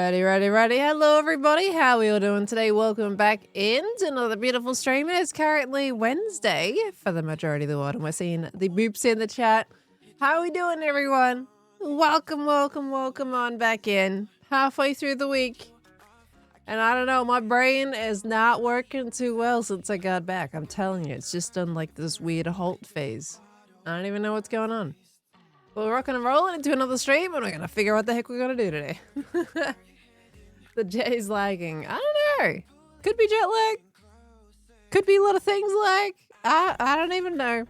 Ready. Hello, everybody. How are we all doing today? Welcome back in to another beautiful stream. It is currently Wednesday for the majority of the world, and we're seeing the boops in the chat. How are we doing, everyone? Welcome on back in. Halfway through the week. And I don't know, my brain is not working too well since I got back. I'm telling you, it's just done like this weird halt phase. I don't even know what's going on. Well, we're rocking and rolling into another stream, and we're gonna figure out what the heck we're gonna do today. The jet is lagging. I don't know. Could be jet lag. Could be a lot of things lag. I don't even know.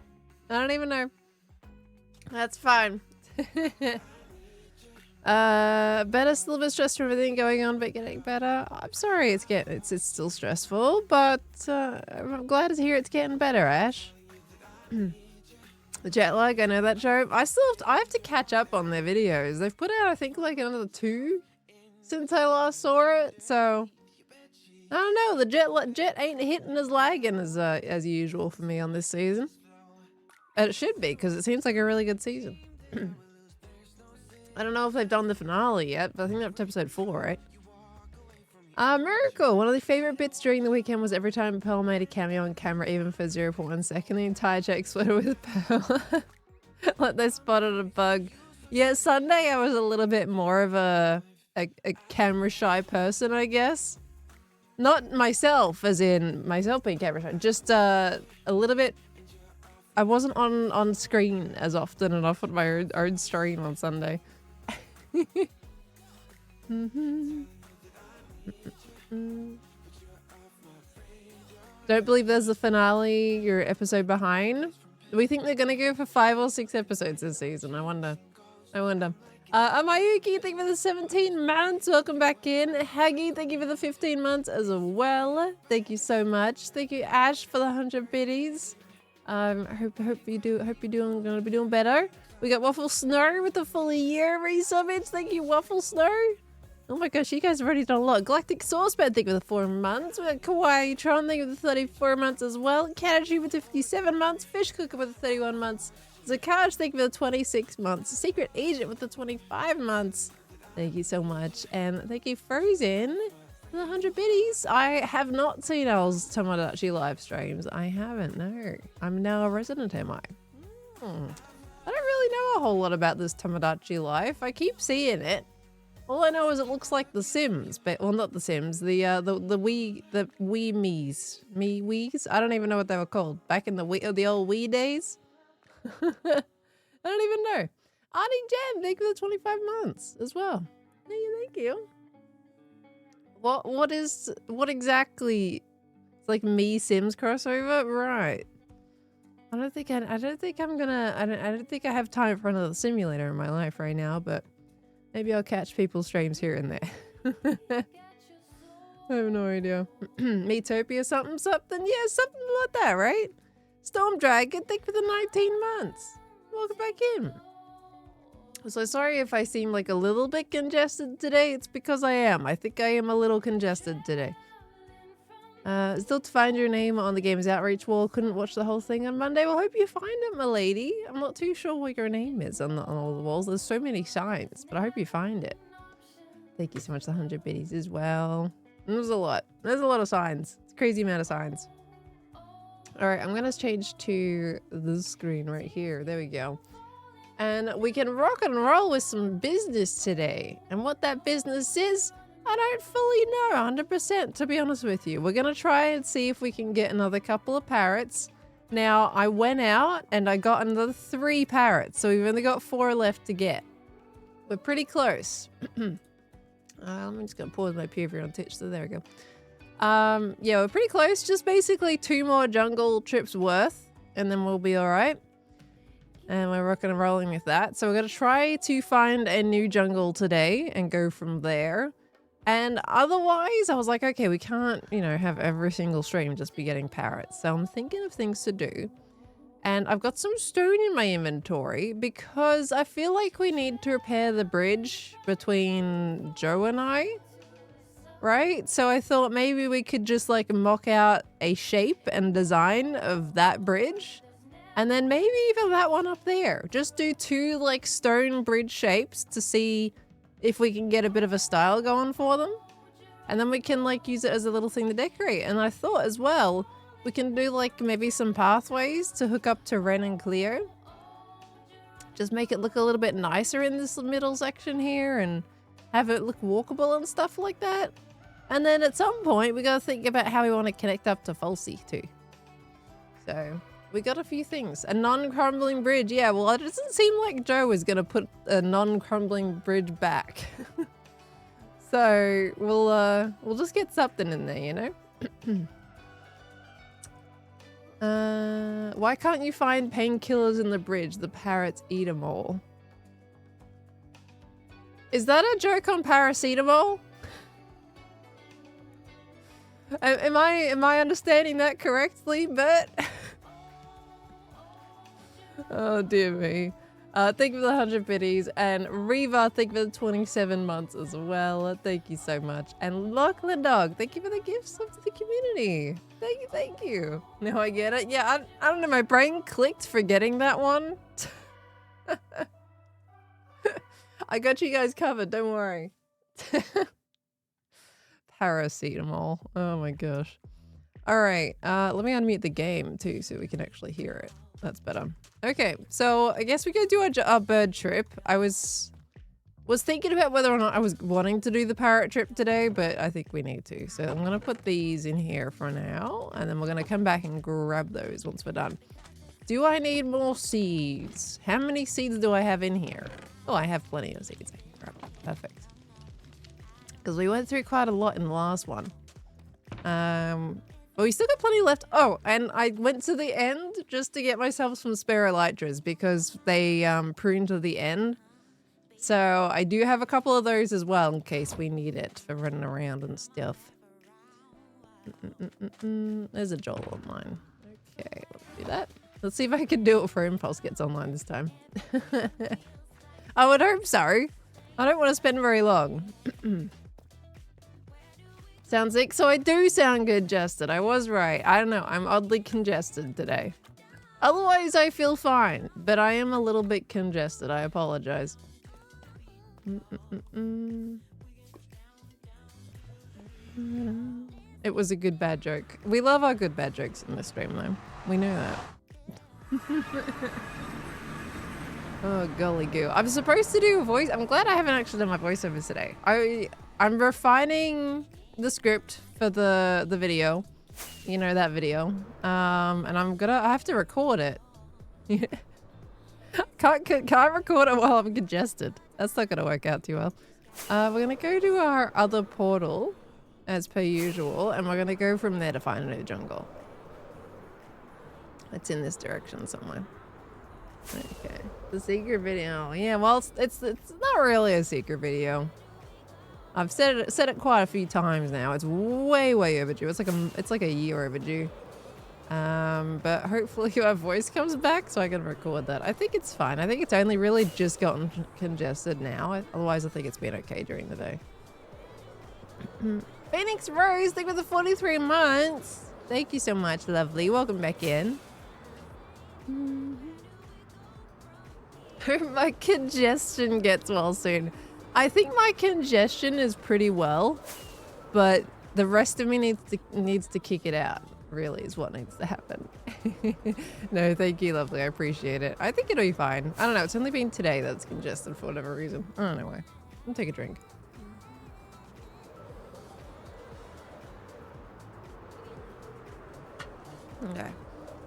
That's fine. Better, still a bit stressed from everything going on, but getting better. I'm sorry it's still stressful, but I'm glad to hear it's getting better, Ash. The jet lag, I know that joke. I have to catch up on their videos. They've put out, I think, like another 2 since I last saw it. So I don't know. The jet ain't hitting as lagging as usual for me on this season. And it should be, because it seems like a really good season. I don't know if they've done the finale yet, but I think that's episode 4, right? Miracle! One of the favorite bits during the weekend was every time Pearl made a cameo on camera, even for 0.1 second. The entire check exploded with Pearl. Like they spotted a bug. Yeah, Sunday I was a little bit more of a camera shy person, I guess. Not myself, as in myself being camera shy. Just a little bit. I wasn't on screen as often enough on my own stream on Sunday. Don't believe there's the finale. You're episode behind. Do we think they're gonna go for 5 or 6 episodes this season? I wonder. Amayuki, thank you for the 17 months. Welcome back in. Haggy, thank you for the 15 months as well. Thank you so much. Thank you, Ash, for the 100 biddies. Hope you're gonna be doing better. We got Waffle Snow with the full year resummage. Thank you, Waffle Snow. Oh my gosh, you guys have already done a lot. Galactic Saucepan, thank you for the 4 months. We got Kawaii Tron, thank you for the 34 months as well. Katachi with the 57 months. Fish Cooker with the 31 months. Zakash, thank you for the 26 months. Secret Agent with the 25 months. Thank you so much. And thank you, Frozen, for the 100 biddies. I have not seen Elle's Tomodachi live streams. I haven't, no. I'm now a resident, am I? I don't really know a whole lot about this Tomodachi life. I keep seeing it. All I know is it looks like The Sims, but well, not The Sims. The Wii Wiis. I don't even know what they were called back in the old Wii days. I don't even know. Arnie Jen, thank you for the 25 months as well. Thank you. What exactly? It's like Me Sims crossover, right? I don't think I have time for another simulator in my life right now, but maybe I'll catch people's streams here and there. I have no idea. Metopia something? Yeah, something like that, right? Storm Dragon, thank you for the 19 months. Welcome back in. So sorry if I seem like a little bit congested today. It's because I am. I think I am a little congested today. Still to find your name on the game's outreach wall. Couldn't watch the whole thing on Monday. Well, hope you find it, milady. I'm not too sure what your name is on all the walls. There's so many signs, but I hope you find it. Thank you so much for the 100 biddies as well. There's a lot. There's a lot of signs. It's a crazy amount of signs. All right, I'm going to change to this screen right here. There we go. And we can rock and roll with some business today. And what that business is, I don't fully know 100%, to be honest with you. We're going to try and see if we can get another couple of parrots. Now, I went out and I got another 3 parrots. So we've only got 4 left to get. We're pretty close. I'm just going to pause my POV on Twitch. So there we go. Yeah, we're pretty close. Just basically 2 more jungle trips worth. And then we'll be all right. And we're rocking and rolling with that. So we're going to try to find a new jungle today and go from there. And otherwise, I was like, okay, we can't, have every single stream just be getting parrots. So I'm thinking of things to do. And I've got some stone in my inventory because I feel like we need to repair the bridge between Joe and I. Right? So I thought maybe we could just like mock out a shape and design of that bridge. And then maybe even that one up there. Just do 2 like stone bridge shapes to see if we can get a bit of a style going for them. And then we can like use it as a little thing to decorate. And I thought as well, we can do like maybe some pathways to hook up to Ren and Cleo. Just make it look a little bit nicer in this middle section here and have it look walkable and stuff like that. And then at some point, we got to think about how we want to connect up to Falsey too. So we got a few things. A non-crumbling bridge. Yeah, well, it doesn't seem like Joe is going to put a non-crumbling bridge back. So we'll just get something in there, you know? Why can't you find painkillers in the bridge? The parrots eat them all. Is that a joke on paracetamol? Am I understanding that correctly, Bert? Oh dear me. Thank you for the 100 biddies, and Reva, thank you for the 27 months as well. Thank you so much. And Lachlan Dog, thank you for the gifts up to the community. Thank you, thank you. Now I get it. Yeah, I don't know, my brain clicked for getting that one. I got you guys covered, don't worry. Paracetamol. Oh my gosh. All right, let me unmute the game too so we can actually hear it. That's better. Okay, so I guess we could do a bird trip. I was thinking about whether or not I was wanting to do the parrot trip today, but I think we need to. So I'm gonna put these in here for now, and then we're gonna come back and grab those once we're done. Do I need more seeds? How many seeds do I have in here? Oh, I have plenty of seeds I can grab. Perfect. Because we went through quite a lot in the last one. But we still got plenty left. Oh, and I went to the end just to get myself some spare elytras because they pruned to the end. So I do have a couple of those as well in case we need it for running around and stuff. There's a Joel online. Okay, let's do that. Let's see if I can do it before Impulse gets online this time. I would hope so. I don't want to spend very long. Sounds sick. So I do sound congested. I was right. I don't know. I'm oddly congested today. Otherwise, I feel fine. But I am a little bit congested. I apologize. It was a good bad joke. We love our good bad jokes in this stream, though. We know that. Oh, golly goo. I'm supposed to do a voice. I'm glad I haven't actually done my voiceovers today. I'm refining the script for the video, you know, that video, and I have to record it. can't record it while I'm congested. That's not gonna work out too well. We're gonna go to our other portal as per usual, and we're gonna go from there to find a new jungle. It's in this direction somewhere. Okay, the secret video. Yeah, well, it's not really a secret video. I've said it quite a few times now. It's way overdue. It's like a year overdue. But hopefully our voice comes back so I can record that. I think it's fine. I think it's only really just gotten congested now. Otherwise, I think it's been okay during the day. Phoenix Rose, thank you for the 43 months. Thank you so much, lovely. Welcome back in. Hope my congestion gets well soon. I think my congestion is pretty well, but the rest of me needs to kick it out. Really is what needs to happen. No, thank you, lovely. I appreciate it. I think it'll be fine. I don't know. It's only been today that's congested for whatever reason. I don't know why. I'll take a drink. Okay.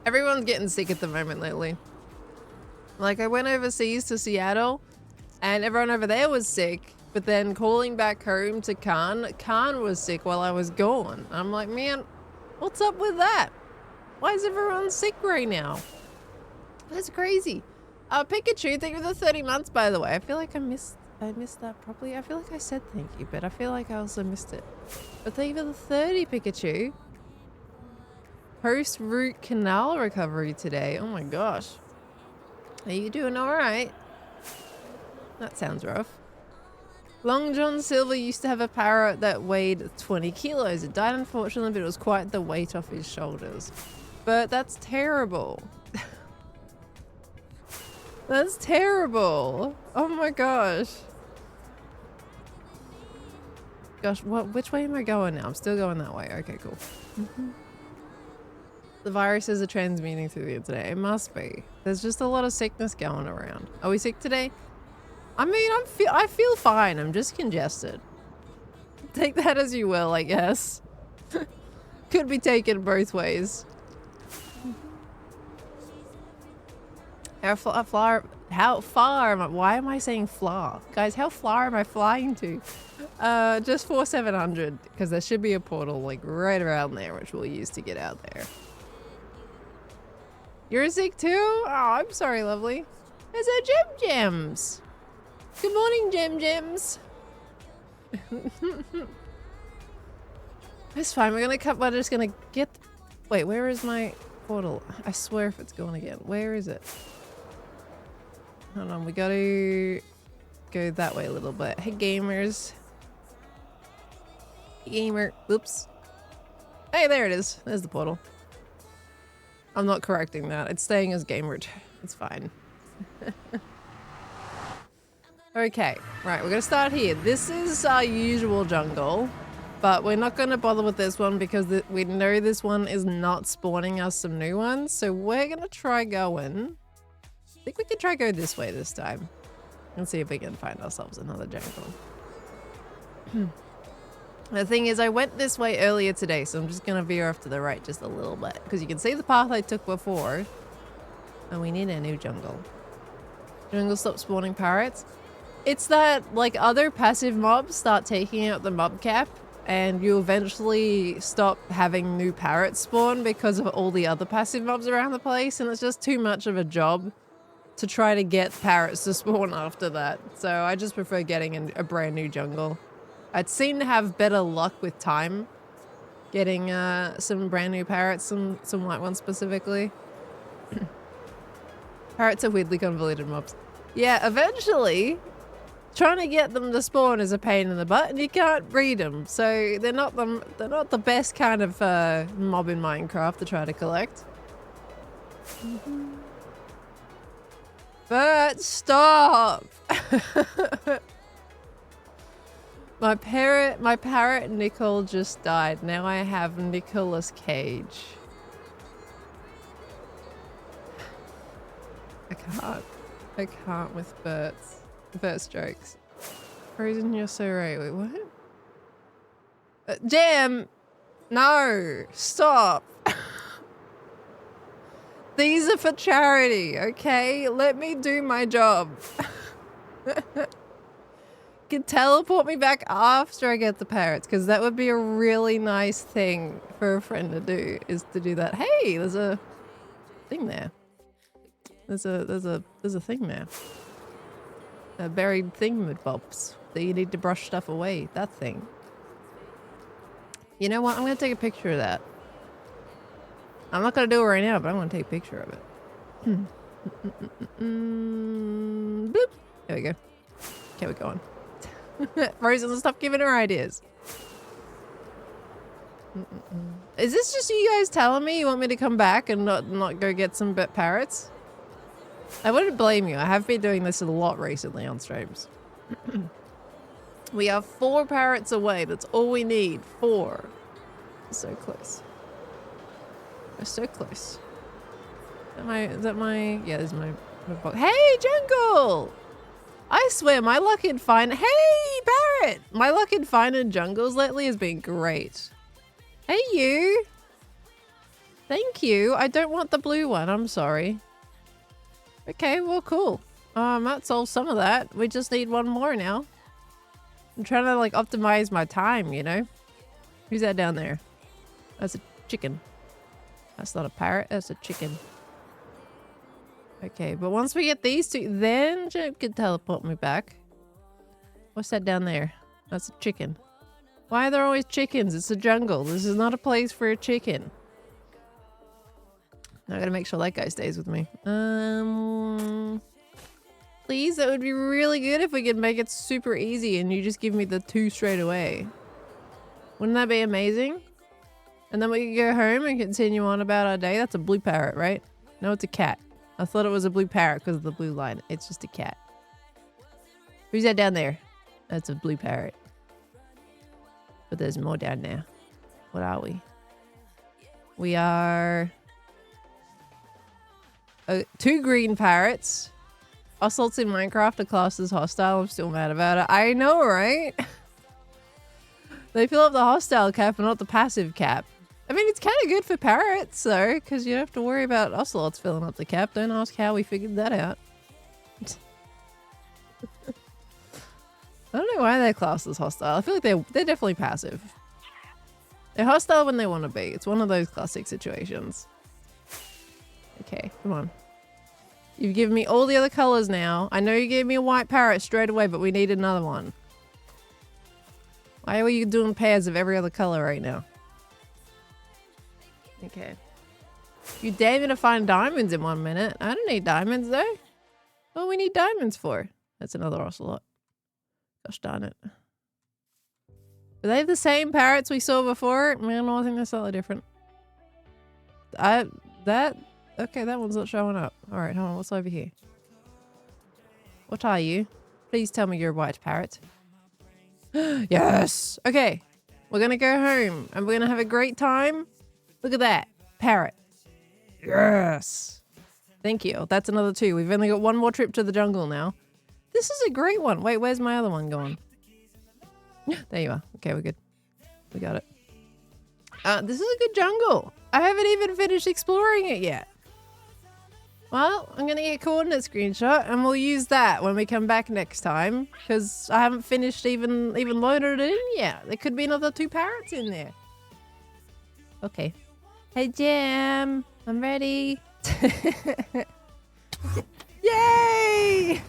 Everyone's getting sick at the moment lately. Like, I went overseas to Seattle, and everyone over there was sick, but then calling back home to Khan was sick while I was gone. I'm like, man, what's up with that? Why is everyone sick right now? That's crazy. Pikachu, thank you for the 30 months, by the way. I feel like I missed that properly. I feel like I said thank you, but I feel like I also missed it. But thank you for the 30, Pikachu. Post-root canal recovery today. Oh my gosh. Are you doing all right? That sounds rough. Long John Silver used to have a parrot that weighed 20 kilos. It died unfortunately, but it was quite the weight off his shoulders. But that's terrible. That's terrible. Oh my gosh. Gosh, which way am I going now? I'm still going that way. Okay, cool. The viruses are transmitting through the internet. It must be. There's just a lot of sickness going around. Are we sick today? I mean, I feel fine. I'm just congested. Take that as you will, I guess. Could be taken both ways. How far am I? Why am I saying far? Guys, how far am I flying to? Just 4700, because there should be a portal like right around there, which we'll use to get out there. You're sick too? Oh, I'm sorry, lovely. There's a Gem Gems. Good morning, Gem Gems. It's fine. We're just gonna get. Wait, where is my portal? I swear if it's gone again. Where is it? Hold on, we gotta go that way a little bit. Hey, gamers. Gamer. Oops. Hey, there it is. There's the portal. I'm not correcting that. It's staying as gamer. It's fine. Okay, right, we're gonna start here. This is our usual jungle, but we're not gonna bother with this one because we know this one is not spawning us some new ones. So we're gonna try going. I think we can try go this way this time and see if we can find ourselves another jungle. The thing is, I went this way earlier today, so I'm just gonna veer off to the right just a little bit because you can see the path I took before, and we need a new jungle. Jungle stop spawning parrots. It's that like other passive mobs start taking out the mob cap, and you eventually stop having new parrots spawn because of all the other passive mobs around the place, and it's just too much of a job to try to get parrots to spawn after that. So I just prefer getting a brand new jungle. I'd seem to have better luck with time getting some brand new parrots, some white ones specifically. Parrots are weirdly convoluted mobs. Yeah, eventually trying to get them to spawn is a pain in the butt, and you can't breed them, so they're not the best kind of mob in Minecraft to try to collect. But stop! My parrot Nicole just died. Now I have Nicolas Cage. I can't with Bert's jokes. Frozen, you're so right. Wait, what? Jam! No! Stop! These are for charity, okay? Let me do my job. Can teleport me back after I get the parrots, because that would be a really nice thing for a friend to do, is to do that. Hey, there's a thing there. There's a thing there. A buried thingamabobs that you need to brush stuff away. That thing. You know what? I'm gonna take a picture of that. I'm not gonna do it right now, but I'm gonna take a picture of it. Boop. There we go. Okay, we're going. Frozen, stop giving her ideas. Is this just you guys telling me you want me to come back and not go get some parrots? I wouldn't blame you. I have been doing this a lot recently on streams. We are 4 parrots away. That's all we need. 4. So close. We're so close. Is that my yeah, this is my box. Hey, jungle! I swear my luck in finding parrot! My luck in finding jungles lately has been great. Hey you! Thank you. I don't want the blue one, I'm sorry. Okay, well cool. That solves some of that. We just need one more now. I'm trying to like optimize my time, you know? Who's that down there? That's a chicken. That's not a parrot, that's a chicken. Okay, but once we get these 2, then Jim can teleport me back. What's that down there? That's a chicken. Why are there always chickens? It's a jungle. This is not a place for a chicken. I gotta make sure that guy stays with me. Please, that would be really good if we could make it super easy and you just give me the 2 straight away. Wouldn't that be amazing? And then we can go home and continue on about our day. That's a blue parrot, right? No, it's a cat. I thought it was a blue parrot because of the blue line. It's just a cat. Who's that down there? That's a blue parrot. But there's more down there. What are we? We are 2 green parrots. Ocelots in Minecraft are classed as hostile. I'm still mad about it. I know, right? They fill up the hostile cap and not the passive cap. I mean, it's kind of good for parrots, though, because you don't have to worry about ocelots filling up the cap. Don't ask how we figured that out. I don't know why they're classed as hostile. I feel like they're definitely passive. They're hostile when they want to be. It's one of those classic situations. Okay, come on. You've given me all the other colors now. I know you gave me a white parrot straight away, but we need another one. Why are you doing pairs of every other color right now? Okay. You dare me to find diamonds in 1 minute. I don't need diamonds, though. What we need diamonds for? That's another ocelot. Gosh darn it. Are they the same parrots we saw before? Man, I think they're slightly different. Okay, that one's not showing up. All right, hold on. What's over here? What are you? Please tell me you're a white parrot. Yes. Okay. We're going to go home and we're going to have a great time. Look at that. Parrot. Yes. Thank you. That's another 2. We've only got 1 more trip to the jungle now. This is a great one. Wait, where's my other one going? There you are. Okay, we're good. We got it. This is a good jungle. I haven't even finished exploring it yet. Well, I'm going to get a coordinate screenshot and we'll use that when we come back next time because I haven't finished even loaded it in yet. There could be another 2 parrots in there. Okay. Hey, Jim. I'm ready. Yay!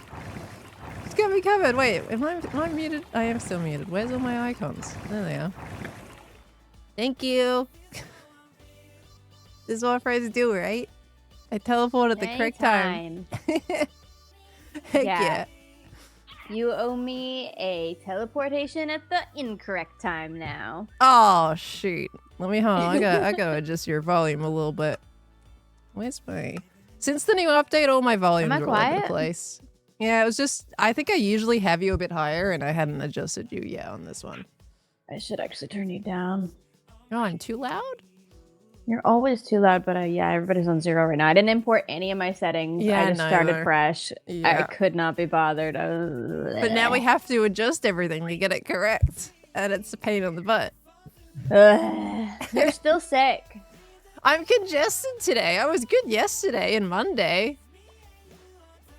It's got me covered. Wait, am I muted? I am still muted. Where's all my icons? There they are. Thank you. This is what friends do, right? I teleport at the correct time. Heck yeah. You owe me a teleportation at the incorrect time now. Oh, shoot. Let me, hold on. I gotta adjust your volume a little bit. Where's my... Since the new update, all my volumes are all over the place. Yeah, it was just... I think I usually have you a bit higher, and I hadn't adjusted you yet on this one. I should actually turn you down. Oh, I'm too loud? You're always too loud, but yeah, everybody's on 0 right now. I didn't import any of my settings. Yeah, I just started fresh. Yeah. I could not be bothered. But now we have to adjust everything to get it correct. And it's a pain in the butt. You're still sick. I'm congested today. I was good yesterday and Monday.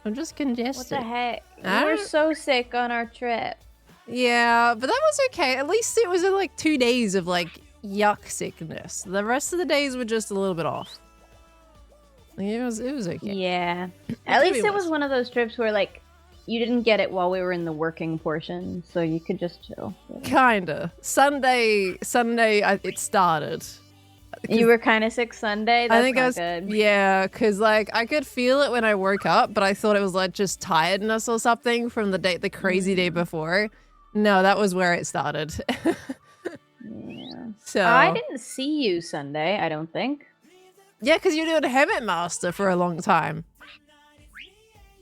I'm just congested. What the heck? You were so sick on our trip. Yeah, but that was okay. At least it was like 2 days of like yuck sickness. The rest of the days were just a little bit off. Like, it was okay. Yeah. At least it was one of those trips where like you didn't get it while we were in the working portion, so you could just chill. Kinda. Sunday it started. You were kind of sick Sunday? That's I think I was good. Yeah, because like I could feel it when I woke up, but I thought it was like just tiredness or something from the crazy day before. No, that was where it started. Yeah. So I didn't see you Sunday, I don't think. Yeah, because you were doing Hermit Master for a long time.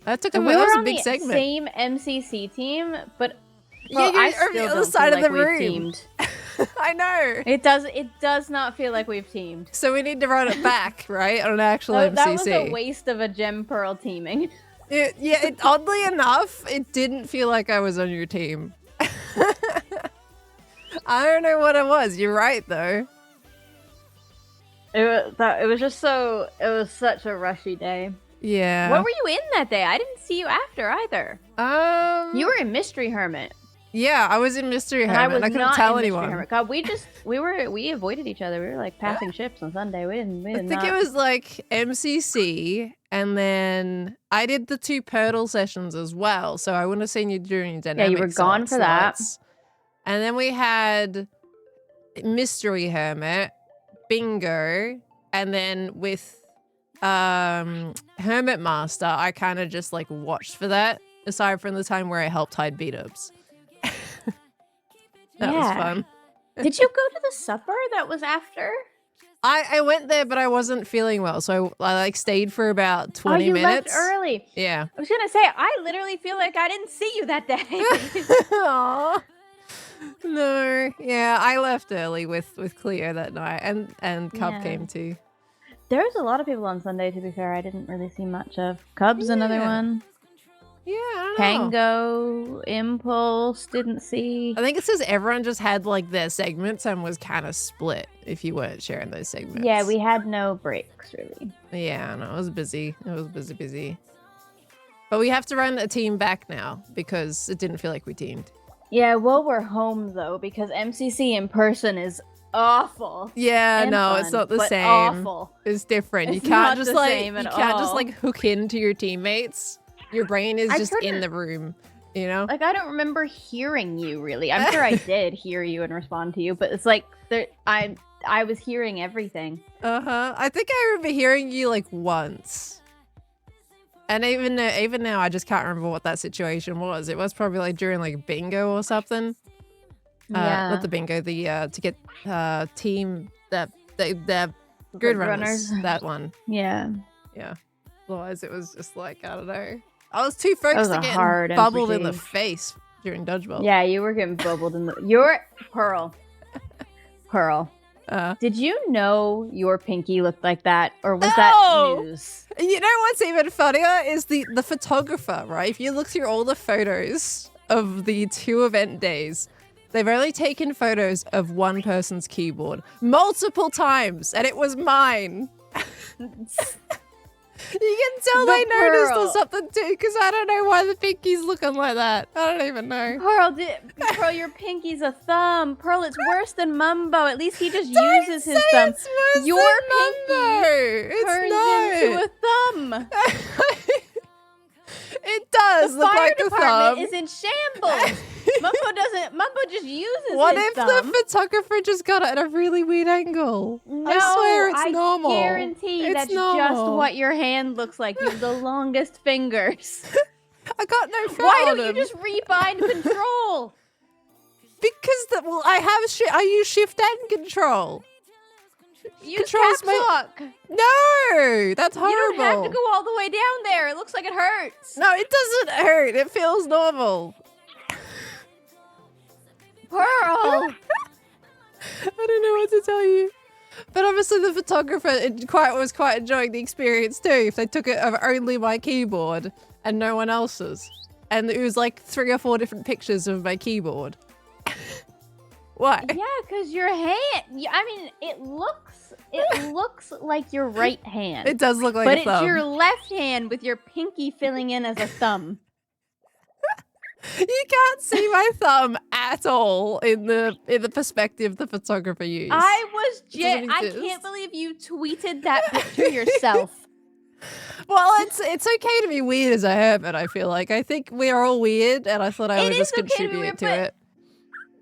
That took a We were on big the segment. same MCC team, but yeah, I you're still on the other don't side feel of the like room. we've teamed. I know. It does not feel like we've teamed. So we need to run it back, right? On an actual MCC. That was a waste of a gem pearl teaming. Oddly enough, it didn't feel like I was on your team. I don't know what it was. You're right, though. It was such a rushy day. Yeah. What were you in that day? I didn't see you after either. You were in Mystery Hermit. Yeah, I was in Mystery Hermit. And I couldn't tell anyone. God, we avoided each other. We were like passing ships on Sunday. We didn't. I think it was like MCC, and then I did the 2 Purtle sessions as well. So I wouldn't have seen you during your dynamic. Yeah, you were gone for that. And then we had Mystery Hermit, Bingo, and then with Hermit Master, I kind of just like watched for that, aside from the time where I helped hide beat-ups. That was fun. Did you go to the supper that was after? I went there, but I wasn't feeling well, so I like stayed for about 20 you minutes. Left early. Yeah. I was gonna say, I literally feel like I didn't see you that day. Aww. No, yeah, I left early with Cleo that night, and Cub came too. There's a lot of people on Sunday, to be fair. I didn't really see much of. Cub's another one. Yeah, I don't know. Tango, Impulse, didn't see. I think it's because everyone just had like their segments and was kind of split if you weren't sharing those segments. Yeah, we had no breaks really. Yeah, no, it was busy. It was busy. But we have to run a team back now because it didn't feel like we teamed. Yeah, well, we're home though because MCC in person is awful. Yeah, and no, fun, it's not the but same. Awful. It's different. It's you can't not just the like same you at can't all. just like hook into your teammates. Your brain is just in the room, you know? Like, I don't remember hearing you, really. I'm sure I did hear you and respond to you, but it's like, I was hearing everything. Uh-huh. I think I remember hearing you, like, once. And even now, I just can't remember what that situation was. It was probably, like, during, like, bingo or something. Yeah. Not the bingo, the, to get, team, the grid runners. That one. Yeah. Yeah. Otherwise, it was just like, I don't know. I was too focused on getting bubbled in the face during dodgeball. Yeah, you were getting bubbled in the... You're... Pearl. Did you know your pinky looked like that? Or was that news? You know what's even funnier is the photographer, right? If you look through all the photos of the 2 event days, they've only taken photos of one person's keyboard multiple times, and it was mine. You can tell they noticed or something too, because I don't know why the pinky's looking like that. I don't even know. Pearl, your pinky's a thumb. Pearl, it's worse than Mumbo. At least he just uses his thumb. Your pinky turns into a thumb. It does look like a thumb. The fire department is in shambles. Mumbo just uses his thumb. What if the photographer just got it at a really weird angle? No, I swear it's normal. I guarantee that's just what your hand looks like. You have the longest fingers. I got no fat Why on don't you just rebind control? Because I use shift and control. Use caps lock. No, that's horrible. You don't have to go all the way down there. It looks like it hurts. No, it doesn't hurt. It feels normal. Pearl. I don't know what to tell you. But obviously the photographer was quite enjoying the experience too, if they took it of only my keyboard and no one else's. And it was like 3 or 4 different pictures of my keyboard. Why? Yeah, because your hand, I mean, it looks like your right hand. It does look like a thumb. But it's your left hand with your pinky filling in as a thumb. You can't see my thumb at all in the perspective the photographer used. I can't believe you tweeted that picture yourself. Well, it's okay to be weird as a hermit, I feel like. I think we are all weird, and I thought I would just contribute to it.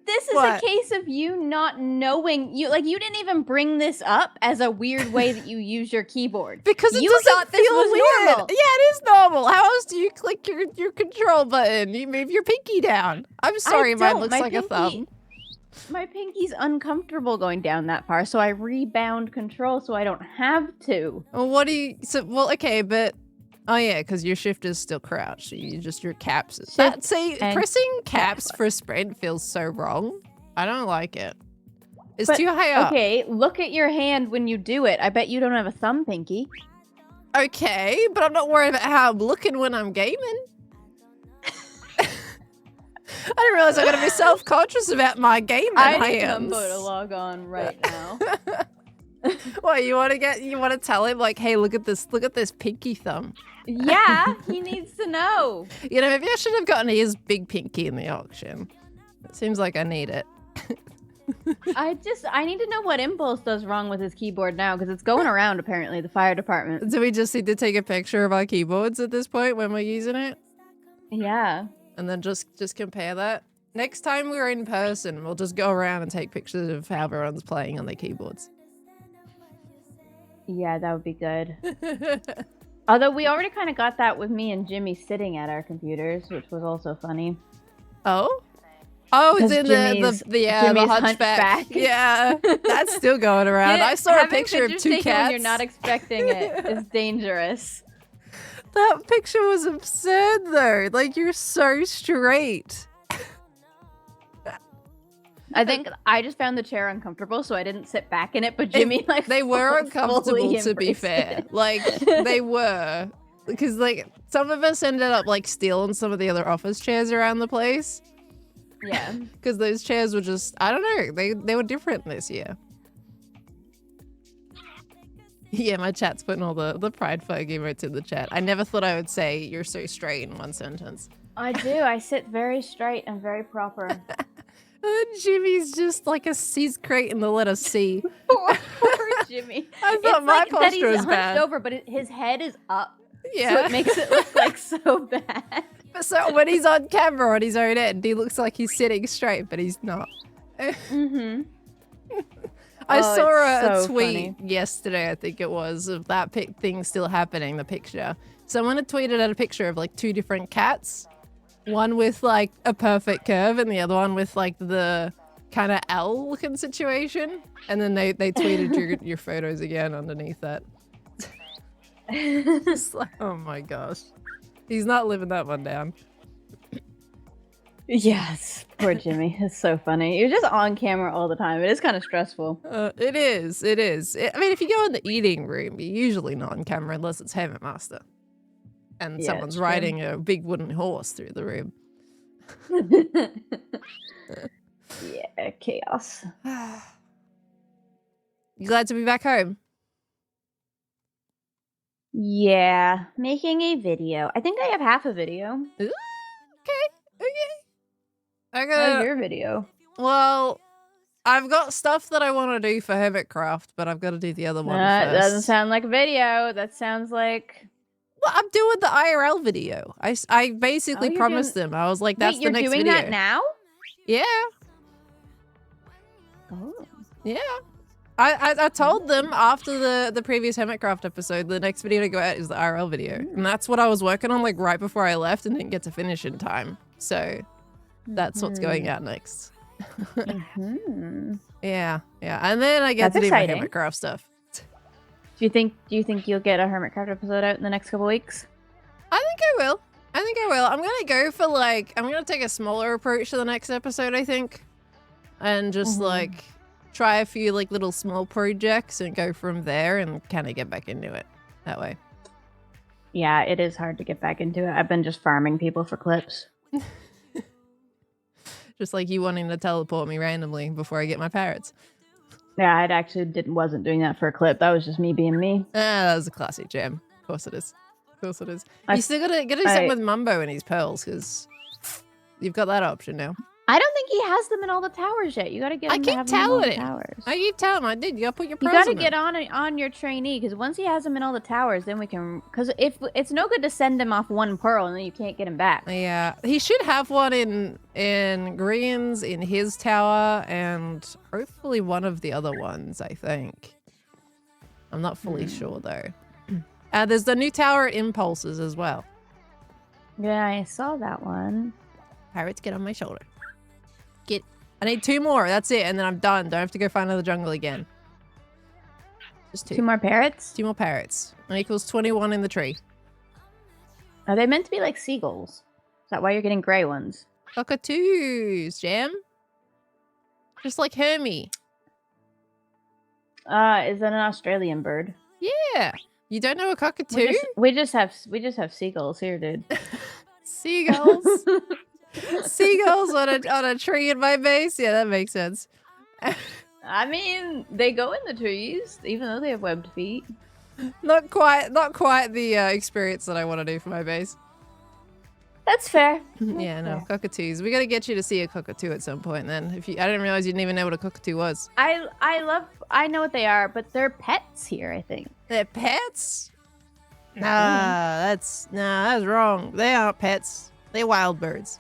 This is a case of you not knowing. You didn't even bring this up as a weird way that you use your keyboard. Because you thought this was weird. Normal. Yeah, it is normal. How else do you click your control button? You move your pinky down. I'm sorry, mine looks like a thumb. My pinky's uncomfortable going down that far, so I rebound control so I don't have to. Well, okay, but oh yeah, because your shift is still crouched. So your caps. Pressing caps for a sprint feels so wrong. I don't like it. It's too high up. Okay, look at your hand when you do it. I bet you don't have a thumb pinky. Okay, but I'm not worried about how I'm looking when I'm gaming. I didn't realize I gotta be self-conscious about my gaming hands. I need Mumbo to log on right now. What, you want to tell him like, hey, look at this pinky thumb. Yeah, he needs to know. You know, maybe I should have gotten his big pinky in the auction. It seems like I need it. I need to know what Impulse does wrong with his keyboard now, because it's going around apparently the fire department. Do we just need to take a picture of our keyboards at this point when we're using it? Yeah. And then just compare that. Next time we're in person, we'll just go around and take pictures of how everyone's playing on their keyboards. Yeah, that would be good. Although we already kind of got that with me and Jimmy sitting at our computers, which was also funny. Oh? Oh, it's in the hunchback. Yeah, that's still going around. I saw a picture of 2 cats. When you're not expecting it is dangerous. That picture was absurd, though. Like, you're so straight. I think I just found the chair uncomfortable, so I didn't sit back in it. But Jimmy, they were uncomfortable, to be fair. Like, they were. Because, like, some of us ended up, like, stealing some of the other office chairs around the place. Yeah. Because those chairs were just, I don't know, they were different this year. Yeah, my chat's putting all the pride flag emotes in the chat. I never thought I would say "you're so straight" in one sentence. I do. I sit very straight and very proper. Jimmy's just like a C's crate in the letter C. Poor Jimmy. I thought my like posture was hunched bad. over, but his head is up. Yeah. So it makes it look like so bad. But so when he's on camera on his own end, he looks like he's sitting straight, but he's not. Mm-hmm. I saw a tweet funny. yesterday, I think it was, of that thing still happening, the picture. Someone had tweeted out a picture of like 2 different cats. One with like a perfect curve and the other one with like the kind of L looking situation. And then they tweeted your photos again underneath that. It's like, oh my gosh. He's not living that one down. Yes, poor Jimmy. It's so funny. You're just on camera all the time. It is kind of stressful. It is. It is. I mean, if you go in the eating room, you're usually not on camera unless it's Hermit Master. And Yeah, someone's riding a big wooden horse through the room. Yeah, chaos. You glad to be back home? Yeah, making a video. I think I have half a video. Ooh, okay. I How's got your video? Well, I've got stuff that I want to do for Hermitcraft, but I've got to do the other one That first. doesn't sound like a video. That sounds like... Well, I'm doing the IRL video. I basically promised them. I was like, that's Wait, the next video. you're doing that now? Yeah. Oh. Yeah. I told them after the previous Hermitcraft episode, the next video to go out is the IRL video. And that's what I was working on like right before I left and didn't get to finish in time. So that's what's going out next. Yeah. And then I get to do my Hermitcraft stuff. Do you think you'll get a Hermitcraft episode out in the next couple weeks? I think I will. I'm gonna go for like, I'm gonna take a smaller approach to the next episode, I think. And just like try a few like little small projects and go from there and kind of get back into it that way. Yeah, it is hard to get back into it. I've been just farming people for clips. Just like you wanting to teleport me randomly before I get my parrots. Yeah, I actually wasn't doing that for a clip. That was just me being me. That was a classic jam. Of course it is. You still gotta do something with Mumbo and his pearls, because you've got that option now. I don't think he has them in all the towers yet. You gotta get him to have them in all the towers. I keep telling him, I did. You gotta put your pearls You gotta in get on your trainee, because once he has them in all the towers, then we can... Because if it's no good to send him off one pearl and then you can't get him back. Yeah, he should have one in Green's, in his tower, and hopefully one of the other ones, I think. I'm not fully sure, though. There's the new tower at Impulses as well. Yeah, I saw that one. Parrots, get on my shoulder. I need 2 more. That's it, and then I'm done. Don't have to go find another jungle again. Just 2. 2 more parrots? 2 more parrots. That equals 21 in the tree. Are they meant to be like seagulls? Is that why you're getting gray ones? Cockatoos, Jam. Just like Hermit. Is that an Australian bird? Yeah. You don't know a cockatoo? We just have seagulls here, dude. Seagulls. Seagulls on a tree in my base? Yeah, that makes sense. I mean, they go in the trees, even though they have webbed feet. Not quite the experience that I want to do for my base. That's fair. Yeah, no, cockatoos. We got to get you to see a cockatoo at some point then. I didn't realize you didn't even know what a cockatoo was. I know what they are, but they're pets here, I think. They're pets? That's wrong. They aren't pets. They're wild birds.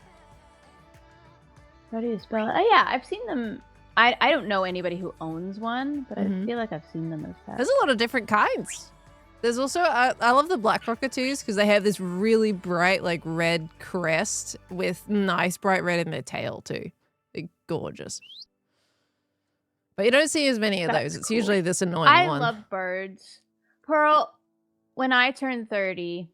How do you spell it? Oh yeah, I've seen them. I don't know anybody who owns one, but I feel like I've seen them as pets. There's a lot of different kinds. There's also, I love the black cockatoos because they have this really bright, like, red crest with nice bright red in their tail, too. They're gorgeous. But you don't see as many of those. It's usually this annoying one. I love birds. Pearl, when I turn 30,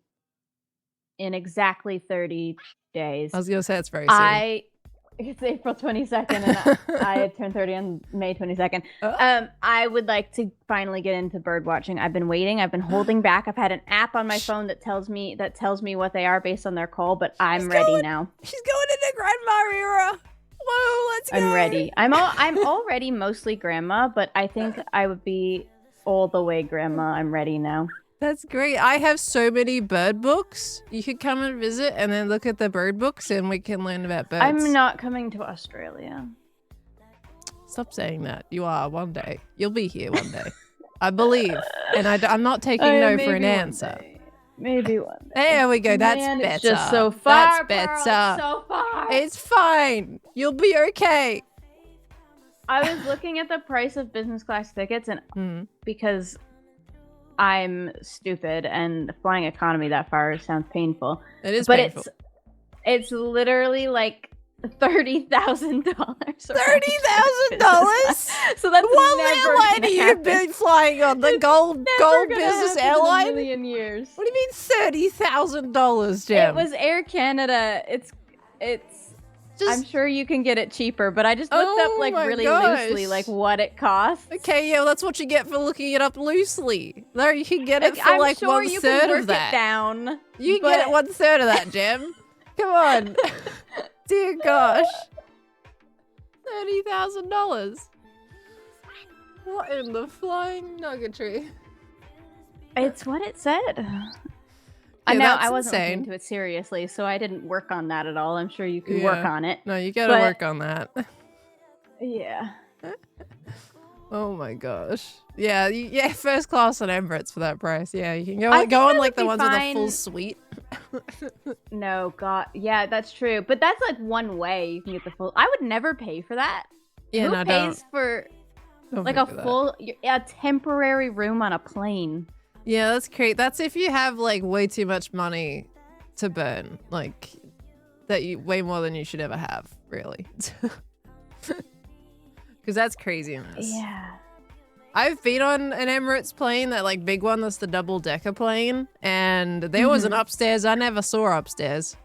in exactly 30 days... I was going to say it's very soon. It's April 22nd, and I turned 30 on May 22nd. Oh. I would like to finally get into bird watching. I've been waiting. I've been holding back. I've had an app on my phone that tells me what they are based on their call, but I'm ready now. She's going into grandma era. Whoa, let's go. I'm ready. I'm already mostly grandma, but I think I would be all the way grandma. I'm ready now. That's great. I have so many bird books. You could come and visit and then look at the bird books and we can learn about birds. I'm not coming to Australia. Stop saying that. You are one day. You'll be here one day. I believe. And I'm not taking no for an answer. Day. Maybe one day. There we go. That's Man, better. It's just so far. That's better. It's so far. It's fine. You'll be okay. I was looking at the price of business class tickets and because I'm stupid and flying economy that far sounds painful. It is painful. But it's literally like $30,000. $30,000? So that's what airline are you been flying on? The gold business airline? In a million years. What do you mean $30,000, Jim? It was Air Canada. It's I'm sure you can get it cheaper, but I just looked up like really loosely like what it costs. Okay, yeah, well, that's what you get for looking it up loosely. There, you can get it for I'm like sure 1/3 you can work of that. It down. You can get it 1/3 of that, Jim. Come on. Dear gosh. $30,000. What in the flying nuggetry? It's what it said. Yeah, know I wasn't insane. looking into it seriously, so I didn't work on that at all. I'm sure you can work on it. No, you gotta work on that. Yeah. Oh my gosh. Yeah, first class on Emirates for that price. Yeah, you can go on like the ones with a full suite. No, God. Yeah, that's true. But that's like one way you can get the full. I would never pay for that. Yeah, Who pays for like a temporary room on a plane? Yeah, that's great. That's if you have like way too much money to burn, like way more than you should ever have, really. Because that's craziness. Yeah. I've been on an Emirates plane, that like big one that's the double-decker plane, and there was an upstairs. I never saw upstairs.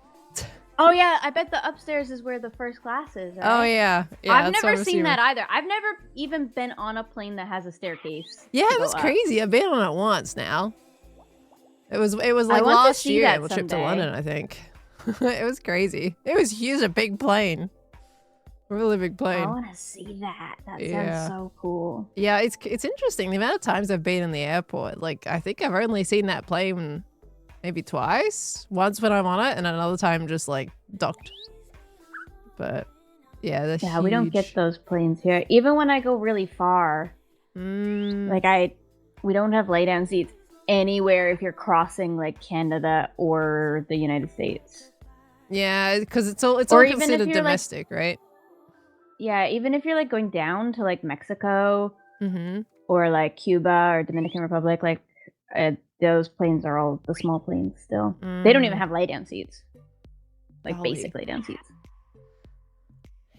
Oh yeah, I bet the upstairs is where the first class is, right? Oh yeah. I've never seen that either. I've never even been on a plane that has a staircase. Yeah, it was crazy. I've been on it once now. It was like last year, the trip to London, I think. It was crazy. It was huge, a big plane. A really big plane. I want to see that. That sounds so cool. Yeah, it's interesting. The amount of times I've been in the airport, like I think I've only seen that plane maybe twice. Once when I'm on it, and another time just like docked. But yeah, they're huge. We don't get those planes here. Even when I go really far, like we don't have lay down seats anywhere if you're crossing like Canada or the United States. Yeah, because it's all considered domestic, right? Yeah, even if you're like going down to like Mexico or like Cuba or Dominican Republic, like those planes are all the small planes still. They don't even have lay down seats, like basic lay down seats.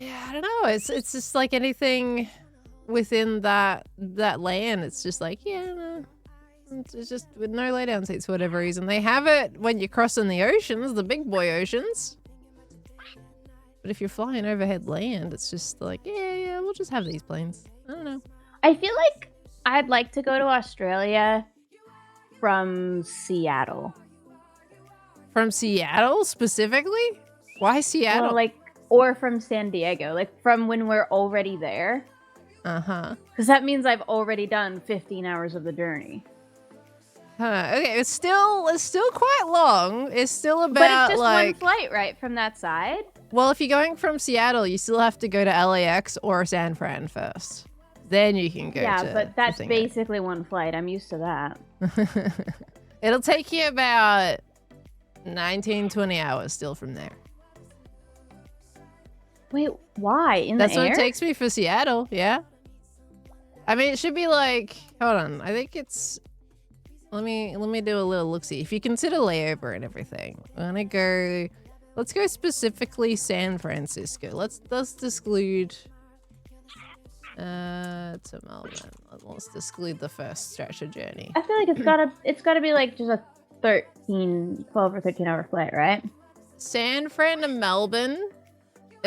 Yeah, I don't know. It's just like anything within that land. It's just like it's just with no lay down seats for whatever reason. They have it when you're crossing the oceans, the big boy oceans. But if you're flying overhead land, it's just like, yeah, we'll just have these planes. I don't know. I feel like I'd like to go to Australia from Seattle. From Seattle specifically? Why Seattle? Well, or from San Diego, like from when we're already there. Because that means I've already done 15 hours of the journey. Okay, it's still quite long. It's still about but it's just one flight, right, from that side? Well, if you're going from Seattle, you still have to go to LAX or San Fran first. Then you can go to... Yeah, but that's basically one flight. I'm used to that. It'll take you about 19, 20 hours still from there. Wait, why? That's what it takes me for Seattle, yeah. I mean, it should be like... Hold on, I think it's... Let me do a little look-see. If you consider layover and everything, let's go specifically San Francisco. Let's exclude to Melbourne. Let's exclude the first stretch of journey. I feel like it's gotta be like just a 12 or 13 hour flight, right? San Fran to Melbourne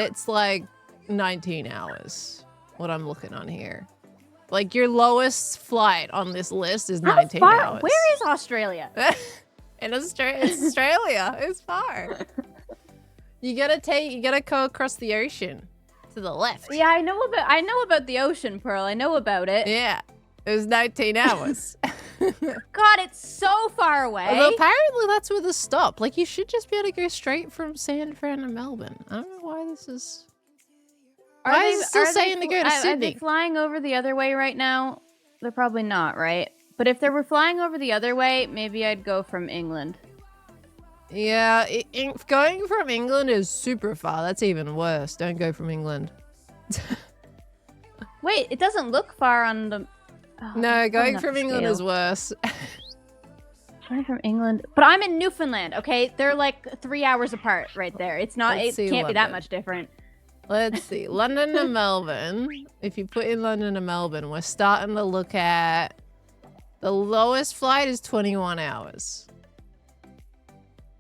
it's like 19 hours. What I'm looking on here. Like your lowest flight on this list is 19 hours. Where is Australia? In Australia, it's Australia. It's far. You gotta go across the ocean to the left. Yeah, I know about the ocean, Pearl. I know about it. Yeah, it was 19 hours. God, it's so far away. Although apparently that's where the stop. Like you should just be able to go straight from San Fran to Melbourne. I don't know why this is. Why is it still saying to go to Sydney? Are they flying over the other way right now? They're probably not, right? But if they were flying over the other way, maybe I'd go from England. Yeah, going from England is super far. That's even worse. Don't go from England. Wait, it doesn't look far on the... Oh, no, going from England is worse. Going from England... But I'm in Newfoundland, okay? They're like 3 hours apart right there. It's not... It can't be that much different. Let's see. London to Melbourne. If you put in London to Melbourne, we're starting to look at... The lowest flight is 21 hours.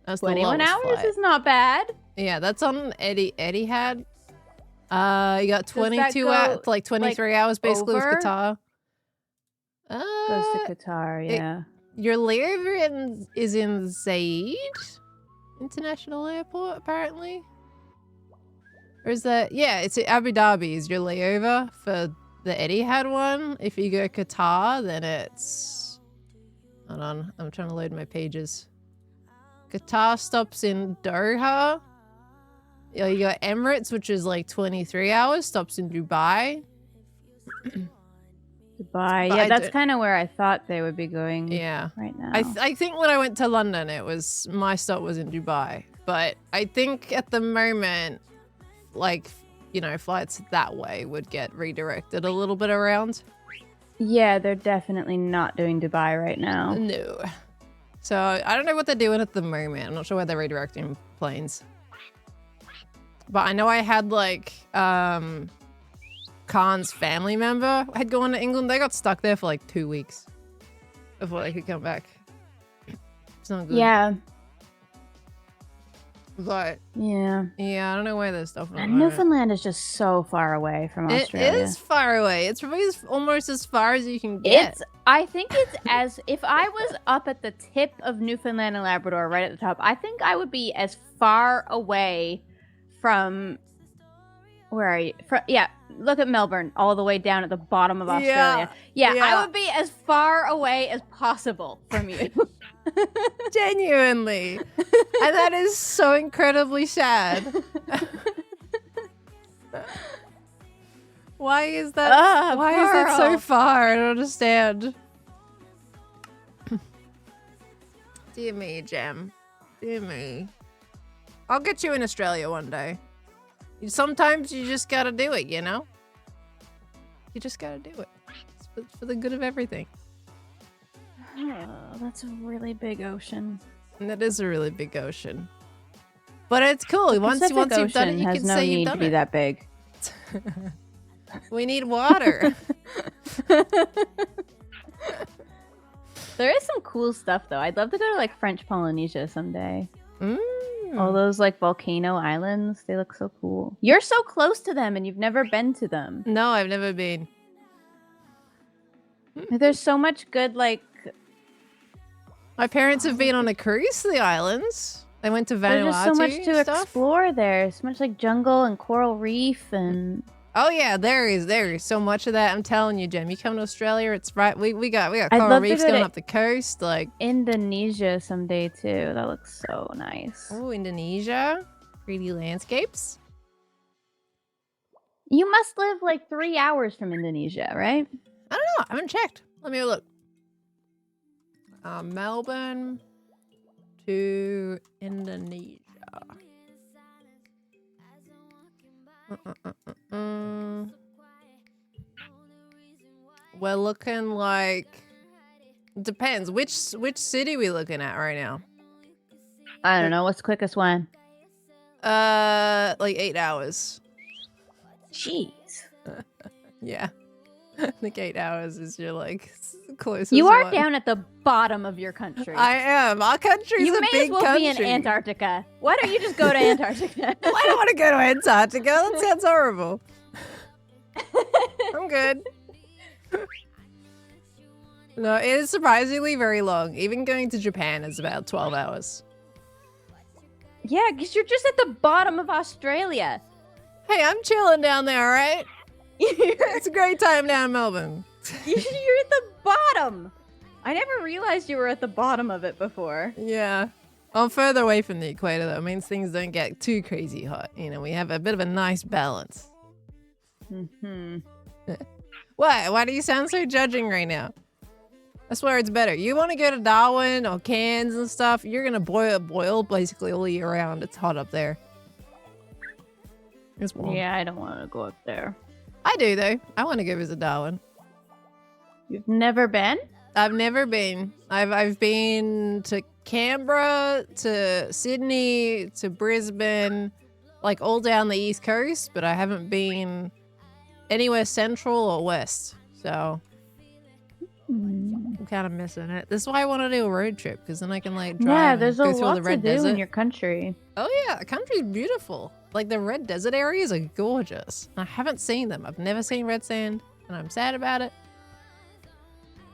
That's 21 hours is not bad. Yeah, that's on Etihad. You got 22 hours, like 23 hours basically with Qatar. Goes to Qatar, yeah. Your layover is in Zayed International Airport, apparently. Or is that... Yeah, it's at Abu Dhabi is your layover for the Etihad one. If you go Qatar, then it's... Hold on, I'm trying to load my pages. Qatar stops in Doha. You got Emirates, which is like 23 hours, stops in Dubai. Dubai, yeah, that's kind of where I thought they would be going. Yeah, right now. I think when I went to London, my stop was in Dubai, but I think at the moment, like, you know, flights that way would get redirected a little bit around. Yeah, they're definitely not doing Dubai right now. No. So I don't know what they're doing at the moment. I'm not sure where they're redirecting planes. But I know I had like Khan's family member had gone to England. They got stuck there for like 2 weeks before they could come back. It's not good. Yeah. But yeah, I don't know where there's stuff. And Newfoundland is just so far away from Australia. It is far away. It's probably almost as far as you can get. I think it's as if I was up at the tip of Newfoundland and Labrador, right at the top. I think I would be as far away from. Where are you? Look at Melbourne, all the way down at the bottom of Australia. Yeah, I would be as far away as possible from you. Genuinely. And that is so incredibly sad. Why is that? Why is that so far? I don't understand. Dear me, Gem. Dear me. I'll get you in Australia one day. Sometimes you just gotta do it, you know? You just gotta do it. It's for the good of everything. Oh, that's a really big ocean. And it is a really big ocean. But it's cool. Once you've done it, you can say you've done it. It has no need to be that big. We need water. There is some cool stuff, though. I'd love to go to, like, French Polynesia someday. All those, like, volcano islands. They look so cool. You're so close to them, and you've never been to them. No, I've never been. There's so much good, like... My parents have been on a cruise to the islands. They went to Vanuatu. There's just so much to explore there. So much, like, jungle and coral reef and... Oh yeah, there is so much of that. I'm telling you, Jem. You come to Australia, it's right. We got coral reefs going up the coast, like Indonesia someday too. That looks so nice. Oh, Indonesia, pretty landscapes. You must live like 3 hours from Indonesia, right? I don't know. I haven't checked. Let me have a look. Melbourne to Indonesia. We're looking like... Depends. Which city we looking at right now? I don't know. What's the quickest one? Like 8 hours. Jeez. Yeah. think 8 hours is your like closest. You are one. down at the bottom of your country. I am. Our country's you a may big as well country. be in Antarctica. Why don't you just go to Antarctica? I don't want to go to Antarctica. That sounds horrible. I'm good. No, it is surprisingly very long. Even going to Japan is about 12 hours. Yeah, because you're just at the bottom of Australia. Hey, I'm chilling down there, all right? It's a great time down in Melbourne. You're at the bottom. I never realized you were at the bottom of it before. Yeah. I'm further away from the equator, though. It means things don't get too crazy hot. You know, we have a bit of a nice balance. Mm-hmm. Why do you sound so judging right now? I swear it's better. You want to go to Darwin or Cairns and stuff, you're going to boil basically all year round. It's hot up there. It's warm. Yeah, I don't want to go up there. I do, though. I want to go visit Darwin. You've never been? I've never been. I've been to Canberra, to Sydney, to Brisbane, like all down the East Coast, but I haven't been anywhere central or west. So I'm kind of missing it. This is why I want to do a road trip, because then I can like drive there's and a go through lot the red to do desert. in your country. Oh yeah, the country's beautiful. Like the red desert areas are gorgeous. I haven't seen them. I've never seen red sand, and I'm sad about it.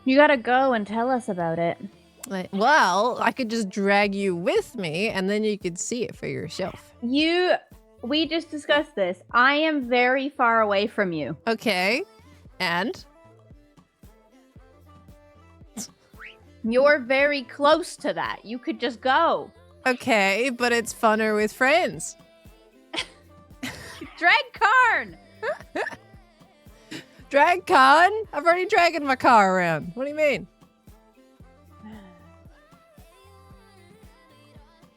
You gotta go and tell us about it. Like, well, I could just drag you with me, and then you could see it for yourself. We just discussed this. I am very far away from you. Okay, and? You're very close to that. You could just go. Okay, but it's funner with friends. Drag Karn! Drag Khan? I've already dragged my car around. What do you mean?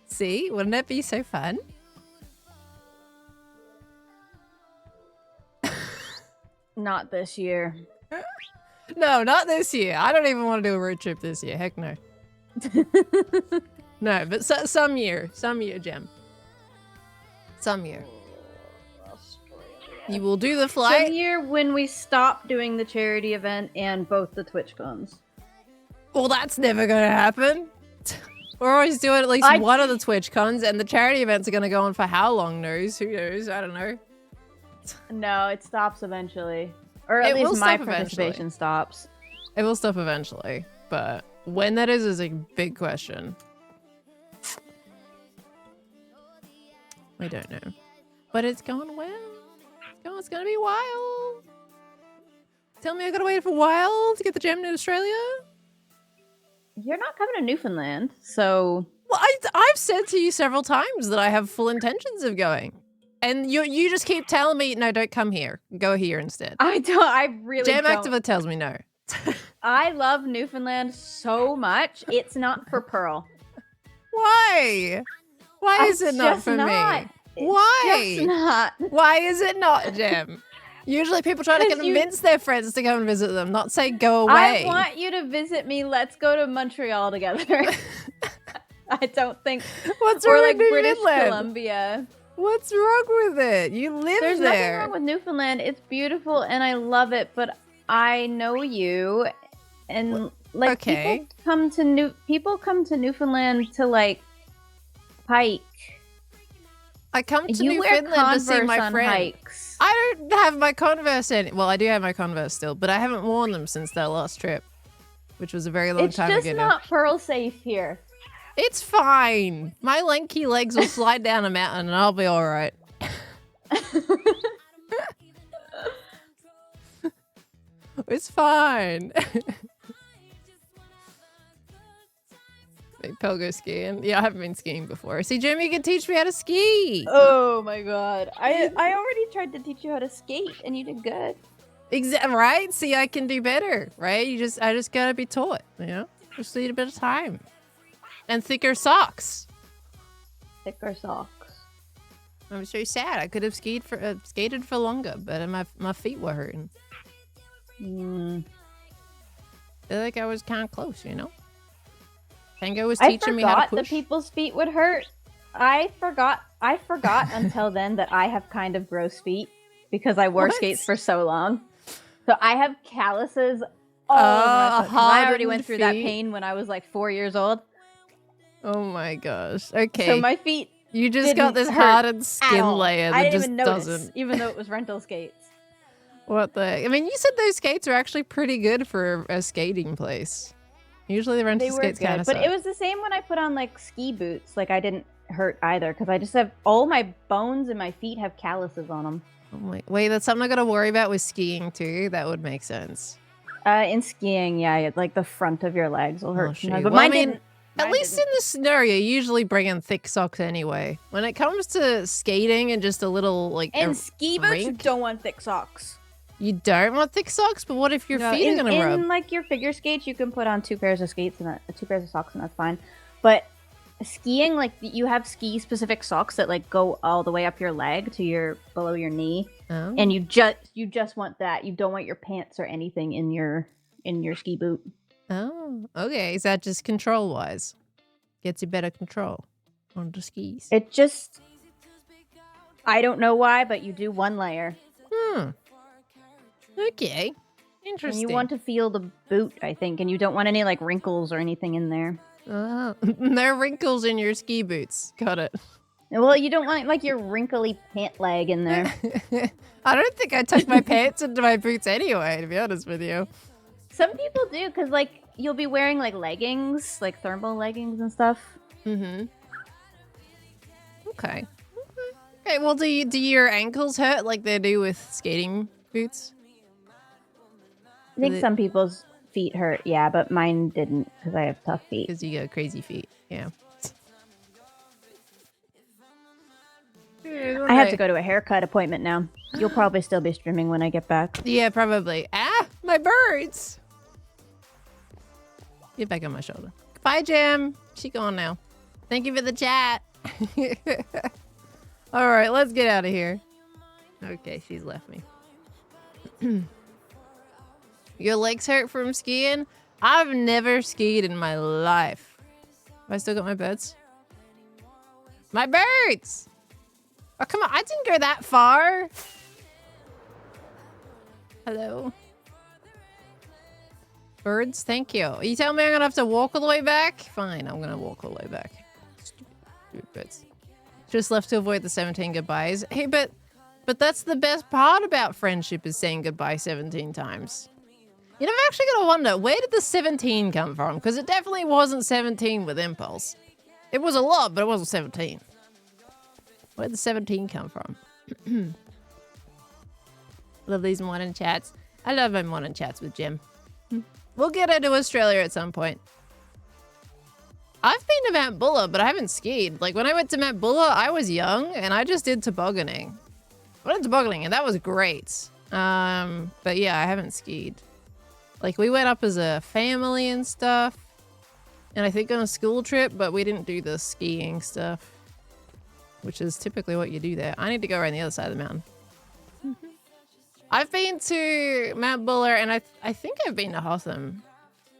See? Wouldn't that be so fun? Not this year. No, not this year. I don't even want to do a road trip this year. Heck no. No, but some year. Some year, Gem. Some year. You will do the flight. Some year when we stop doing the charity event and both the TwitchCons. Well, that's never going to happen. We're always doing at least one of the TwitchCons, and the charity events are going to go on for how long? Who knows? I don't know. No, it stops eventually. Or at least my participation stops. It will stop eventually, but when that is a big question. I don't know. But it's going well. It's going to be wild. Tell me I gotta wait for a while to get the gem in Australia? You're not coming to Newfoundland, so... Well, I've said to you several times that I have full intentions of going. And you just keep telling me, no, don't come here. Go here instead. I really Gem don't. Activa tells me no. I love Newfoundland so much. It's not for Pearl. Why? Why is it not for me? Why? Just not. Why is it not, Gem? Usually people try to convince their friends to go and visit them, not say go away. I want you to visit me. Let's go to Montreal together. I don't think... What's wrong with British Newfoundland? Columbia. What's wrong with it? You live There's there. nothing wrong with Newfoundland. It's beautiful and I love it, but I know you and like people come to Newfoundland to like hike. I come to you Newfoundland wear Converse to see my on friends. hikes. I don't have my Converse well, I do have my Converse still, but I haven't worn them since that last trip, which was a very long time ago. It's just not Pearl safe here. It's fine. My lanky legs will slide down a mountain and I'll be all right. It's fine. Pelgo skiing. Yeah, I haven't been skiing before. See, Jimmy, you can teach me how to ski. Oh my god. I already tried to teach you how to skate and you did good. Right? See, I can do better, right? I just gotta be taught, you know? Just need a bit of time. And thicker socks. Thicker socks. I'm so sad. I could have skated for longer, but my feet were hurting. I feel like I was kind of close, you know? Tango was teaching me how to push. I forgot that people's feet would hurt. I forgot until then that I have kind of gross feet because I wore skates for so long. So I have calluses all over my foot. I already went through that feet. pain when I was like 4 years old. Oh my gosh. Okay. So my feet You just got this hardened skin layer that I didn't just even notice, doesn't. even though it was rental skates. What the? I mean, you said those skates are actually pretty good for a skating place. Usually the rental skates kind of suck. But it was the same when I put on like ski boots. Like I didn't hurt either because I just have all my bones in my feet have calluses on them. Oh my, wait, that's something I got to worry about with skiing too. That would make sense. In skiing, yeah, like the front of your legs will hurt. But well, mine didn't. At least in this scenario, you usually bring in thick socks anyway. When it comes to skating and just a little like ski boots, you don't want thick socks. You don't want thick socks, but what if your feet are gonna rub? In like your figure skates, you can put on 2 pairs of skates and 2 pairs of socks, and that's fine. But skiing, like you have ski specific socks that like go all the way up your leg to below your knee, and you just want that. You don't want your pants or anything in your ski boot. Oh, okay. Is that just control wise? Gets you better control on the skis. It just, I don't know why, but you do 1 layer. Okay. Interesting. And you want to feel the boot, I think, and you don't want any like wrinkles or anything in there. There are wrinkles in your ski boots. Got it. Well, you don't want like your wrinkly pant leg in there. I don't think I tuck my pants into my boots anyway, to be honest with you. Some people do, because like you'll be wearing like leggings, like thermal leggings and stuff. Okay. Okay, well, do your ankles hurt like they do with skating boots? I think some people's feet hurt, yeah, but mine didn't because I have tough feet. Because you got crazy feet, yeah. I have to go to a haircut appointment now. You'll probably still be streaming when I get back. Yeah, probably. Ah, my birds! Get back on my shoulder. Bye, Jam. She gone now. Thank you for the chat. All right, let's get out of here. Okay, she's left me. Your legs hurt from skiing? I've never skied in my life. Have I still got my birds? My birds! Oh, come on. I didn't go that far. Hello? Birds, thank you. You tell me I'm gonna have to walk all the way back? Fine, I'm gonna walk all the way back. Stupid birds. Just left to avoid the 17 goodbyes. Hey, but that's the best part about friendship is saying goodbye 17 times. You know, I'm actually gonna wonder, where did the 17 come from? Because it definitely wasn't 17 with Impulse. It was a lot, but it wasn't 17. Where did the 17 come from? Love these morning chats. I love my morning chats with Jim. We'll get her to Australia at some point. I've been to Mount Buller, but I haven't skied. Like, when I went to Mount Buller, I was young, and I just did tobogganing. I went tobogganing, and that was great. But yeah, I haven't skied. Like, we went up as a family and stuff. And I think on a school trip, but we didn't do the skiing stuff. Which is typically what you do there. I need to go around the other side of the mountain. I've been to Mount Buller, and I think I've been to Hotham.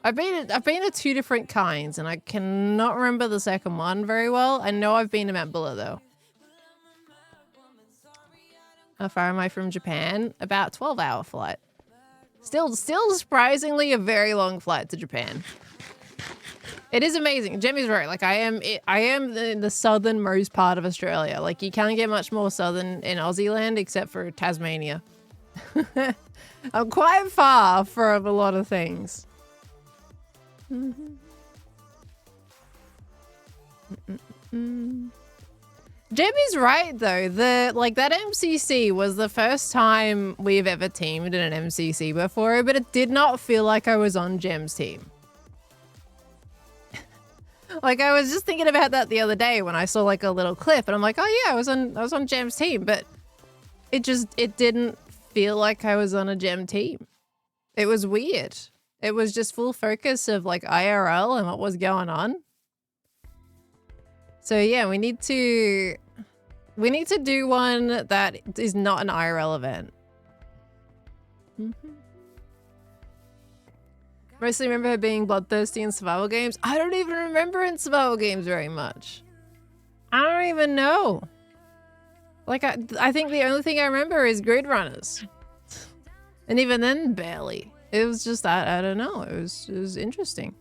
I've been to 2 different kinds, and I cannot remember the second one very well. I know I've been to Mount Buller, though. How far am I from Japan? About 12-hour flight. Still surprisingly a very long flight to Japan. It is amazing. Jemmy's right. Like, I am in the southernmost part of Australia. Like, you can't get much more southern in Aussie land except for Tasmania. I'm quite far from a lot of things. Jemmy's right, though. That MCC was the first time we've ever teamed in an MCC before, but it did not feel like I was on Jem's team. Like, I was just thinking about that the other day when I saw like a little clip, and I'm like, oh yeah, I was on Jem's team, but it didn't feel like I was on a Gem team. It was weird. It was just full focus of like IRL and what was going on. So yeah, we need to do one that is not an IRL event. Mostly remember her being bloodthirsty in survival games. I don't even remember in survival games very much. I don't even know. Like, I think the only thing I remember is Grid Runners. And even then, barely. It was just, I don't know. It was interesting.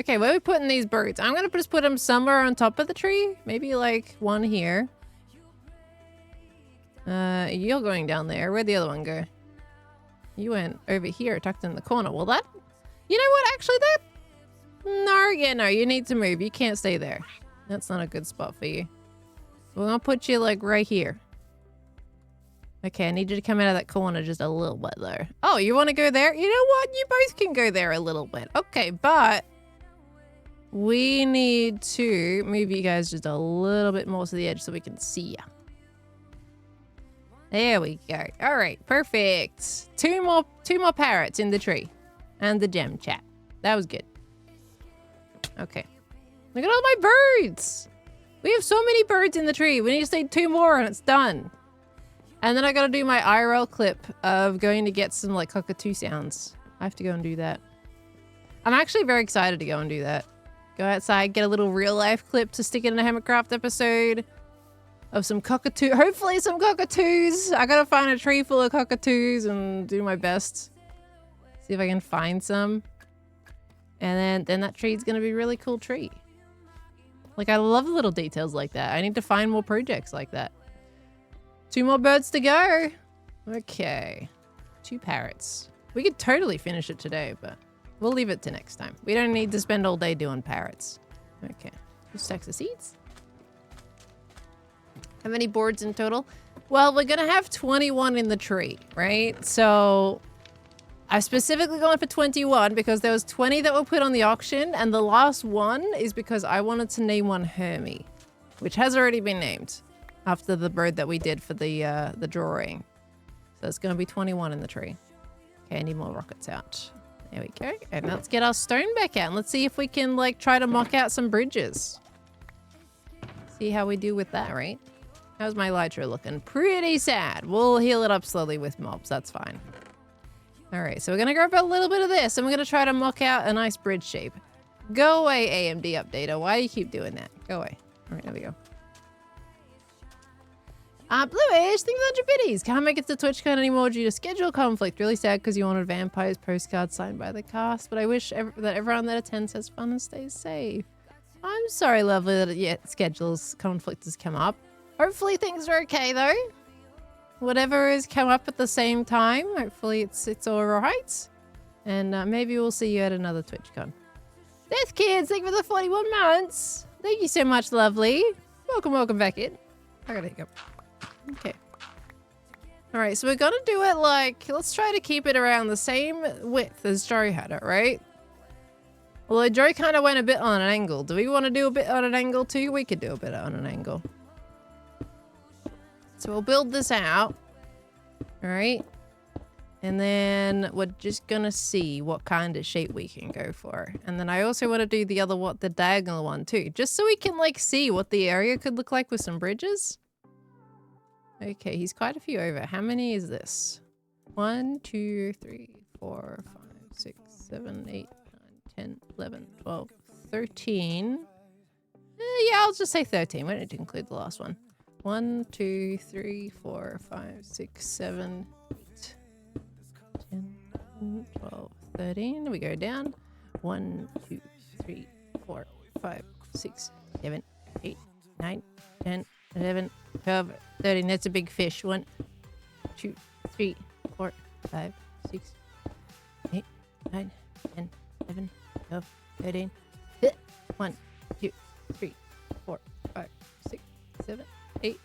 Okay, where are we putting these birds? I'm gonna just put them somewhere on top of the tree. Maybe like one here. You're going down there. Where'd the other one go? You went over here, tucked in the corner. Well, that... You know what? Actually, that... No, yeah, no. You need to move. You can't stay there. That's not a good spot for you. We're gonna put you, like, right here. Okay, I need you to come out of that corner just a little bit, though. Oh, you want to go there? You know what? You both can go there a little bit. Okay, but... we need to move you guys just a little bit more to the edge so we can see ya. There we go. All right, perfect. Two more parrots in the tree. And the gem chat. That was good. Okay. Look at all my birds. We have so many birds in the tree. We need to say 2 more and it's done. And then I gotta do my IRL clip of going to get some like cockatoo sounds. I have to go and do that. I'm actually very excited to go and do that. Go outside, get a little real life clip to stick in a Hermitcraft episode of some cockatoo. Hopefully some cockatoos. I gotta find a tree full of cockatoos and do my best. See if I can find some. And then that tree's gonna be a really cool tree. Like, I love little details like that. I need to find more projects like that. 2 more birds to go. Okay. 2 parrots. We could totally finish it today, but we'll leave it to next time. We don't need to spend all day doing parrots. Okay. 2 stacks of seeds. How many boards in total? Well, we're gonna have 21 in the tree, right? So I specifically going for 21 because there was 20 that were put on the auction, and the last one is because I wanted to name one Hermit, which has already been named after the bird that we did for the drawing. So it's gonna be 21 in the tree. Okay, I need more rockets out. There we go. And let's get our stone back out. And let's see if we can like try to mock out some bridges. See how we do with that, right? How's my elytra looking? Pretty sad. We'll heal it up slowly with mobs. That's fine. All right, so we're gonna grab a little bit of this and we're gonna try to mock out a nice bridge shape. Go away, AMD updater. Why do you keep doing that? Go away. All right, there we go. Bluish, thank you for 100 biddies. Can't make it to TwitchCon anymore due to schedule conflict. Really sad because you wanted vampires postcards signed by the cast, but I wish that everyone that attends has fun and stays safe. I'm sorry, lovely, that schedules conflict has come up. Hopefully things are okay though. Whatever has come up at the same time, hopefully it's all right. And maybe we'll see you at another TwitchCon. Death Kids, thank you for the 41 months. Thank you so much, lovely. Welcome back in. I gotta hiccup. Okay. Alright, so we're gonna do it like, let's try to keep it around the same width as Joe had it, right? Although Joe kind of went a bit on an angle. Do we want to do a bit on an angle too? We could do a bit on an angle. So we'll build this out. Alright. And then we're just gonna see what kind of shape we can go for. And then I also want to do the diagonal one too. Just so we can like see what the area could look like with some bridges. Okay, he's quite a few over. How many is this? 1, 2, 3, 4, 5, 6, 7, 8, 9, 10, 11, 12, 13. Yeah, I'll just say 13. We don't need to include the last one. 1, 2, 3, 4, 5, 6, 7, 8, 10, 11, 12, 13. We go down. 1, 2, 3, 4, 5, 6, 7, 8, 9, 10, 11, 12, 13. That's a big fish. 1, 2, 3, 4, 5, 6, 8, 9, 10, 11, 12, 13. 1, 2, 3, 4, 5, 6, 7, 8.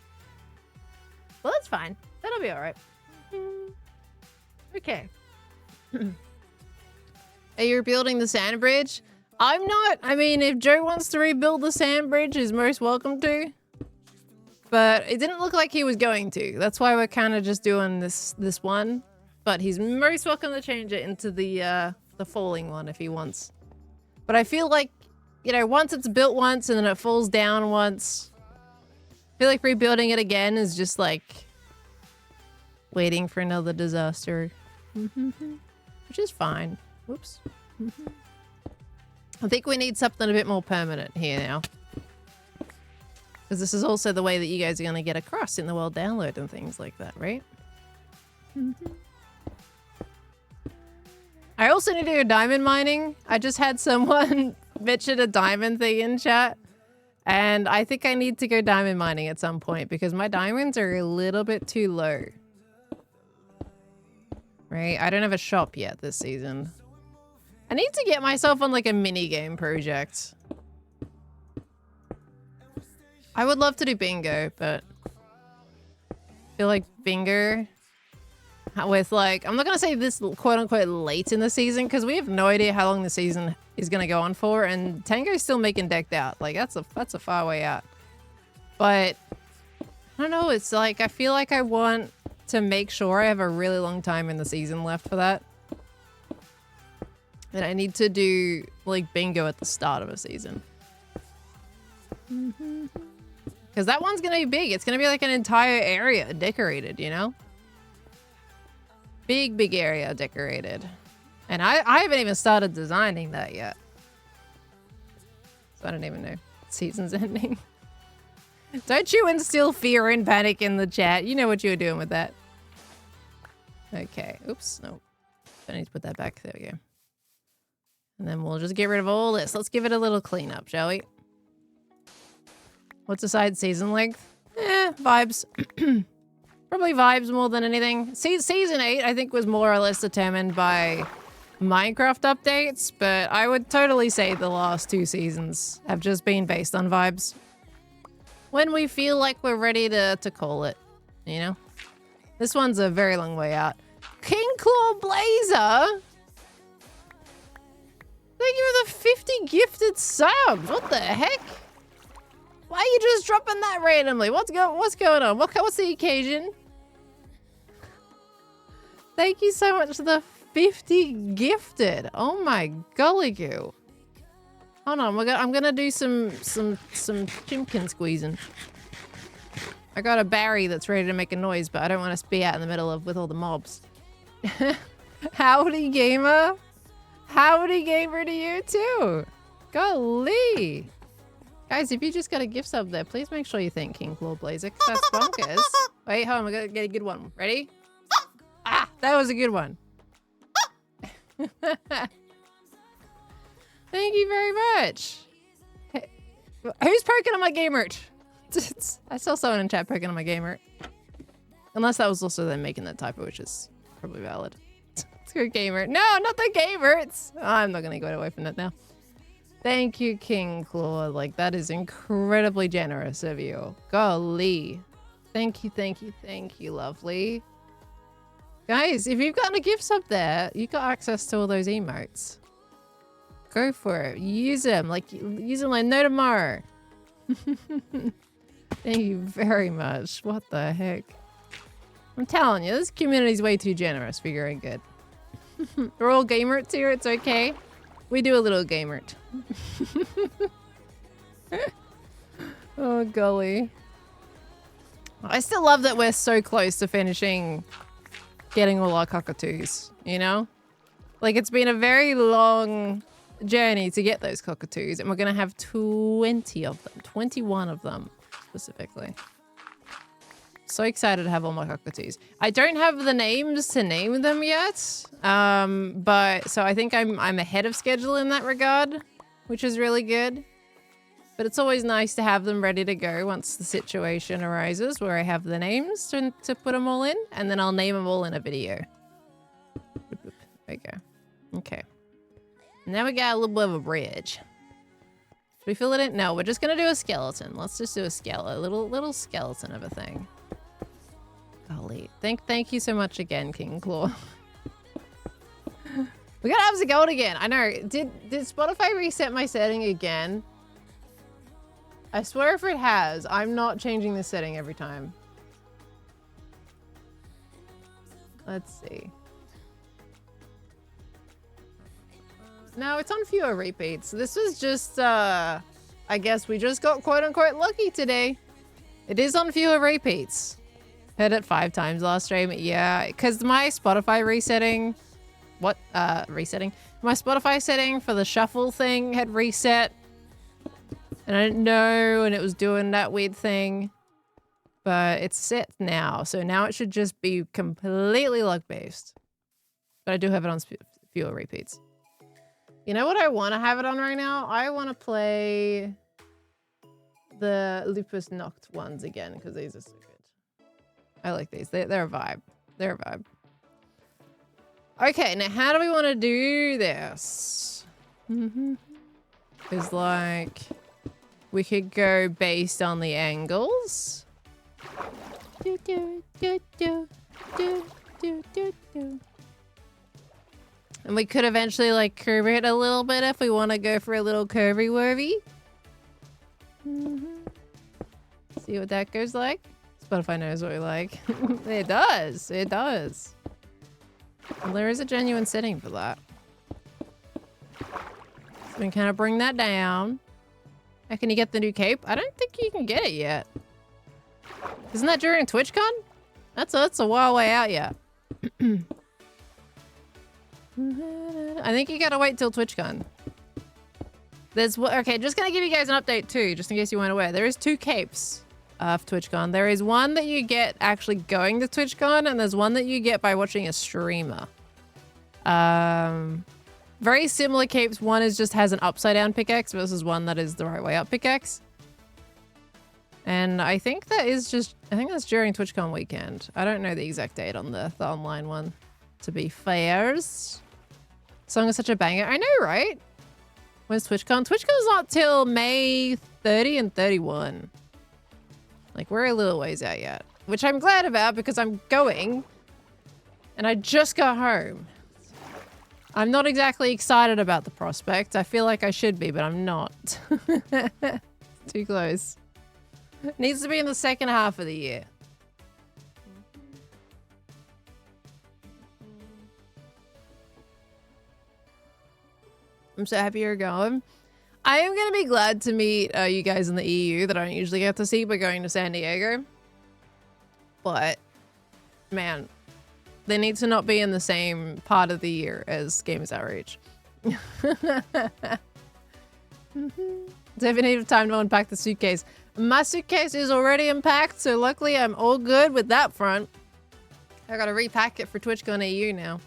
Well, that's fine. That'll be all right. Okay. Are you rebuilding the sand bridge? I'm not. I mean, if Joe wants to rebuild the sand bridge, he's most welcome to. But it didn't look like he was going to. That's why we're kind of just doing this one. But he's most welcome to change it into the falling one if he wants. But I feel like, you know, once it's built once and then it falls down once, I feel like rebuilding it again is just like waiting for another disaster. Which is fine. Whoops. I think we need something a bit more permanent here now. Because this is also the way that you guys are going to get across in the world download and things like that, right? I also need to go diamond mining. I just had someone mention a diamond thing in chat. And I think I need to go diamond mining at some point because my diamonds are a little bit too low. Right? I don't have a shop yet this season. I need to get myself on like a mini game project. I would love to do bingo, but I feel like bingo with like, I'm not going to say this quote unquote late in the season because we have no idea how long the season is going to go on for, and Tango's still making decked out. Like that's a far way out. But I don't know, it's like I feel like I want to make sure I have a really long time in the season left for that. And I need to do like bingo at the start of a season. Because that one's going to be big. It's going to be like an entire area decorated, you know? Big area decorated. And I haven't even started designing that yet. So I don't even know. Season's ending. Don't you instill fear and panic in the chat. You know what you were doing with that. Okay. Oops. No. I need to put that back. There we go. And then we'll just get rid of all this. Let's give it a little cleanup, shall we? What's the side season length? Vibes. Probably vibes more than anything. Season 8, I think, was more or less determined by Minecraft updates, but I would totally say the last 2 seasons have just been based on vibes. When we feel like we're ready to call it, you know? This one's a very long way out. King Claw Blazer! Thank you for the 50 gifted subs! What the heck? Why are you just dropping that randomly? What's going on? What's the occasion? Thank you so much for the 50 gifted. Oh my golly goo. Hold on, I'm gonna do some chimkin squeezing. I got a Barry that's ready to make a noise, but I don't want to be out in the middle of with all the mobs. Howdy gamer. Howdy gamer to you too. Golly. Guys, if you just got a gift sub there, please make sure you thank King Claw Blazer, because that's bonkers. Wait, hold on, we're gonna get a good one. Ready? Ah, that was a good one. Thank you very much. Hey, who's poking on my game merch? I saw someone in chat poking on my game merch. Unless that was also them making that typo, which is probably valid. Let's go gamer. No, not the gamers. Oh, I'm not gonna go away from that now. Thank you, King Claw. Like, that is incredibly generous of you. Golly. Thank you, lovely. Guys, if you've got a gift up there, you got access to all those emotes. Go for it. Use them like no tomorrow. Thank you very much. What the heck? I'm telling you, this community's way too generous for your own good. We're all gamers here, it's okay. We do a little gamer. Oh, golly. I still love that we're so close to finishing getting all our cockatoos, you know? Like, it's been a very long journey to get those cockatoos, and we're going to have 20 of them. 21 of them, specifically. So excited to have all my cockatoos. I don't have the names to name them yet, but so I think I'm ahead of schedule in that regard, which is really good. But it's always nice to have them ready to go once the situation arises where I have the names to put them all in, and then I'll name them all in a video. There we go. Okay. Now we got a little bit of a bridge. Should we fill it in? No, we're just gonna do a skeleton. Let's just do a skeleton, little skeleton of a thing. Golly. Thank you so much again, King Claw. We gotta have the gold again. I know. Did Spotify reset my setting again? I swear if it has, I'm not changing the setting every time. Let's see. No, it's on fewer repeats. This was just, I guess we just got quote-unquote lucky today. It is on fewer repeats. Heard it 5 times last stream. Yeah, because my Spotify resetting... What? Resetting? My Spotify setting for the shuffle thing had reset. And I didn't know, and it was doing that weird thing. But it's set now, so now it should just be completely luck-based. But I do have it on fewer fewer repeats. You know what I want to have it on right now? I want to play the Lupus Noct ones again because these are so good. I like these. They're a vibe. They're a vibe. Okay, now how do we want to do this? It's like we could go based on the angles. And we could eventually like curve it a little bit if we want to go for a little curvy worvy. See what that goes like. Spotify knows what we like. It does. It does. Well, there is a genuine setting for that. So we can kind of bring that down. How can you get the new cape? I don't think you can get it yet. Isn't that during TwitchCon? That's a while way out yet. I think you gotta wait till TwitchCon. Okay, just gonna give you guys an update too, just in case you weren't aware. There is 2 capes of TwitchCon. There is one that you get actually going to TwitchCon, and there's one that you get by watching a streamer. Very similar capes. One has an upside down pickaxe versus one that is the right way up pickaxe. And I think that's during TwitchCon weekend. I don't know the exact date on the online one, to be fair. Song is such a banger. I know, right? When's TwitchCon? TwitchCon's not till May 30 and 31. Like, we're a little ways out yet. Which I'm glad about because I'm going. And I just got home. I'm not exactly excited about the prospect. I feel like I should be, but I'm not. Too close. It needs to be in the second half of the year. I'm so happy you're going. I am going to be glad to meet you guys in the EU that I don't usually get to see by going to San Diego. But, man, they need to not be in the same part of the year as Gamers Outreach. Definitely have time to unpack the suitcase. My suitcase is already unpacked, so luckily I'm all good with that front. I gotta repack it for TwitchCon EU now.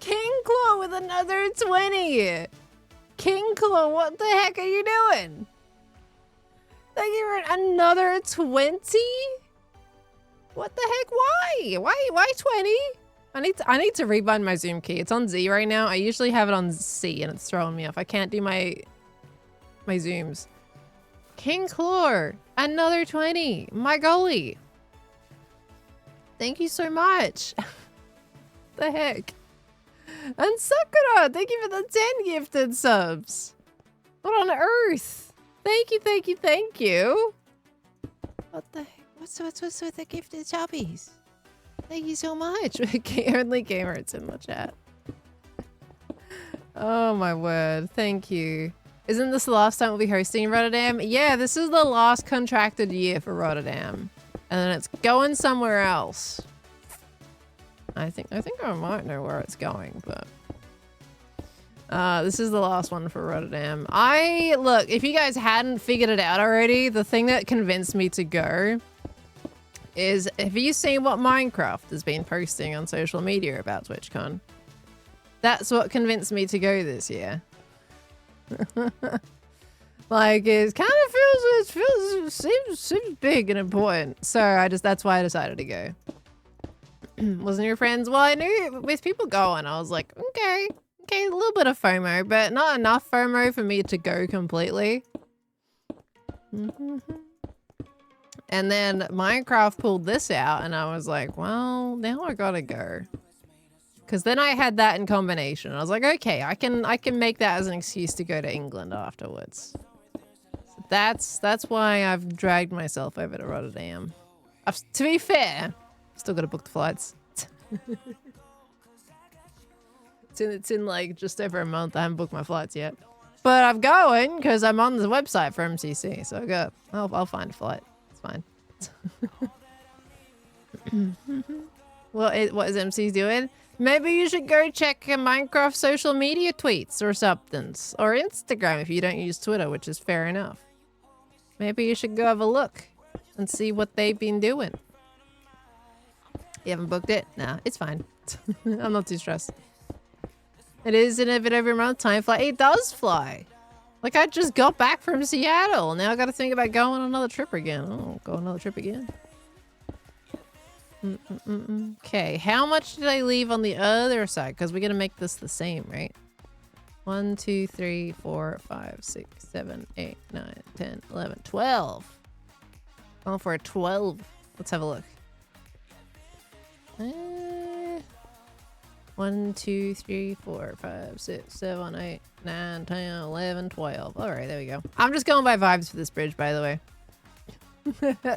King Claw with another 20! King Claw, what the heck are you doing? Thank you for another 20? What the heck? Why? Why 20? I need to rebind my Zoom key. It's on Z right now. I usually have it on C and it's throwing me off. I can't do my zooms. King Claw, another 20. My golly. Thank you so much. The heck? And Sakura, thank you for the 10 gifted subs. What on earth? Thank you, thank you, thank you. What the heck? What's with the gifted subbies? Thank you so much. Only gamer, it's in the chat. Oh my word, thank you. Isn't this the last time we'll be hosting Rotterdam? Yeah, this is the last contracted year for Rotterdam. And then it's going somewhere else. I think I might know where it's going, but this is the last one for Rotterdam. Look, if you guys hadn't figured it out already, the thing that convinced me to go is, have you seen what Minecraft has been posting on social media about TwitchCon? That's what convinced me to go this year. Like, it kind of seems big and important. So that's why I decided to go. Wasn't your friends? Well, I knew with people going, I was like, okay, a little bit of FOMO, but not enough FOMO for me to go completely. And then Minecraft pulled this out and I was like, well, now I gotta go. Because then I had that in combination. I was like, okay, I can make that as an excuse to go to England afterwards. So that's why I've dragged myself over to Rotterdam. To be fair, still got to book the flights. It's in like just over a month. I haven't booked my flights yet, but I'm going because I'm on the website for MCC. So I'll find a flight. It's fine. What is MC's doing? Maybe you should go check Minecraft social media tweets or something, or Instagram if you don't use Twitter, which is fair enough. Maybe you should go have a look and see what they've been doing. You haven't booked it? Nah, it's fine. I'm not too stressed. It is in a bit over a month. Time fly. It does fly. Like, I just got back from Seattle. Now I gotta think about going on another trip again. Oh, go on another trip again. Okay, how much did I leave on the other side? Because we're gonna make this the same, right? 1, 2, 3, 4, 5, 6, 7, 8, 9, 10, 11, 12. Going for a 12. Let's have a look. 1, 2, 3, 4, 5, 6, 7, 8, 9, 10, 11, 12. All right, there we go. I'm just going by vibes for this bridge, by the way.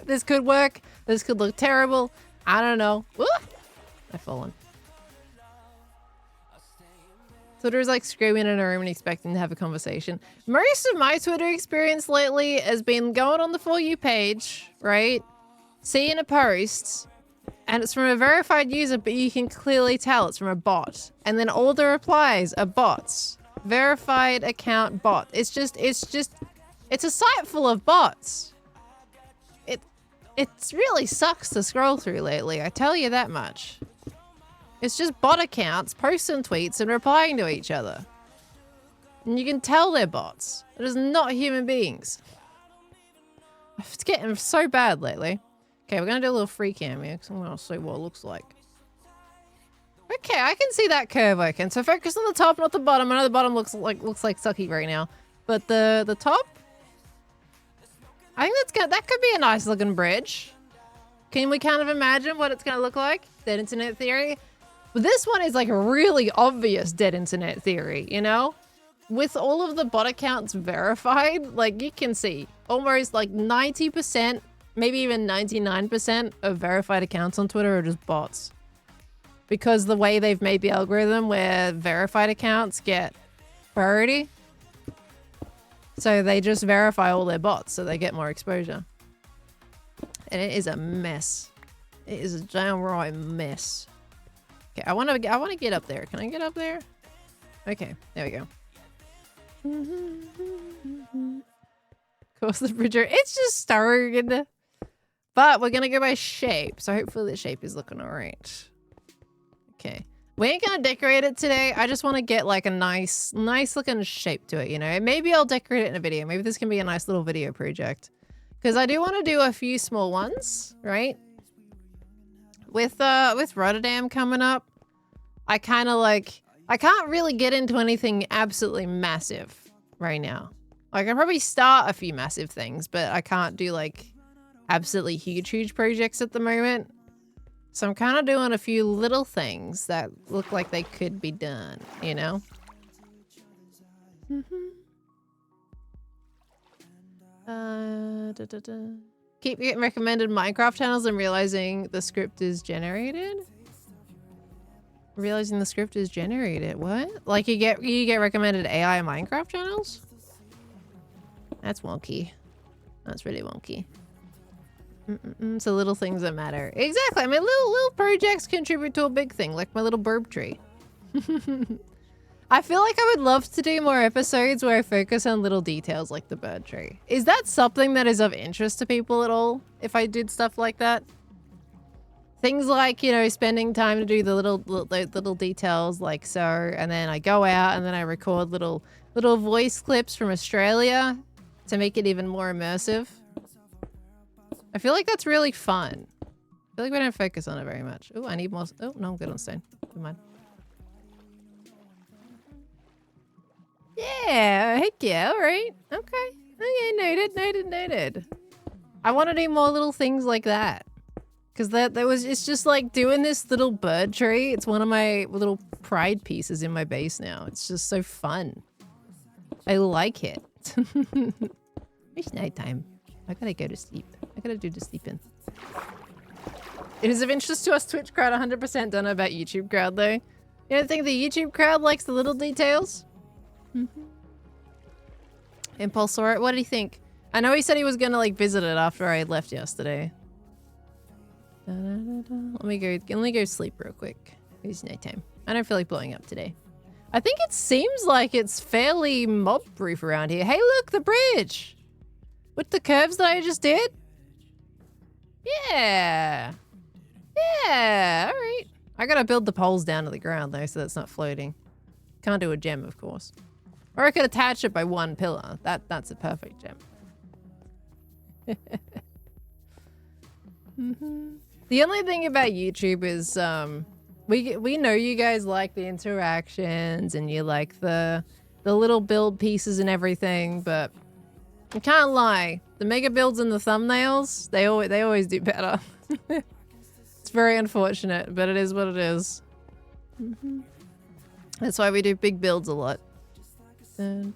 This could work. This could look terrible. I don't know. Woo! I've fallen. Twitter's like screaming in a room and expecting to have a conversation. Most of my Twitter experience lately has been going on the For You page, right? Seeing a post, and it's from a verified user, but you can clearly tell it's from a bot. And then all the replies are bots. Verified account bot. It's a site full of bots. It really sucks to scroll through lately, I tell you that much. It's just bot accounts posting tweets and replying to each other. And you can tell they're bots. It is not human beings. It's getting so bad lately. Okay, we're gonna do a little free cam here because I'm gonna see what it looks like. Okay, I can see that curve working. So focus on the top, not the bottom. I know the bottom looks like sucky right now, but the top, I think that could be a nice looking bridge. Can we kind of imagine what it's gonna look like? Dead internet theory. But this one is like a really obvious dead internet theory, you know? With all of the bot accounts verified, like you can see almost like 90%, maybe even 99% of verified accounts on Twitter are just bots. Because the way they've made the algorithm where verified accounts get priority. So they just verify all their bots so they get more exposure. And it is a mess. It is a downright mess. Okay, I want to get up there. Can I get up there? Okay, there we go. Of course, the bridger. It's just started. But we're gonna go by shape, so hopefully the shape is looking alright. Okay, we ain't gonna decorate it today. I just want to get like a nice looking shape to it. You know, maybe I'll decorate it in a video. Maybe this can be a nice little video project. Because I do want to do a few small ones, right? With Rotterdam coming up, I kind of like, I can't really get into anything absolutely massive right now. Like, I can probably start a few massive things, but I can't do like absolutely huge projects at the moment. So I'm kind of doing a few little things that look like they could be done, you know? Keep getting recommended Minecraft channels and realizing the script is generated. Realizing the script is generated. What? Like you get recommended AI Minecraft channels? That's wonky. That's really wonky. So little things that matter. Exactly. I mean, little projects contribute to a big thing, like my little burb tree. I feel like I would love to do more episodes where I focus on little details like the bird tree. Is that something that is of interest to people at all? If I did stuff like that? Things like, you know, spending time to do the little details like so, and then I go out and then I record little voice clips from Australia to make it even more immersive. I feel like that's really fun. I feel like we don't focus on it very much. Oh, I need more. Oh, no, I'm good on stone. Never mind. Yeah, heck yeah, all right. Okay. Okay, noted. I want to do more little things like that. Because it's just like doing this little bird tree. It's one of my little pride pieces in my base now. It's just so fun. I like it. It's nighttime. I gotta go to sleep. I gotta do the sleeping. It is of interest to us Twitch crowd 100%. Don't know about YouTube crowd though. You don't think the YouTube crowd likes the little details? Impulsor, what do you think? I know he said he was gonna like visit it after I left yesterday. Let me go sleep real quick. It's nighttime. I don't feel like blowing up today. I think it seems like it's fairly mob proof around here. Hey look, the bridge! With the curves that I just did? Yeah! Yeah, alright. I gotta build the poles down to the ground though, so that's not floating. Can't do a gem, of course. Or I could attach it by one pillar. That's a perfect gem. The only thing about YouTube is we know you guys like the interactions and you like the little build pieces and everything, but I can't lie. The mega builds and the thumbnails, they always do better. It's very unfortunate, but it is what it is. That's why we do big builds a lot. So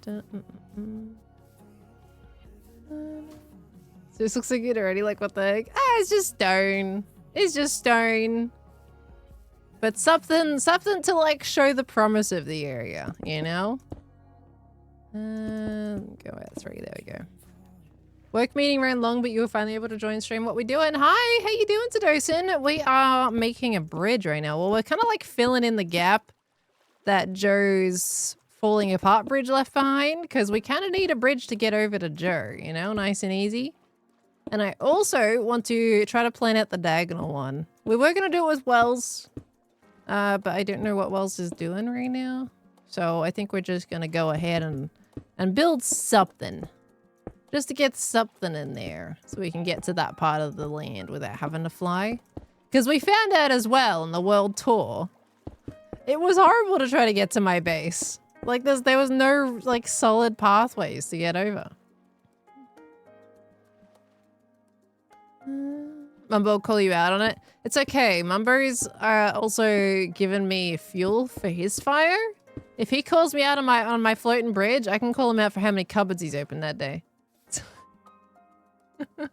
this looks so good already, like what the heck? Ah, it's just stone. It's just stone. But something to like show the promise of the area, you know? Go at 3, there we go. Work meeting ran long, but you were finally able to join stream. What we doing? Hi, how you doing, Tadosin? We are making a bridge right now. Well, we're kind of like filling in the gap that Joe's falling apart bridge left behind, because we kind of need a bridge to get over to Joe, you know, nice and easy. And I also want to try to plan out the diagonal one. We were going to do it with Wells, but I don't know what Wells is doing right now. So I think we're just going to go ahead and build something. Just to get something in there so we can get to that part of the land without having to fly. Because we found out as well in the world tour, it was horrible to try to get to my base. Like there was no like solid pathways to get over. Mumbo will call you out on it. It's okay. Mumbo's also given me fuel for his fire. If he calls me out on my floating bridge, I can call him out for how many cupboards he's opened that day. You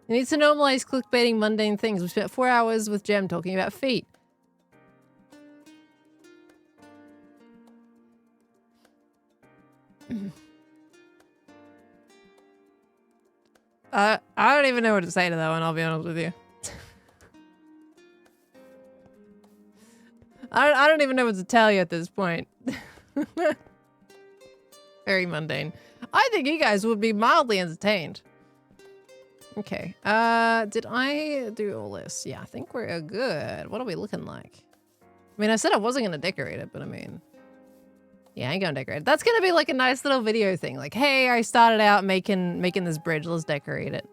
need to normalize clickbaiting mundane things. We spent 4 hours with Jem talking about feet. I don't even know what to say to that one, I'll be honest with you. I don't even know what to tell you at this point. Very mundane. I think you guys would be mildly entertained. Okay. Did I do all this? Yeah, I think we're good. What are we looking like? I mean, I said I wasn't going to decorate it, but I mean... Yeah, I ain't going to decorate it. That's going to be like a nice little video thing. Like, hey, I started out making this bridge. Let's decorate it.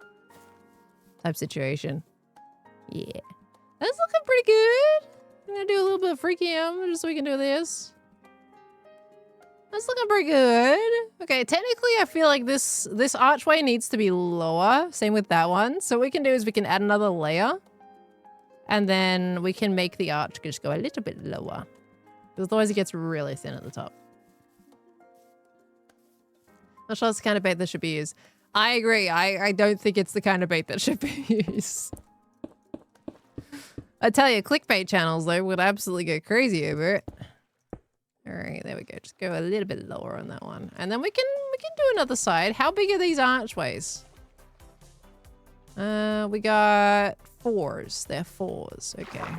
Type situation. Yeah. That's looking pretty good. I'm going to do a little bit of freaky just so we can do this. That's looking pretty good. Okay, technically I feel like this archway needs to be lower. Same with that one. So what we can do is we can add another layer. And then we can make the arch just go a little bit lower. Because otherwise it gets really thin at the top. Not sure it's the kind of bait that should be used. I agree. I don't think it's the kind of bait that should be used. I tell you, clickbait channels though would absolutely go crazy over it. All right, there we go. Just go a little bit lower on that one. And then we can do another side. How big are these archways? We got 4s. They're 4s. Okay.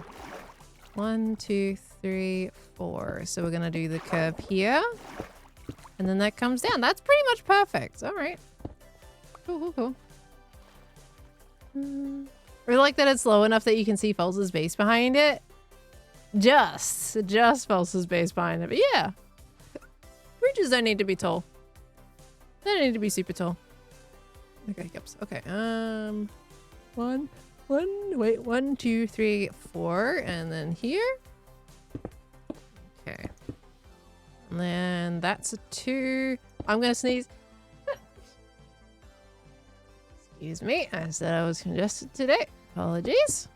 1, 2, 3, 4. So we're gonna do the curve here. And then that comes down. That's pretty much perfect. All right. Cool, cool, cool. I like that it's low enough that you can see False's base behind it. Just False's base behind it. But yeah. Bridges don't need to be tall. They don't need to be super tall. Okay, hiccups. Okay, 1, 2, 3, 4, and then here. Okay. And then that's a 2. I'm gonna sneeze. Excuse me, I said I was congested today. Apologies.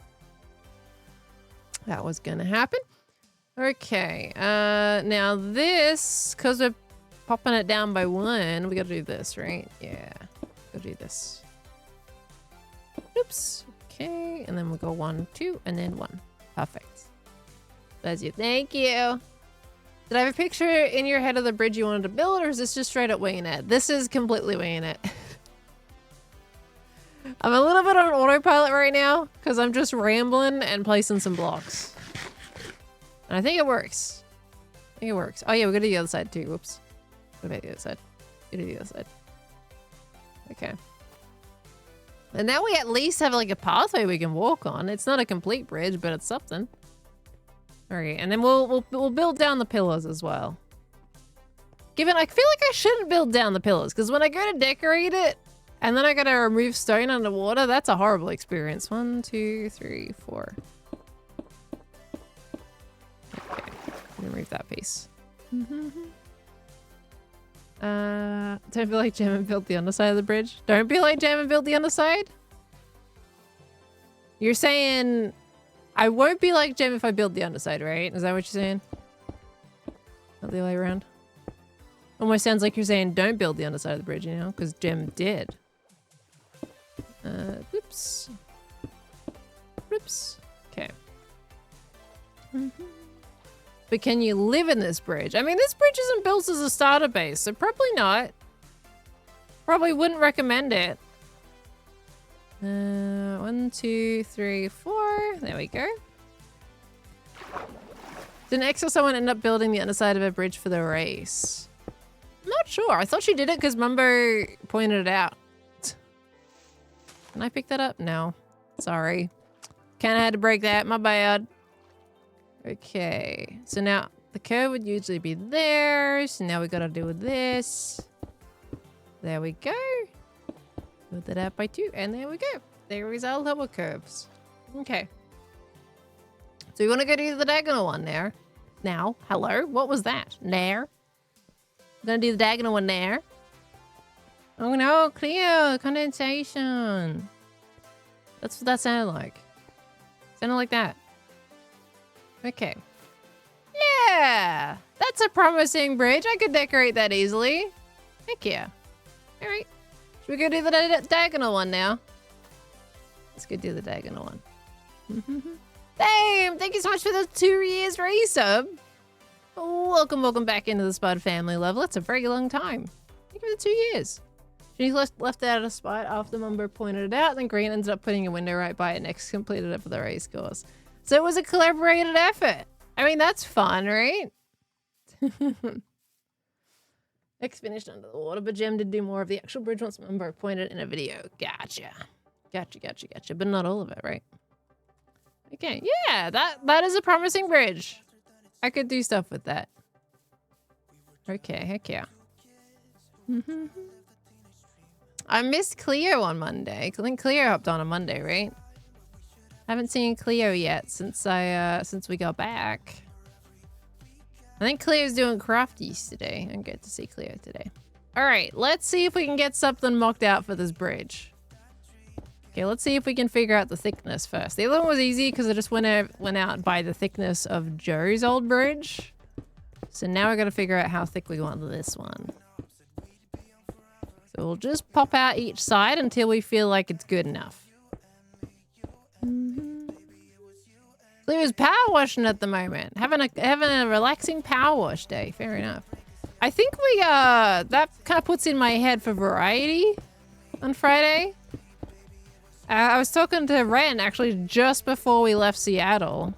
That was gonna happen. Okay, now this, because we're popping it down by 1, we gotta do this, right? Yeah, gotta do this. Oops. Okay, and then we'll go 1, 2, and then 1. Perfect. Bless you. Thank you. Did I have a picture in your head of the bridge you wanted to build, or is this just straight up winging it? This is completely winging it. I'm a little bit on autopilot right now, because I'm just rambling and placing some blocks. And I think it works. I think it works. Oh yeah, we're gonna do the other side too. Whoops. What about the other side? Gonna do the other side. Okay. And now we at least have like a pathway we can walk on. It's not a complete bridge, but it's something. All right, and then we'll build down the pillars as well. Given I feel like I shouldn't build down the pillars because when I go to decorate it and then I gotta remove stone underwater, that's a horrible experience. 1, 2, 3, 4. Okay, remove that piece. Don't be like Gem and build the underside of the bridge. Don't be like Gem and build the underside? You're saying I won't be like Gem if I build the underside, right? Is that what you're saying? Not the other way around? Almost sounds like you're saying don't build the underside of the bridge, you know? Because Gem did. Oops. Oops. Okay. But can you live in this bridge? I mean, this bridge isn't built as a starter base, so probably not. Probably wouldn't recommend it. 1, 2, 3, 4. There we go. Didn't X or someone end up building the underside of a bridge for the race? I'm not sure. I thought she did it because Mumbo pointed it out. Can I pick that up? No. Sorry. Kinda had to break that. My bad. Okay. So now the curve would usually be there. So now we gotta do this. There we go. Put that out by 2. And there we go. There is our double curves. Okay. So you want to go do the diagonal one there. Now. Hello? What was that? There. I'm gonna do the diagonal one there. Oh no, clear condensation. That's what that sounded like. Sounded like that. Okay. Yeah! That's a promising bridge. I could decorate that easily. Heck yeah. Alright. Should we go do the diagonal one now? Let's go do the diagonal one. Damn! Thank you so much for the 2 years resub. Welcome back into the Spud family level. That's a very long time. Thank you for the 2 years. She left out a spot after Mumbo pointed it out, then Green ended up putting a window right by it next, completed it for the race course. So it was a collaborated effort. I mean, that's fun, right? X finished under the water, but Gem did do more of the actual bridge once Mumbo pointed in a video. Gotcha. Gotcha. But not all of it, right? Okay, yeah, that is a promising bridge. I could do stuff with that. Okay, heck yeah. I missed Cleo on Monday. I think Cleo hopped on Monday, right? Haven't seen Cleo yet since we got back. I think Cleo's doing crafties today. I didn't get to see Cleo today. All right, let's see if we can get something mocked out for this bridge. Okay, let's see if we can figure out the thickness first. The other one was easy because I just went out by the thickness of Joe's old bridge. So now we're gonna figure out how thick we want this one. So we'll just pop out each side until we feel like it's good enough. Cleo's power washing at the moment. Having a relaxing power wash day. Fair enough. I think we that kind of puts in my head for variety on Friday. I was talking to Ren actually just before we left Seattle.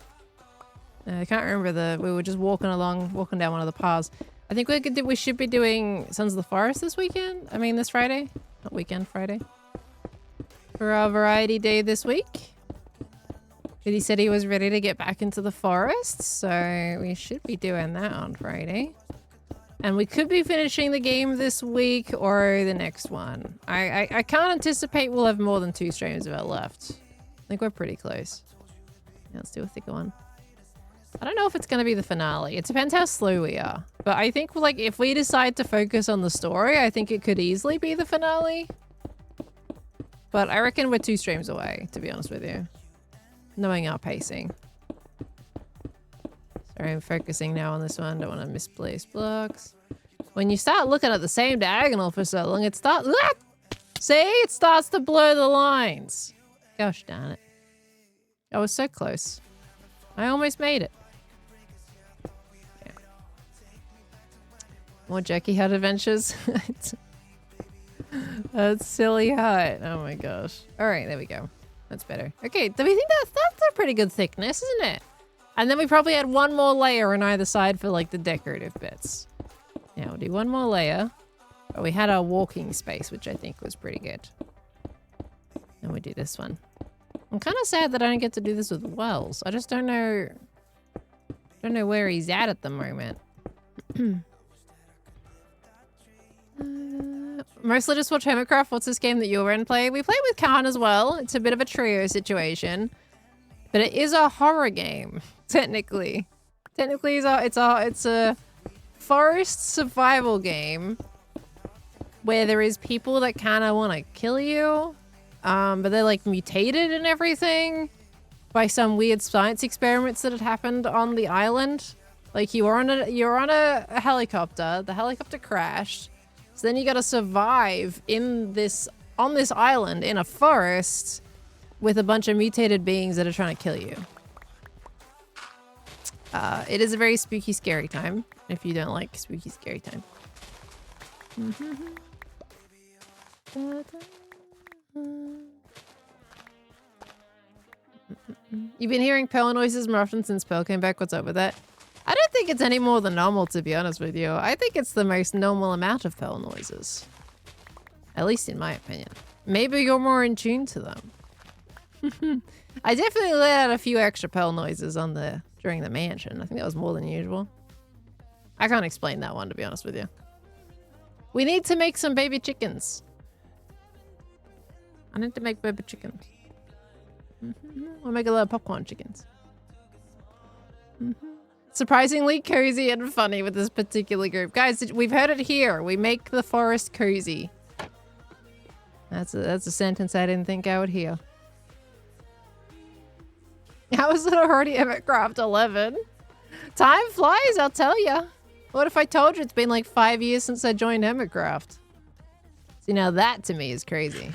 I can't remember we were just walking down one of the paths. I think we should be doing Sons of the Forest this weekend. I mean this Friday, not weekend, Friday. For our variety day this week. But he said he was ready to get back into the forest, so we should be doing that on Friday. And we could be finishing the game this week or the next one. I can't anticipate we'll have more than 2 streams of it left. I think we're pretty close. Yeah, let's do a thicker one. I don't know if it's going to be the finale. It depends how slow we are. But I think like if we decide to focus on the story, I think it could easily be the finale. But I reckon we're 2 streams away, to be honest with you. Knowing our pacing. Sorry, I'm focusing now on this one. Don't want to misplace blocks. When you start looking at the same diagonal for so long, it starts... Ah! See? It starts to blur the lines. Gosh darn it. I was so close. I almost made it. Yeah. More Jackie Hut adventures. That's silly hot. Oh my gosh. All right, there we go. That's better. Okay, do we think that's a pretty good thickness, isn't it? And then we probably had 1 more layer on either side for like the decorative bits. Yeah, we'll do 1 more layer. But we had our walking space, which I think was pretty good. And we do this one. I'm kind of sad that I don't get to do this with Wells. I just don't know where he's at the moment. Mostly just watch Hermitcraft. What's this game that you're in play? We play with Khan as well. It's a bit of a trio situation. But it is a horror game, technically. Technically, it's a forest survival game where there is people that kind of want to kill you, but they're like mutated and everything by some weird science experiments that had happened on the island. Like you're on a helicopter. The helicopter crashed. So then you got to survive on this island in a forest with a bunch of mutated beings that are trying to kill you. It is a very spooky, scary time if you don't like spooky, scary time. You've been hearing pearl noises more often since Pearl came back. What's up with that? I don't think it's any more than normal, to be honest with you. I think it's the most normal amount of pearl noises. At least in my opinion. Maybe you're more in tune to them. I definitely let out a few extra pearl noises during the mansion. I think that was more than usual. I can't explain that one, to be honest with you. We need to make some baby chickens. I need to make baby chickens. We'll make a lot of popcorn chickens. Surprisingly cozy and funny with this particular group. Guys, we've heard it here. We make the forest cozy. That's a sentence I didn't think I would hear. How is it already Hermitcraft 11? Time flies, I'll tell ya. What if I told you it's been like 5 years since I joined Hermitcraft? See, now that to me is crazy.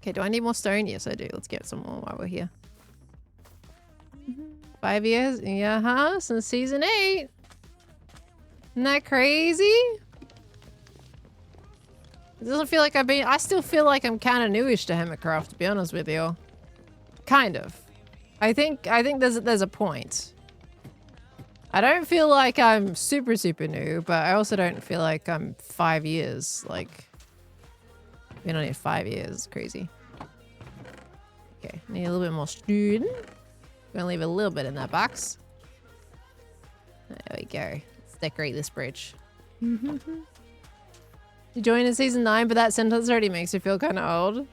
Okay, do I need more stone? Yes, I do. Let's get some more while we're here. 5 years? Yeah, since season 8. Isn't that crazy? It doesn't feel like I still feel like I'm kind of newish to Hermitcraft, to be honest with you. Kind of. I think there's a point. I don't feel like I'm super new, but I also don't feel like I'm 5 years. Like, been on here 5 years. It's crazy. Okay, need a little bit more stone. Gonna leave a little bit in that box. There we go. Let's decorate this bridge. You joined in season 9, but that sentence already makes me feel kind of old.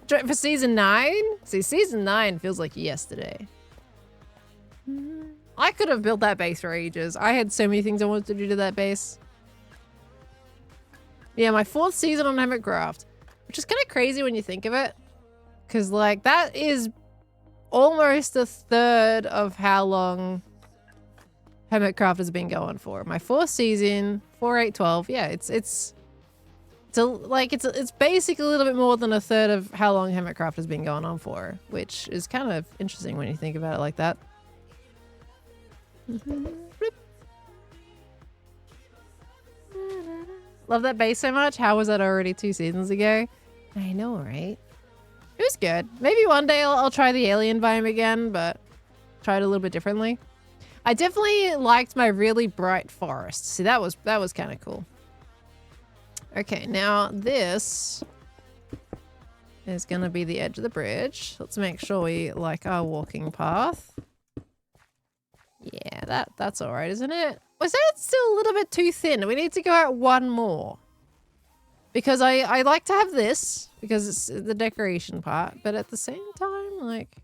For season 9? See, season 9 feels like yesterday. I could have built that base for ages. I had so many things I wanted to do to that base. Yeah, my 4th season on Hermitcraft, which is kind of crazy when you think of it. Because, like, that is almost a third of how long Hermitcraft has been going for. My 4th season, 4, 8, 12. Yeah, it's basically a little bit more than a third of how long Hermitcraft has been going on for, which is kind of interesting when you think about it like that. Love that base so much. How was that already 2 seasons ago? I know, right? It was good. Maybe one day I'll try the alien biome again, but try it a little bit differently. I definitely liked my really bright forest. See, that was kind of cool. Okay, now this is gonna be the edge of the bridge. Let's make sure we like our walking path. Yeah, that's all right, isn't it? Was that still a little bit too thin? We need to go out one more. Because I like to have this, because it's the decoration part, but at the same time, like,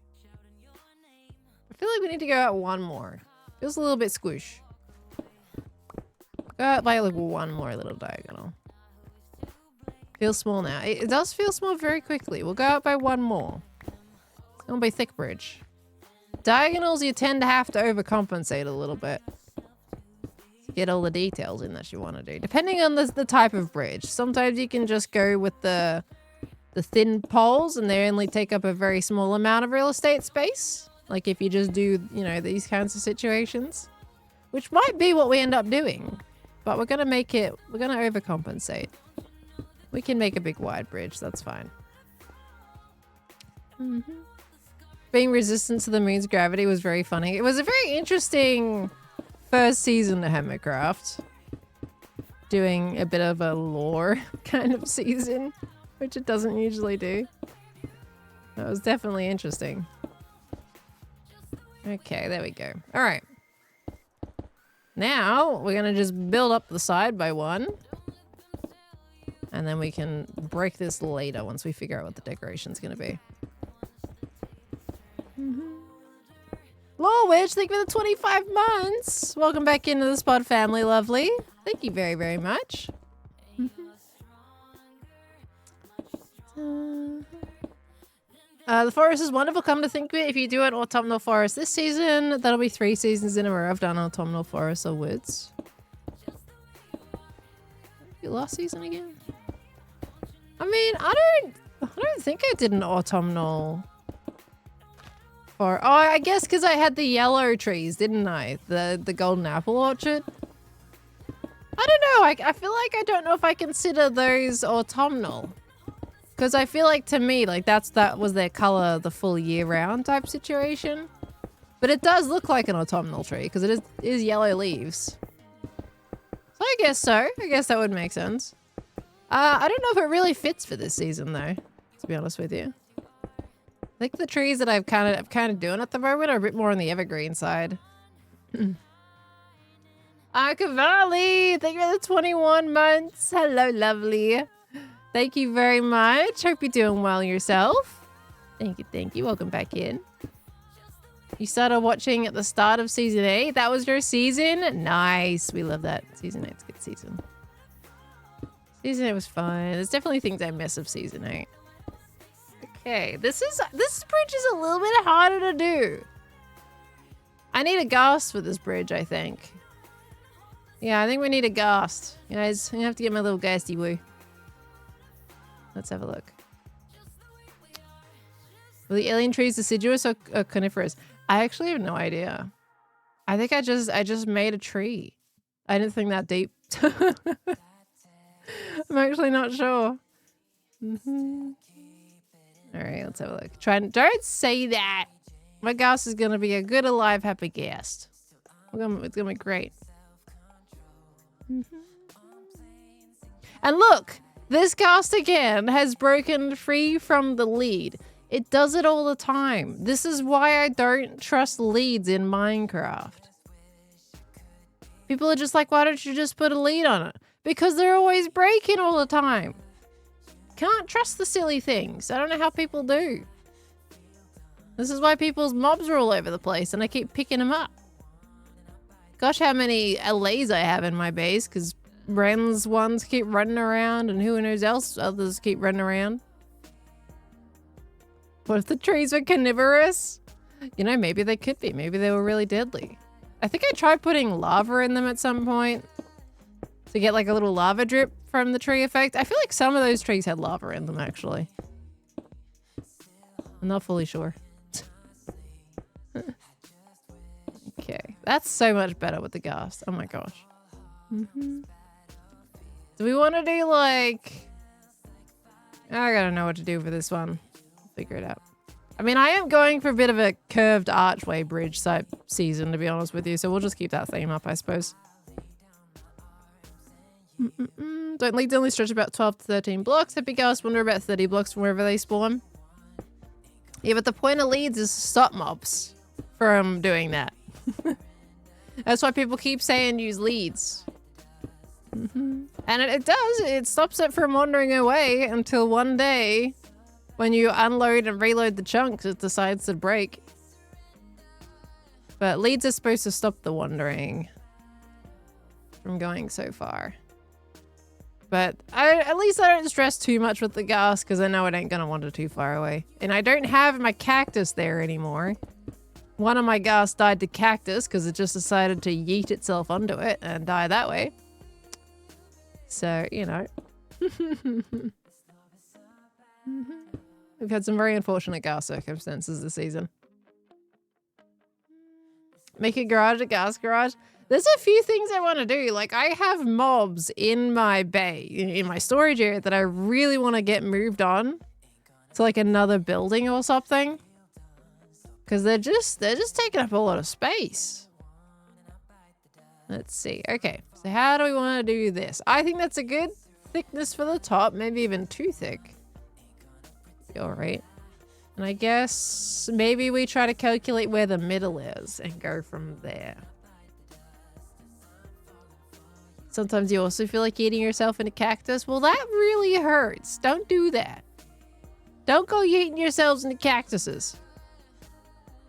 I feel like we need to go out one more. Feels a little bit squish. Go out by like one more little diagonal. Feels small now. It does feel small very quickly. We'll go out by one more. It's gonna be thick bridge. Diagonals, you tend to have to overcompensate a little bit to get all the details in that you want to do. Depending on the type of bridge. Sometimes you can just go with the thin poles and they only take up a very small amount of real estate space. Like if you just do, you know, these kinds of situations. Which might be what we end up doing. But we're going to overcompensate. We can make a big wide bridge, that's fine. Being resistant to the moon's gravity was very funny. It was a very interesting first season of Hermitcraft. Doing a bit of a lore kind of season. which it doesn't usually do. That was definitely interesting. Okay, there we go. All right. Now we're going to just build up the side by one. And then we can break this later once we figure out what the decoration's going to be. Lord Witch, thank you for the 25 months. Welcome back into the Spot family, lovely. Thank you very, very much. The forest is wonderful, come to think of it. If you do an autumnal forest this season, that'll be 3 seasons in a row I've done autumnal forests or woods. Your last season again? I mean, I don't think I did an autumnal. Or oh, I guess because I had the yellow trees, didn't I? The golden apple orchard. I don't know. I feel like I don't know if I consider those autumnal. Because I feel like to me, like that was their color the full year round type situation. But it does look like an autumnal tree because it is yellow leaves. So I guess so. I guess that would make sense. I don't know if it really fits for this season though, to be honest with you. I think the trees that I'm kind of doing at the moment are a bit more on the evergreen side. Cavalli, thank you for the 21 months. Hello, lovely. Thank you very much. Hope you're doing well yourself. Thank you, thank you. Welcome back in. You started watching at the start of season 8. That was your season? Nice. We love that. Season 8's a good season. Season 8 was fun. There's definitely things I miss of season 8. Okay, this bridge is a little bit harder to do. I need a ghast for this bridge, I think. Yeah, I think we need a ghast. Guys, I'm gonna have to get my little ghasty woo. Let's have a look. Were the alien trees deciduous or coniferous? I actually have no idea. I think I just made a tree. I didn't think that deep. I'm actually not sure. All right, let's have a look. Don't say that. My ghast is gonna be a good, alive, happy ghast. It's gonna be great. And look, this ghast again has broken free from the lead. It does it all the time. This is why I don't trust leads in Minecraft. People are just like, why don't you just put a lead on it? Because they're always breaking all the time. Can't trust the silly things. I don't know how people do. This is why people's mobs are all over the place and I keep picking them up. Gosh, how many LAs I have in my base because Bren's ones keep running around and who knows else others keep running around. What if the trees were carnivorous? You know, maybe they could be. Maybe they were really deadly. I think I tried putting lava in them at some point to get like a little lava drip from the tree effect. I feel like some of those trees had lava in them actually. I'm not fully sure. Okay, that's so much better with the ghast. Oh my gosh. Do we want to do like... I gotta know what to do for this one. Figure it out. I mean, I am going for a bit of a curved archway bridge type season, to be honest with you, so we'll just keep that theme up, I suppose. Don't leads only stretch about 12 to 13 blocks. Happy ghasts wander about 30 blocks from wherever they spawn. Yeah, but the point of leads is to stop mobs from doing that. That's why people keep saying use leads. And it does. It stops it from wandering away until one day when you unload and reload the chunks, it decides to break. But leads are supposed to stop the wandering from going so far. But at least I don't stress too much with the ghast because I know it ain't going to wander too far away. And I don't have my cactus there anymore. One of my ghasts died to cactus because it just decided to yeet itself onto it and die that way. So, you know. We've had some very unfortunate ghast circumstances this season. Make a garage a ghast garage. There's a few things I want to do. Like, I have mobs in my bay, in my storage area that I really want to get moved on to like another building or something. Because they're just taking up a lot of space. Let's see. Okay, so how do we want to do this? I think that's a good thickness for the top, maybe even too thick. All right. And I guess maybe we try to calculate where the middle is and go from there. Sometimes you also feel like eating yourself in a cactus. Well, that really hurts. Don't do that. Don't go eating yourselves into cactuses.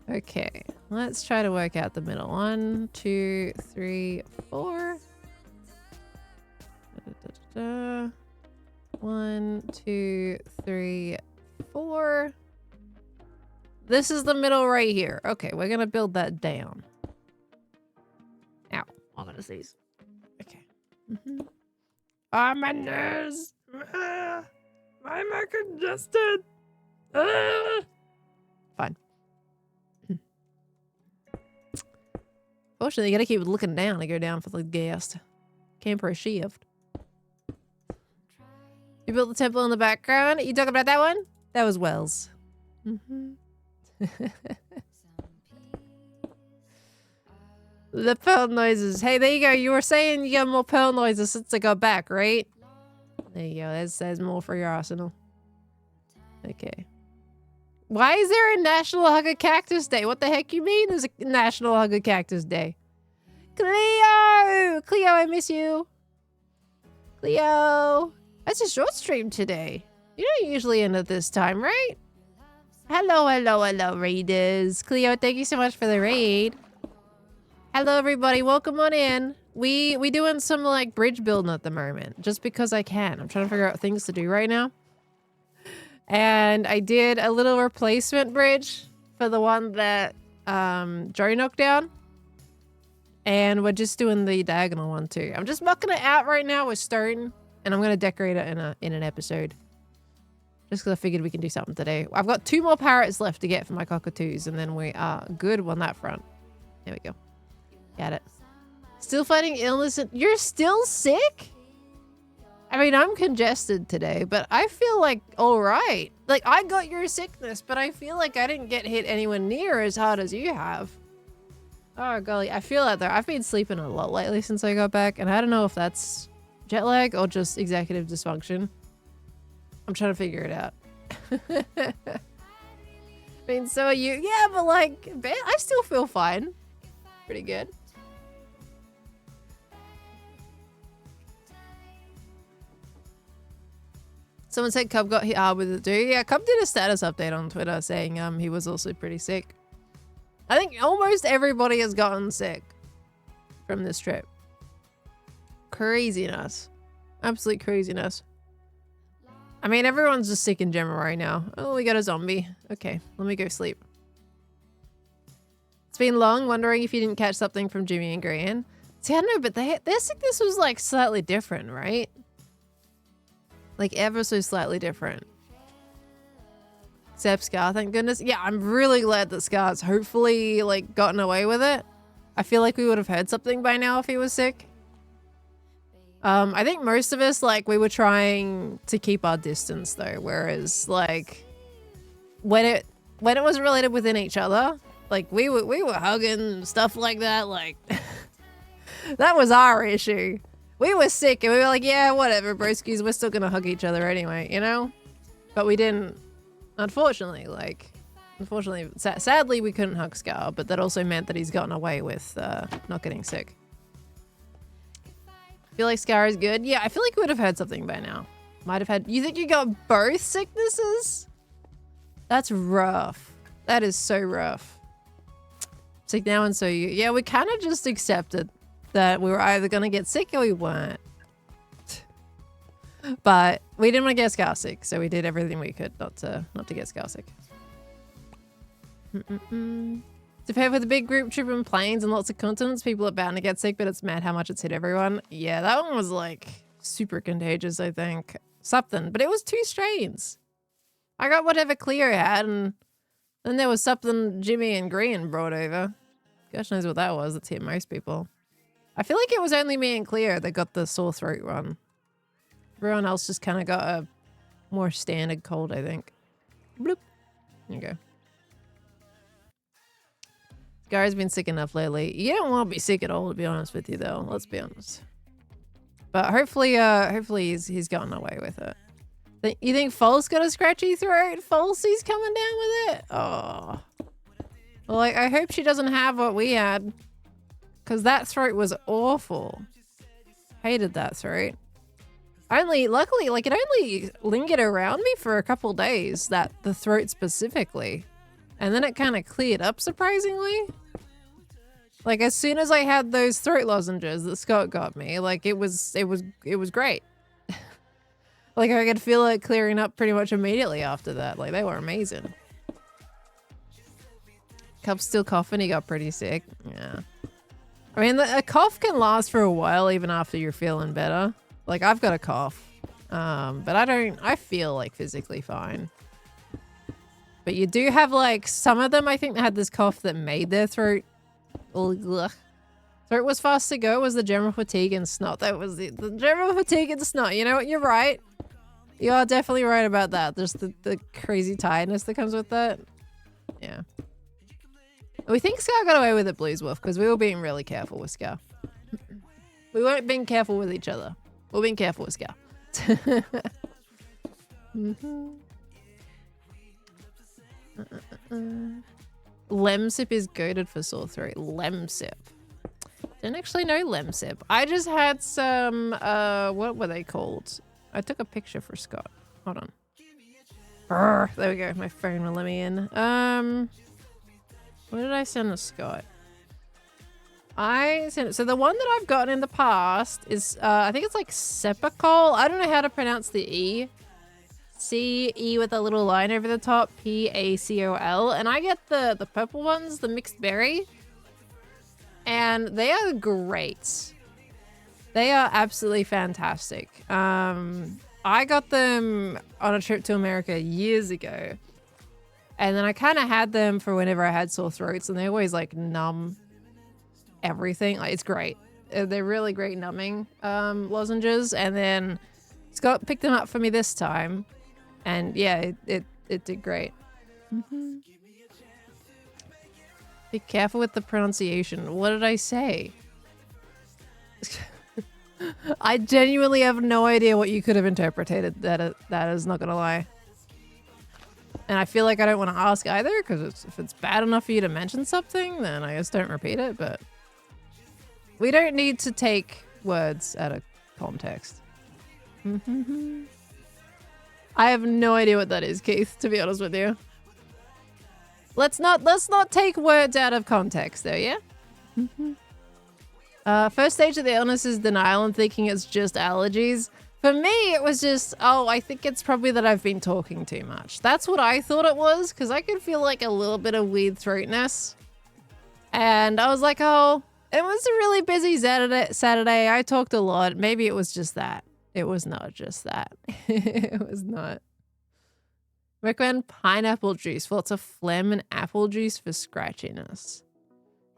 Okay, let's try to work out the middle. 1, 2, 3, 4. 1, 2, 3, 4. This is the middle right here. Okay, we're gonna build that down. Ow, I'm gonna sneeze. Okay. Ah, my nose. Why am I congested? Fine. Fortunately, you gotta keep looking down to go down for the gas. Camper shift. You built the temple in the background. You talking about that one? That was Wells. The pearl noises. Hey, there you go. You were saying you got more pearl noises since I got back, right? There you go. There's more for your arsenal. Okay. Why is there a National Hug a Cactus Day? What the heck you mean there's a National Hug a Cactus Day? Cleo! Cleo, I miss you. Cleo. That's a short stream today. You don't usually end at this time, right? Hello, hello, hello, raiders. Cleo, thank you so much for the raid. Hello, everybody. Welcome on in. We doing some, like, bridge building at the moment, just because I can. I'm trying to figure out things to do right now. And I did a little replacement bridge for the one that Joe knocked down. And we're just doing the diagonal one too. I'm just mucking it out right now with stone. And I'm going to decorate it in an episode. Just because I figured we can do something today. I've got 2 more parrots left to get for my cockatoos. And then we are good on that front. There we go. Got it. Still fighting illness. You're still sick? I mean, I'm congested today, but I feel like all right. Like, I got your sickness, but I feel like I didn't get hit anywhere near as hard as you have. Oh, golly. I feel that, though. I've been sleeping a lot lately since I got back, and I don't know if that's jet lag or just executive dysfunction. I'm trying to figure it out. I mean, so are you. Yeah, but, like, I still feel fine. Pretty good. Someone said Cub got hit hard with it too. Yeah, Cub did a status update on Twitter saying he was also pretty sick. I think almost everybody has gotten sick from this trip. Craziness. Absolute craziness. I mean, everyone's just sick in general right now. Oh, we got a zombie. Okay, let me go sleep. It's been long, wondering if you didn't catch something from Jimmy and Grian. See, I don't know, but their sickness was like slightly different, right? Like ever so slightly different. Except Scar, thank goodness. Yeah, I'm really glad that Scar's hopefully like gotten away with it. I feel like we would have heard something by now if he was sick. I think most of us, like, we were trying to keep our distance though, whereas like when it was related within each other, like we were hugging stuff like that, like that was our issue. We were sick and we were like, yeah, whatever, broskies, we're still gonna hug each other anyway, you know? But we didn't, unfortunately, sadly we couldn't hug Scar, but that also meant that he's gotten away with not getting sick. Feel like Scar is good? Yeah, I feel like we would have heard something by now. Might have had, you think you got both sicknesses? That's rough. That is so rough. Sick now and so you, yeah, we kind of just accepted that we were either going to get sick or we weren't. But we didn't want to get Scar sick, so we did everything we could not to get Scar sick. To pair with a big group trip in planes and lots of continents, people are bound to get sick, but it's mad how much it's hit everyone. Yeah, that one was like super contagious, I think. Something, but it was 2 strains. I got whatever Cleo had, and then there was something Jimmy and Green brought over. Gosh knows what that was. That's hit most people. I feel like it was only me and Cleo that got the sore throat one. Everyone else just kind of got a more standard cold, I think. Bloop. There you go. Gary's been sick enough lately. You don't want to be sick at all, to be honest with you, though. Let's be honest. But hopefully he's gotten away with it. You think False got a scratchy throat? Falsey's coming down with it? Oh. Well, like, I hope she doesn't have what we had. Because that throat was awful. Hated that throat. Luckily, like, it only lingered around me for a couple days, the throat specifically. And then it kind of cleared up, surprisingly. Like, as soon as I had those throat lozenges that Scott got me, like, it was great. Like, I could feel it clearing up pretty much immediately after that. Like, they were amazing. Cup's still coughing. He got pretty sick. Yeah. I mean, a cough can last for a while even after you're feeling better. Like, I've got a cough. But I feel, like, physically fine. But you do have, like, some of them, I think, they had this cough that made their throat... Ugh. Throat was fast to go. It was the general fatigue and snot. That was the general fatigue and snot. You know what? You're right. You are definitely right about that. Just the crazy tiredness that comes with that. Yeah. We think Scar got away with it, Blues Wolf, because we were being really careful with Scar. We weren't being careful with each other. We're being careful with Scar. Lemsip is goated for sore throat. Lemsip. Didn't actually know Lemsip. I just had some, what were they called? I took a picture for Scott. Hold on. There we go. My phone will let me in. What did I send to Scott? I sent it. So the one that I've gotten in the past is, I think it's like Sepacol. I don't know how to pronounce the E. C-E with a little line over the top. P-A-C-O-L. And I get the purple ones, the mixed berry. And they are great. They are absolutely fantastic. I got them on a trip to America years ago. And then I kind of had them for whenever I had sore throats. And they always like numb everything. Like, it's great. They're really great numbing lozenges. And then Scott picked them up for me this time. And yeah, it did great. Be careful with the pronunciation. What did I say? I genuinely have no idea what you could have interpreted. That is not gonna lie. And I feel like I don't want to ask either, because if it's bad enough for you to mention something, then I just don't repeat it. But we don't need to take words out of context. I have no idea what that is, Keith, to be honest with you. Let's not take words out of context though, yeah? First stage of the illness is denial and thinking it's just allergies. For me, it was just, oh, I think it's probably that I've been talking too much. That's what I thought it was, because I could feel like a little bit of weird throatness. And I was like, oh, it was a really busy Saturday. I talked a lot. Maybe it was just that. It was not just that. It was not. Recommend pineapple juice. Lots of phlegm and apple juice for scratchiness.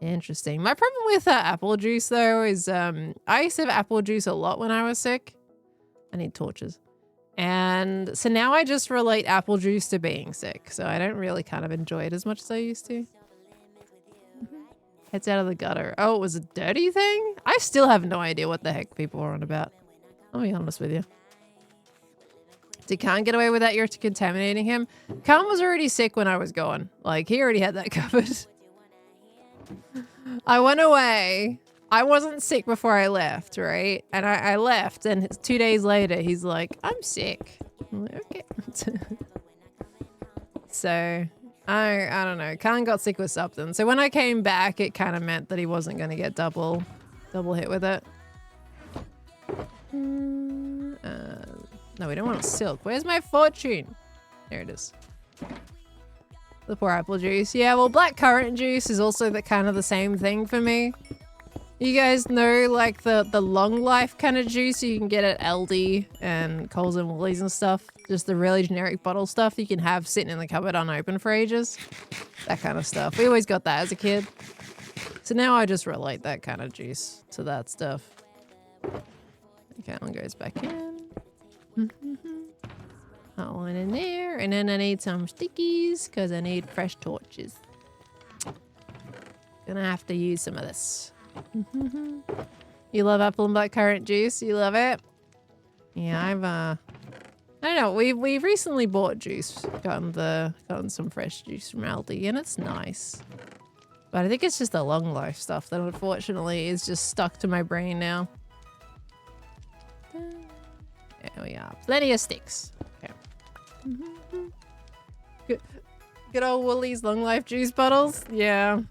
Interesting. My problem with apple juice, though, is I used to have apple juice a lot when I was sick. I need torches. And so now I just relate apple juice to being sick. So I don't really kind of enjoy it as much as I used to. Heads out of the gutter. Oh, it was a dirty thing? I still have no idea what the heck people are on about. I'll be honest with you. Did Khan get away with that? You're contaminating him? Khan was already sick when I was gone. Like, he already had that covered. I went away. I wasn't sick before I left, right? And I left, and 2 days later, he's like, I'm sick. I'm like, okay. So, I don't know. Khan got sick with something. So when I came back, it kind of meant that he wasn't going to get double hit with it. No, we don't want silk. Where's my fortune? There it is. The poor apple juice. Yeah, well, black currant juice is also the kind of the same thing for me. You guys know, like, the long life kind of juice you can get at Aldi and Coles and Woolies and stuff. Just the really generic bottle stuff you can have sitting in the cupboard unopened for ages. That kind of stuff. We always got that as a kid. So now I just relate that kind of juice to that stuff. Okay, one goes back in. That one in there. And then I need some stickies because I need fresh torches. Gonna have to use some of this. You love apple and black currant juice? You love it? Yeah, I don't know. We've recently bought juice, gotten some fresh juice from Aldi, and it's nice. But I think it's just the long life stuff that unfortunately is just stuck to my brain now. There we are. Plenty of sticks. Okay. Good old Woolies long life juice bottles. Yeah.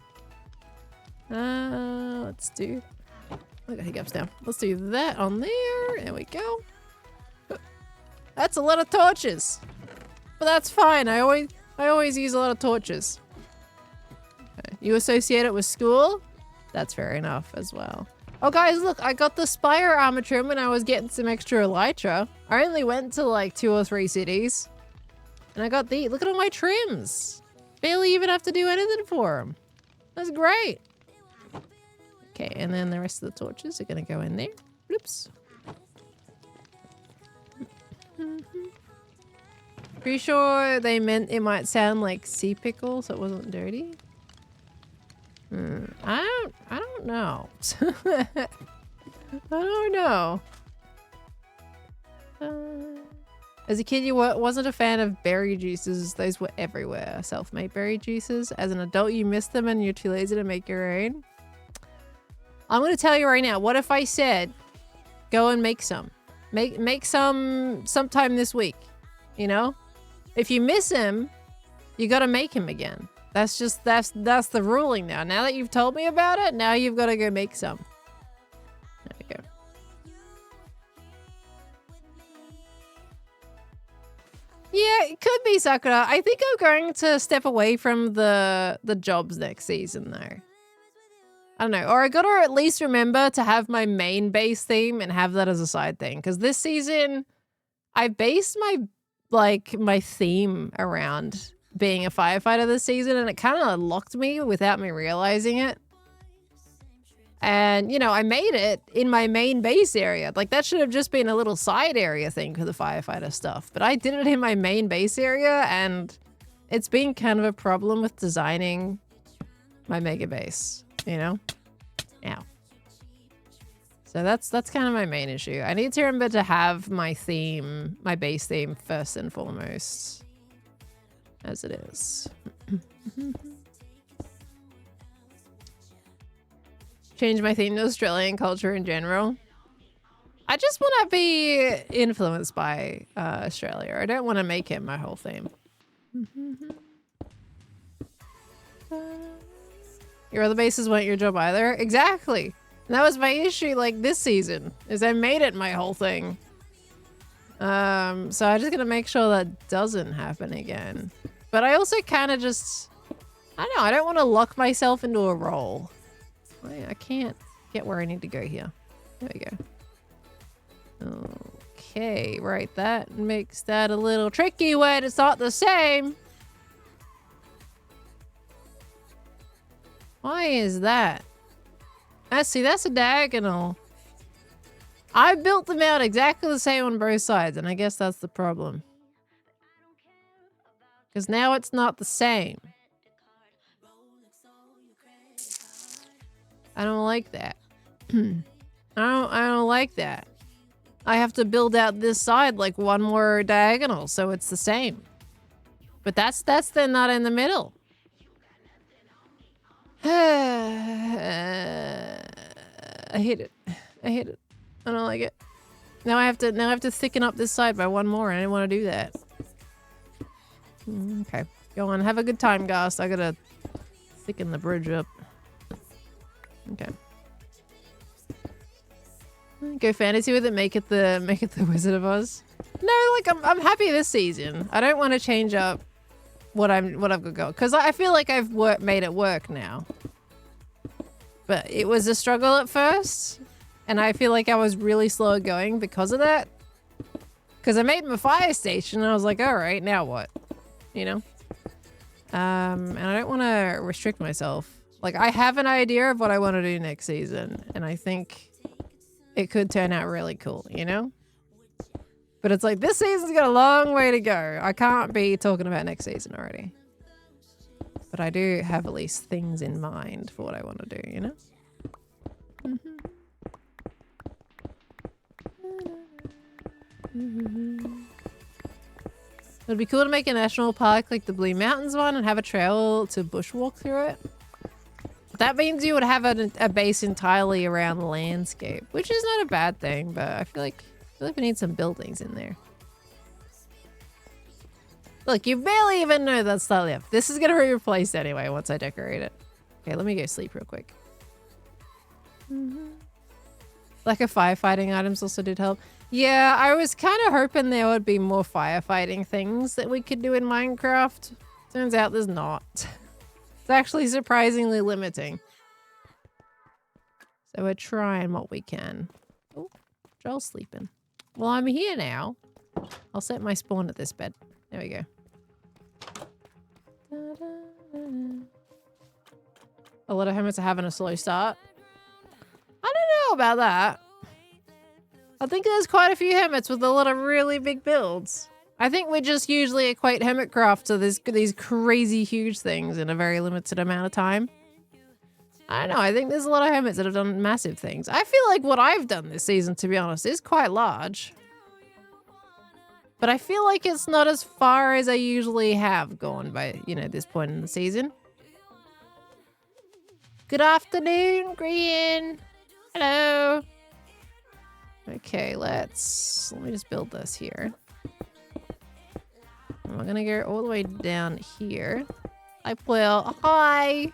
Let's do. I got hiccups now. Let's do that on there. There we go. That's a lot of torches. But that's fine. I always use a lot of torches. Okay. You associate it with school? That's fair enough as well. Oh guys, look, I got the Spire armor trim when I was getting some extra elytra. I only went to like 2 or 3 cities. And I got the, look at all my trims. Barely even have to do anything for them. That's great. Okay, and then the rest of the torches are gonna go in there. Oops. Pretty sure they meant it might sound like sea pickle, so it wasn't dirty. I don't know. I don't know. As a kid, you wasn't a fan of berry juices. Those were everywhere. Self-made berry juices. As an adult, you miss them and you're too lazy to make your own. I'm going to tell you right now. What if I said, go and make some? Make some sometime this week. You know? If you miss him, you got to make him again. That's the ruling now. Now that you've told me about it, now you've got to go make some. There we go. Yeah, it could be Sakura. I think I'm going to step away from the jobs next season though. I don't know. Or I gotta at least remember to have my main base theme and have that as a side thing. Because this season, I based my theme around being a firefighter this season, and it kind of locked me without me realizing it. And, you know, I made it in my main base area. Like, that should have just been a little side area thing for the firefighter stuff. But I did it in my main base area, and it's been kind of a problem with designing my mega base, you know? Ow. So that's kind of my main issue. I need to remember to have my theme, my base theme, first and foremost. As it is. Change my theme to Australian culture in general. I just want to be influenced by Australia. I don't want to make it my whole theme. Your other bases weren't your job either. Exactly. And that was my issue like this season, is I made it my whole thing. So I'm just gonna make sure that doesn't happen again. But I also kind of just, I don't know, I don't want to lock myself into a role. I can't get where I need to go here. There we go. Okay, right, that makes that a little tricky when it's not the same. Why is that? See, that's a diagonal. I built them out exactly the same on both sides, and I guess that's the problem. Because now it's not the same. I don't like that. I don't like that. I have to build out this side like one more diagonal so it's the same. But that's then not in the middle. I hate it. I hate it. I don't like it. Now I have to thicken up this side by one more, and I didn't want to do that. Okay. Go on, have a good time, Gus. I gotta thicken the bridge up. Okay. Go fantasy with it, make it the Wizard of Oz. No, like I'm happy this season. I don't want to change up what I've got going, because I feel like I've made it work now. But it was a struggle at first, and I feel like I was really slow going because of that. Because I made my fire station, and I was like, all right, now what? You know? And I don't want to restrict myself. Like, I have an idea of what I want to do next season, and I think it could turn out really cool, you know? But it's like, this season's got a long way to go. I can't be talking about next season already. But I do have at least things in mind for what I want to do, you know? It'd be cool to make a national park like the Blue Mountains one and have a trail to bushwalk through it. That means you would have a base entirely around the landscape, which is not a bad thing, but I feel like we need some buildings in there. Look, you barely even know that's slightly up. This is gonna be replaced anyway once I decorate it. Okay, let me go sleep real quick. Lack of firefighting items also did help. Yeah, I was kind of hoping there would be more firefighting things that we could do in Minecraft. Turns out there's not. It's actually surprisingly limiting. So we're trying what we can. Oh, Joel's sleeping. Well, I'm here now. I'll set my spawn at this bed. There we go. A lot of hermits are having a slow start. I don't know about that. I think there's quite a few hermits with a lot of really big builds. I think we just usually equate Hermitcraft to these crazy huge things in a very limited amount of time. I don't know. I think there's a lot of hermits that have done massive things. I feel like what I've done this season, to be honest, is quite large. But I feel like it's not as far as I usually have gone by, you know, this point in the season. Good afternoon, Green. Hello. Okay, let me just build this here. And we're gonna go all the way down here. Hi, Quill. Hi.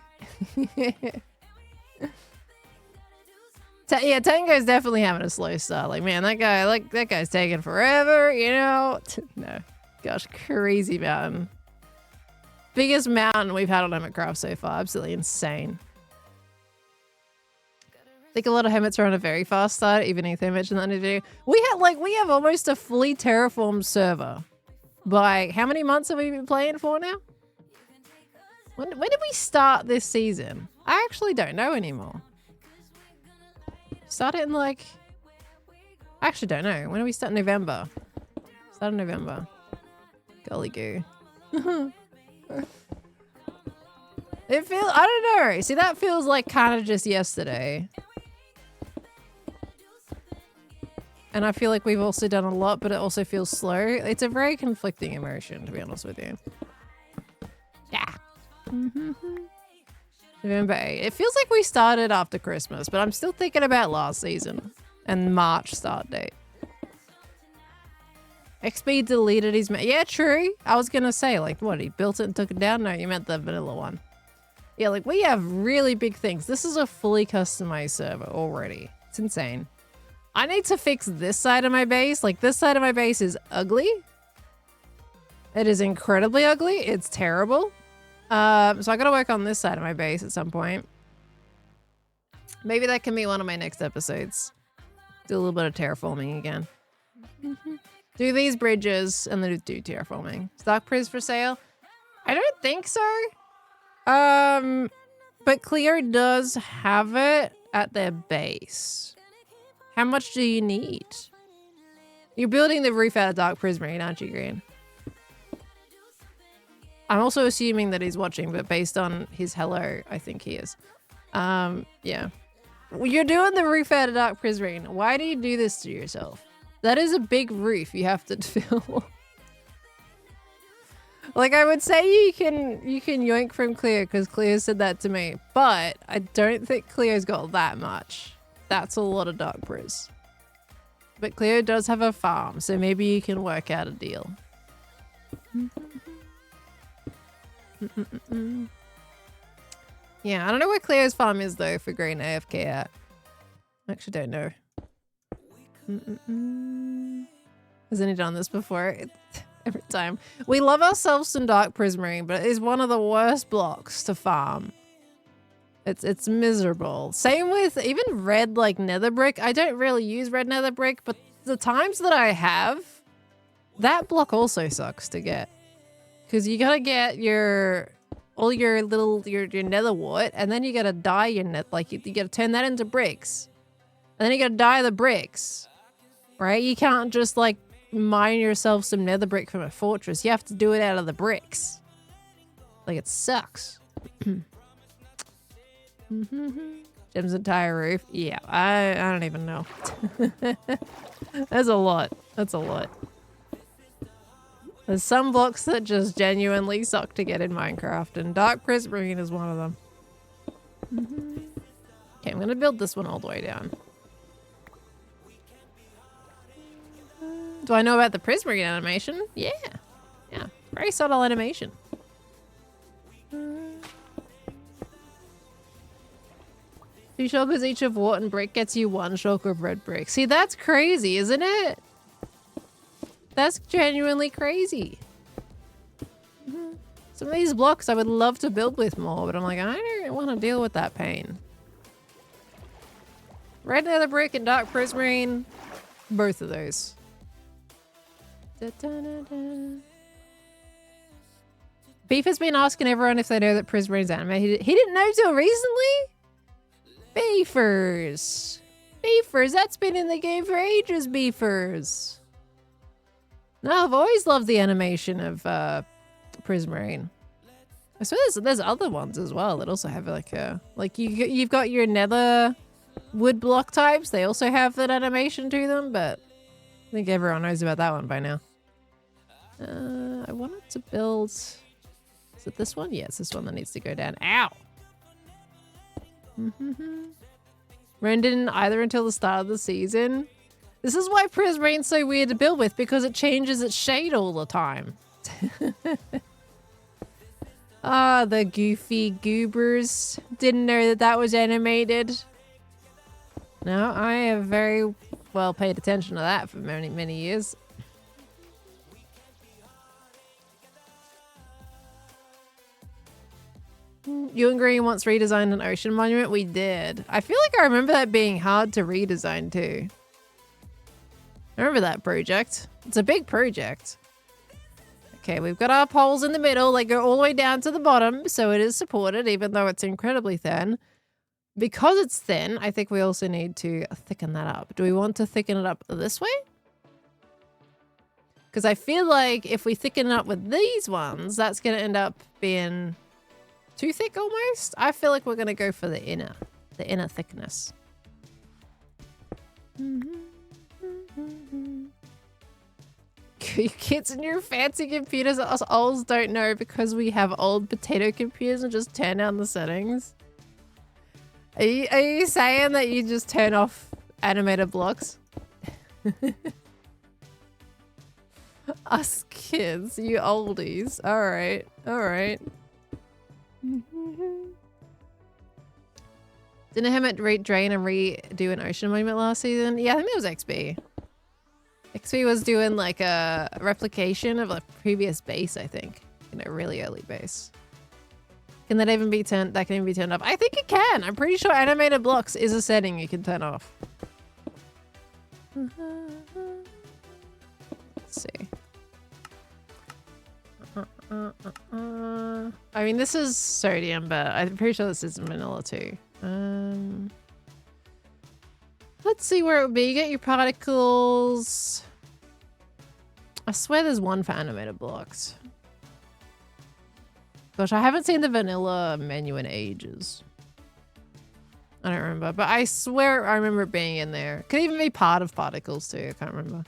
Yeah, Tango's definitely having a slow start. Like, man, that guy's taking forever, you know? No. Gosh, crazy mountain. Biggest mountain we've had on Hermitcraft so far. Absolutely insane. I think a lot of hermits are on a very fast start, even Ethan mentioned that to do. We have almost a fully terraformed server. By how many months have we been playing for now? When did we start this season? I actually don't know anymore. Started in like... I actually don't know. When did we start? November. Start in November. Golly goo. It feels... I don't know. See, that feels like kind of just yesterday. And I feel like we've also done a lot, but it also feels slow. It's a very conflicting emotion, to be honest with you. Yeah. November 8. It feels like we started after Christmas, but I'm still thinking about last season and March start date. XP deleted his... Yeah, true. I was going to say, like, what? He built it and took it down? No, you meant the vanilla one. Yeah, like, we have really big things. This is a fully customized server already. It's insane. I need to fix this side of my base. Like, this side of my base is ugly. It is incredibly ugly. It's terrible. So I gotta work on this side of my base at some point. Maybe that can be one of my next episodes. Do a little bit of terraforming again. Do these bridges and then do terraforming. Stock priz for sale? I don't think so. But Cleo does have it at their base. How much do you need? You're building the roof out of dark prismarine, aren't you, Green? I'm also assuming that he's watching, but based on his hello, I think he is. Yeah. You're doing the roof out of dark prismarine. Why do you do this to yourself? That is a big roof you have to fill. Like, I would say you can yoink from Cleo because Cleo said that to me, but I don't think Cleo's got that much. That's a lot of dark priz. But Cleo does have a farm, so maybe you can work out a deal. Yeah, I don't know where Cleo's farm is though for Green AFK at. I actually don't know. Has anyone done this before? Every time. We love ourselves some dark prismarine, but it is one of the worst blocks to farm. It's miserable. Same with even red like nether brick. I don't really use red nether brick, but the times that I have, that block also sucks to get. Because you gotta get all your nether wart, and then you gotta dye your net, like you gotta turn that into bricks. And then you gotta dye the bricks. Right? You can't just like mine yourself some nether brick from a fortress. You have to do it out of the bricks. Like, it sucks. Jim's entire roof. Yeah, I don't even know. That's a lot. That's a lot. There's some blocks that just genuinely suck to get in Minecraft, and dark prismarine is one of them. Okay, I'm going to build this one all the way down. Do I know about the prismarine animation? Yeah. Yeah, very subtle animation. 2 shulkers each of wart and brick gets you 1 shulker of red brick. See, that's crazy, isn't it? That's genuinely crazy. Some of these blocks I would love to build with more, but I'm like, I don't want to deal with that pain. Red nether brick and dark prismarine. Both of those. Beef has been asking everyone if they know that prismarine's animated. He didn't know till recently? Beefers. Beefers, that's been in the game for ages, Beefers. No, I've always loved the animation of prismarine. I suppose there's other ones as well that also have like a... Like you've got your nether wood block types. They also have that animation to them, but I think everyone knows about that one by now. I wanted to build... Is it this one? Yeah, it's this one that needs to go down. Ow! Ren didn't either until the start of the season. This is why prismarine's so weird to build with, because it changes its shade all the time. Ah, the goofy goobers. Didn't know that that was animated. No, I have very well paid attention to that for many, many years. You and Green once redesigned an ocean monument. We did. I feel like I remember that being hard to redesign too. I remember that project. It's a big project. Okay, we've got our poles in the middle. They go all the way down to the bottom, so it is supported, even though it's incredibly thin. Because it's thin, I think we also need to thicken that up. Do we want to thicken it up this way? Because I feel like if we thicken it up with these ones, that's going to end up being... too thick almost? I feel like we're going to go for the inner thickness. Kids and your fancy computers, us olds don't know because we have old potato computers and just turn down the settings. Are you saying that you just turn off animated blocks? Us kids, you oldies. Alright, alright. Didn't Hermit drain and redo an ocean monument last season? Yeah, I think it was XP. XP was doing like a replication of a previous base, I think. In a really early base. Can that even be turned? That can even be turned off? I think it can. I'm pretty sure animated blocks is a setting you can turn off. Let's see. I mean, this is sodium, but I'm pretty sure this is vanilla too. Let's see where it would be. You get your particles. I swear there's one for animated blocks. Gosh, I haven't seen the vanilla menu in ages. I don't remember, but I swear I remember it being in there. Could even be part of particles too. I can't remember.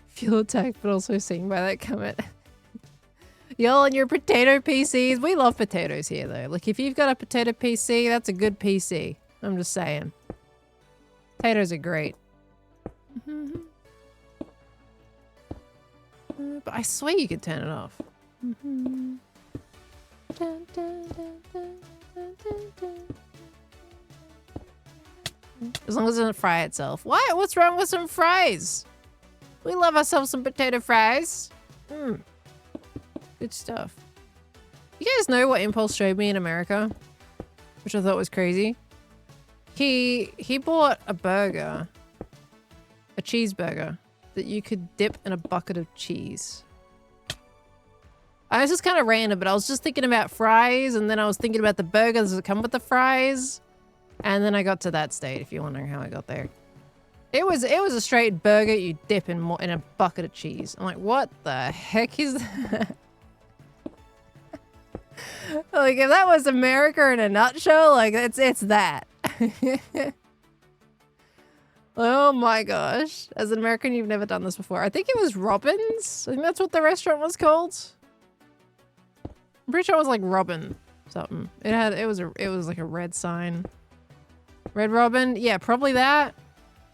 Feel attacked, but also seen by that comment. Y'all and your potato PCs. We love potatoes here, though. Like, if you've got a potato PC, that's a good PC. I'm just saying. Potatoes are great. But I swear you could turn it off. As long as it doesn't fry itself. What? What's wrong with some fries? We love ourselves some potato fries. Good stuff. You guys know what Impulse showed me in America? Which I thought was crazy. He bought a burger. A cheeseburger. That you could dip in a bucket of cheese. I was just kind of random, but I was just thinking about fries, and then I was thinking about the burgers that come with the fries. And then I got to that state, if you're wondering how I got there. It was a straight burger you dip in a bucket of cheese. I'm like, what the heck is that? Like, if that was America in a nutshell, like, it's that. Oh my gosh. As an American, you've never done this before. I think it was Robin's. I think that's what the restaurant was called. I'm pretty sure it was like Robin something. It was like a red sign. Red Robin? Yeah, probably that.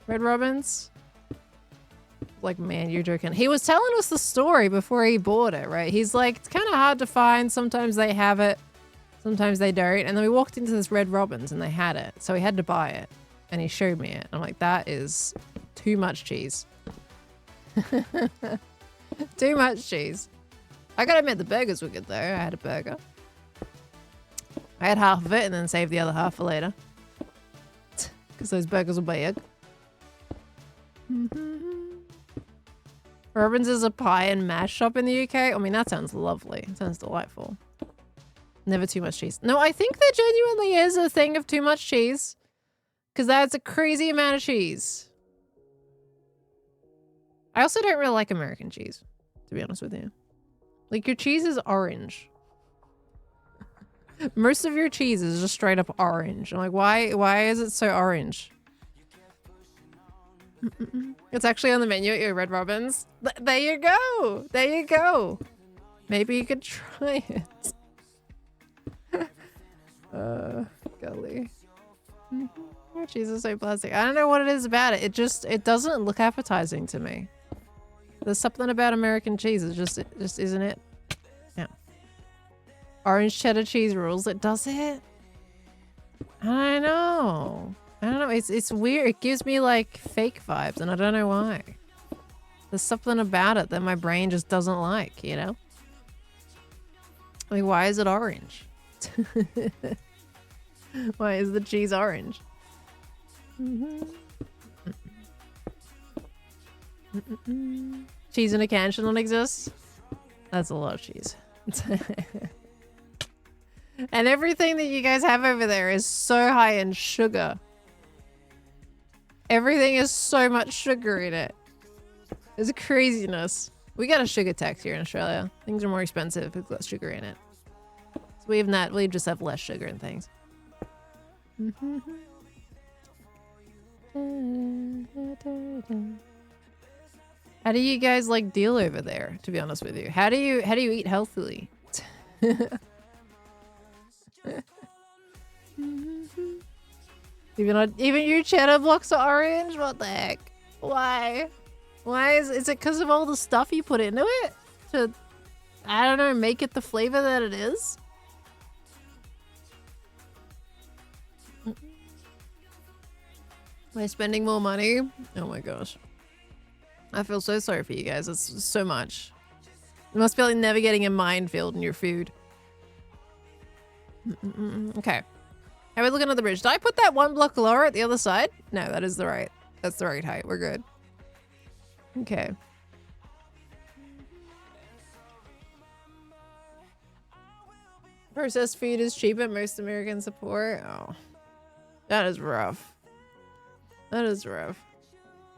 Red Robin's. Like, man, you're joking. He was telling us the story before he bought it, right? He's like, it's kind of hard to find. Sometimes they have it. Sometimes they don't. And then we walked into this Red Robin's and they had it. So he had to buy it. And he showed me it. I'm like, that is too much cheese. Too much cheese. I gotta admit, the burgers were good though. I had a burger. I had half of it and then saved the other half for later. Because those burgers were big. Robin's is a pie and mash shop in the UK. I mean, that sounds lovely. It sounds delightful. Never too much cheese. No, I think there genuinely is a thing of too much cheese. Because that's a crazy amount of cheese. I also don't really like American cheese, to be honest with you. Like, your cheese is orange. Most of your cheese is just straight up orange. I'm like, why is it so orange? It's actually on the menu at your Red Robin's. There you go. There you go. Maybe you could try it. Golly. Your cheese is so plastic. I don't know what it is about it. It doesn't look appetizing to me. There's something about American cheese. It just isn't it. Yeah. Orange cheddar cheese rules. It does it. I don't know. It's weird. It gives me like fake vibes and I don't know why. There's something about it that my brain just doesn't like, you know? Like, why is it orange? Why is the cheese orange? Cheese in a can should not exist. That's a lot of cheese. And everything that you guys have over there is so high in sugar. Everything is so much sugar in it. It's craziness. We got a sugar tax here in Australia. Things are more expensive if it's got sugar in it. So we just have less sugar and things. How do you guys like deal over there, to be honest with you? How do you eat healthily? Even your cheddar blocks are orange? What the heck? Why? Why is it because of all the stuff you put into it? To, I don't know, make it the flavor that it is? Am I spending more money? Oh my gosh. I feel so sorry for you guys. It's so much. You must be like navigating a minefield in your food. Okay. How are we looking at the bridge? Did I put that one block lower at the other side? No, that's the right height. We're good. Okay. Processed food is cheap at most American support. Oh, that is rough. That is rough.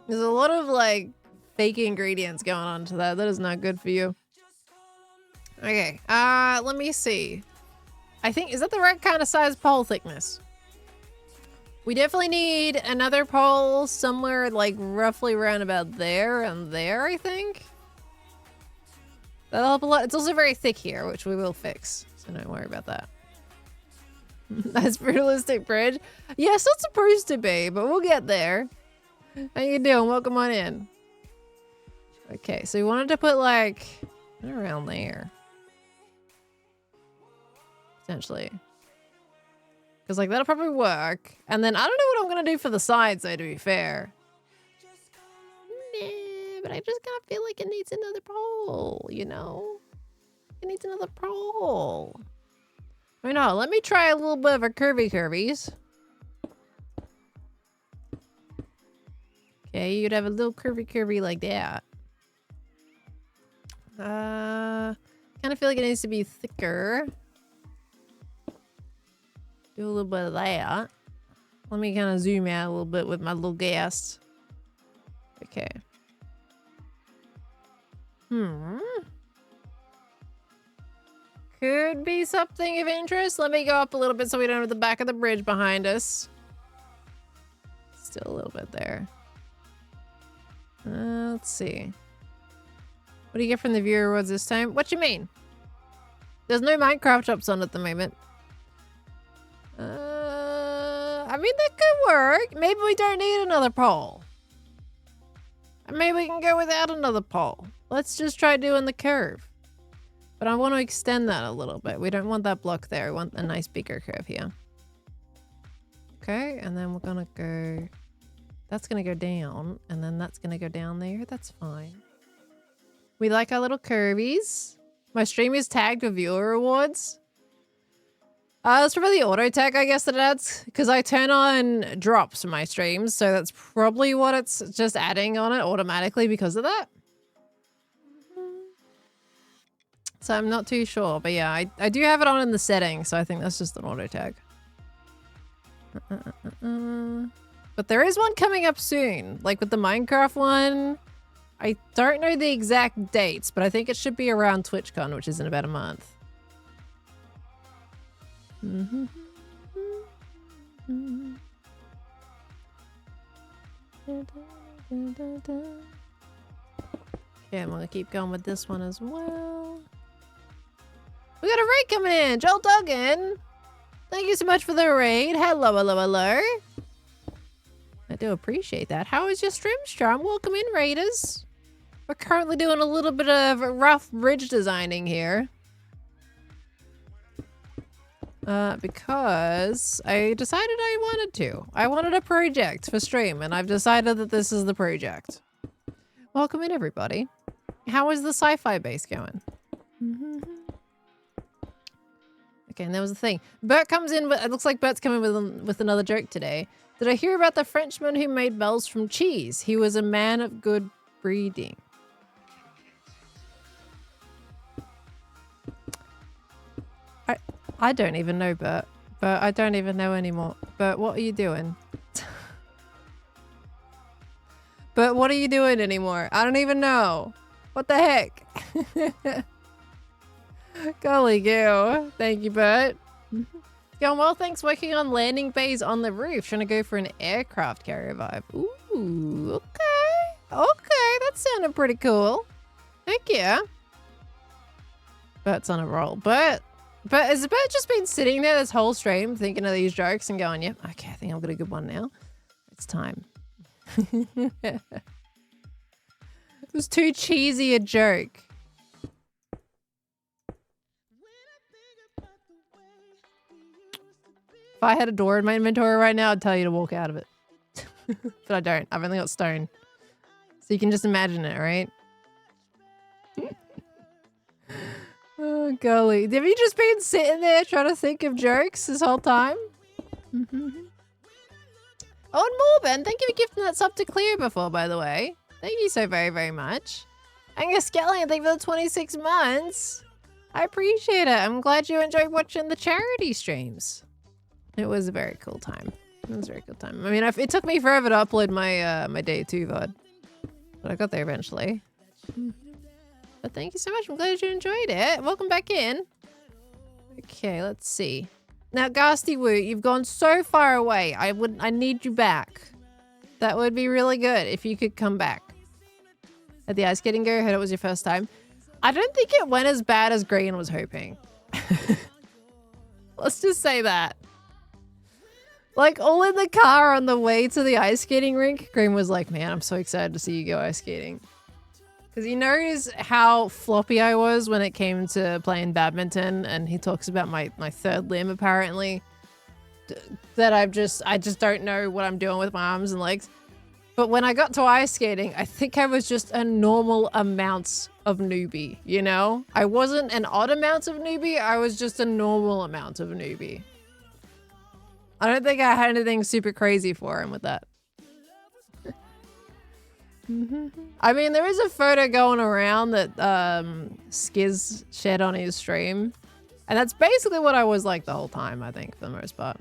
There's a lot of like fake ingredients going on to that. That is not good for you. Okay. Let me see. I think, is that the right kind of size pole thickness? We definitely need another pole somewhere like roughly around about there and there, I think. That'll help a lot. It's also very thick here, which we will fix. So don't worry about that. That's brutalistic bridge. Yeah, it's not supposed to be, but we'll get there. How you doing? Welcome on in. Okay, so we wanted to put like around there. Potentially. Because like that'll probably work. And then I don't know what I'm going to do for the sides though, to be fair. Nah, but I just kind of feel like it needs another pole, you know? It needs another pole. I mean, no, let me try a little bit of a curvies. Okay, you'd have a little curvy like that. Kind of feel like it needs to be thicker. Do a little bit of that. Let me kind of zoom out a little bit with my little gas. Okay. Could be something of interest. Let me go up a little bit so we don't have the back of the bridge behind us. Still a little bit there. Let's see. What do you get from the viewer rewards this time? What you mean? There's no Minecraft shops on at the moment. I mean, that could work. Maybe we don't need another pole. Maybe we can go without another pole. Let's just try doing the curve. But I want to extend that a little bit. We don't want that block there. We want a nice bigger curve here. Okay, and then we're gonna go... That's gonna go down, and then that's gonna go down there. That's fine. We like our little curvies. My stream is tagged with viewer rewards. It's probably the auto tag, I guess, that it adds. Because I turn on drops in my streams, so that's probably what it's just adding on it automatically because of that. So I'm not too sure, but yeah, I do have it on in the settings, so I think that's just an auto tag. But there is one coming up soon, like with the Minecraft one. I don't know the exact dates, but I think it should be around TwitchCon, which is in about a month. Okay, I'm gonna keep going with this one as well. We got a raid coming in, Joel Duggan. Thank you so much for the raid. Hello, hello, hello. I do appreciate that. How is your stream, Strum? Welcome in, raiders. We're currently doing a little bit of rough bridge designing here. Because I decided I wanted to. I wanted a project for stream, and I've decided that this is the project. Welcome in, everybody. How is the sci-fi base going? Okay, and there was a thing. Bert comes in, but it looks like Bert's coming with another joke today. Did I hear about the Frenchman who made bells from cheese? He was a man of good breeding. I don't even know, Bert. But I don't even know anymore. But what are you doing? But what are you doing anymore? I don't even know. What the heck? Golly goo. Thank you, Bert. Going well, thanks. Working on landing bays on the roof. Trying to go for an aircraft carrier vibe. Ooh, okay. Okay, that sounded pretty cool. Heck yeah. Bert's on a roll. But has Bert just been sitting there this whole stream thinking of these jokes and going, yep, okay, I think I've got a good one now. It's time. It was too cheesy a joke. If I had a door in my inventory right now, I'd tell you to walk out of it. But I don't. I've only got stone. So you can just imagine it, right? Oh, golly. Have you just been sitting there trying to think of jokes this whole time? Oh, and Morben, thank you for gifting that sub to Cleo before, by the way. Thank you so very, very much. Angus Skellion, thank you for the 26 months. I appreciate it. I'm glad you enjoyed watching the charity streams. It was a very cool time. It was a very cool time. I mean, it took me forever to upload my my day 2 VOD. But I got there eventually. But thank you so much. I'm glad you enjoyed it. Welcome back in. Okay, let's see. Now, Ghasty Woo, you've gone so far away. I need you back. That would be really good if you could come back. At the ice skating go, I heard it was your first time. I don't think it went as bad as Green was hoping. Let's just say that. Like, all in the car on the way to the ice skating rink, Green was like, man, I'm so excited to see you go ice skating. Because he knows how floppy I was when it came to playing badminton, and he talks about my third limb, apparently. That I just don't know what I'm doing with my arms and legs. But when I got to ice skating, I think I was just a normal amount of newbie, you know? I wasn't an odd amount of newbie, I was just a normal amount of newbie. I don't think I had anything super crazy for him with that. I mean, there is a photo going around that Skiz shared on his stream. And that's basically what I was like the whole time, I think, for the most part.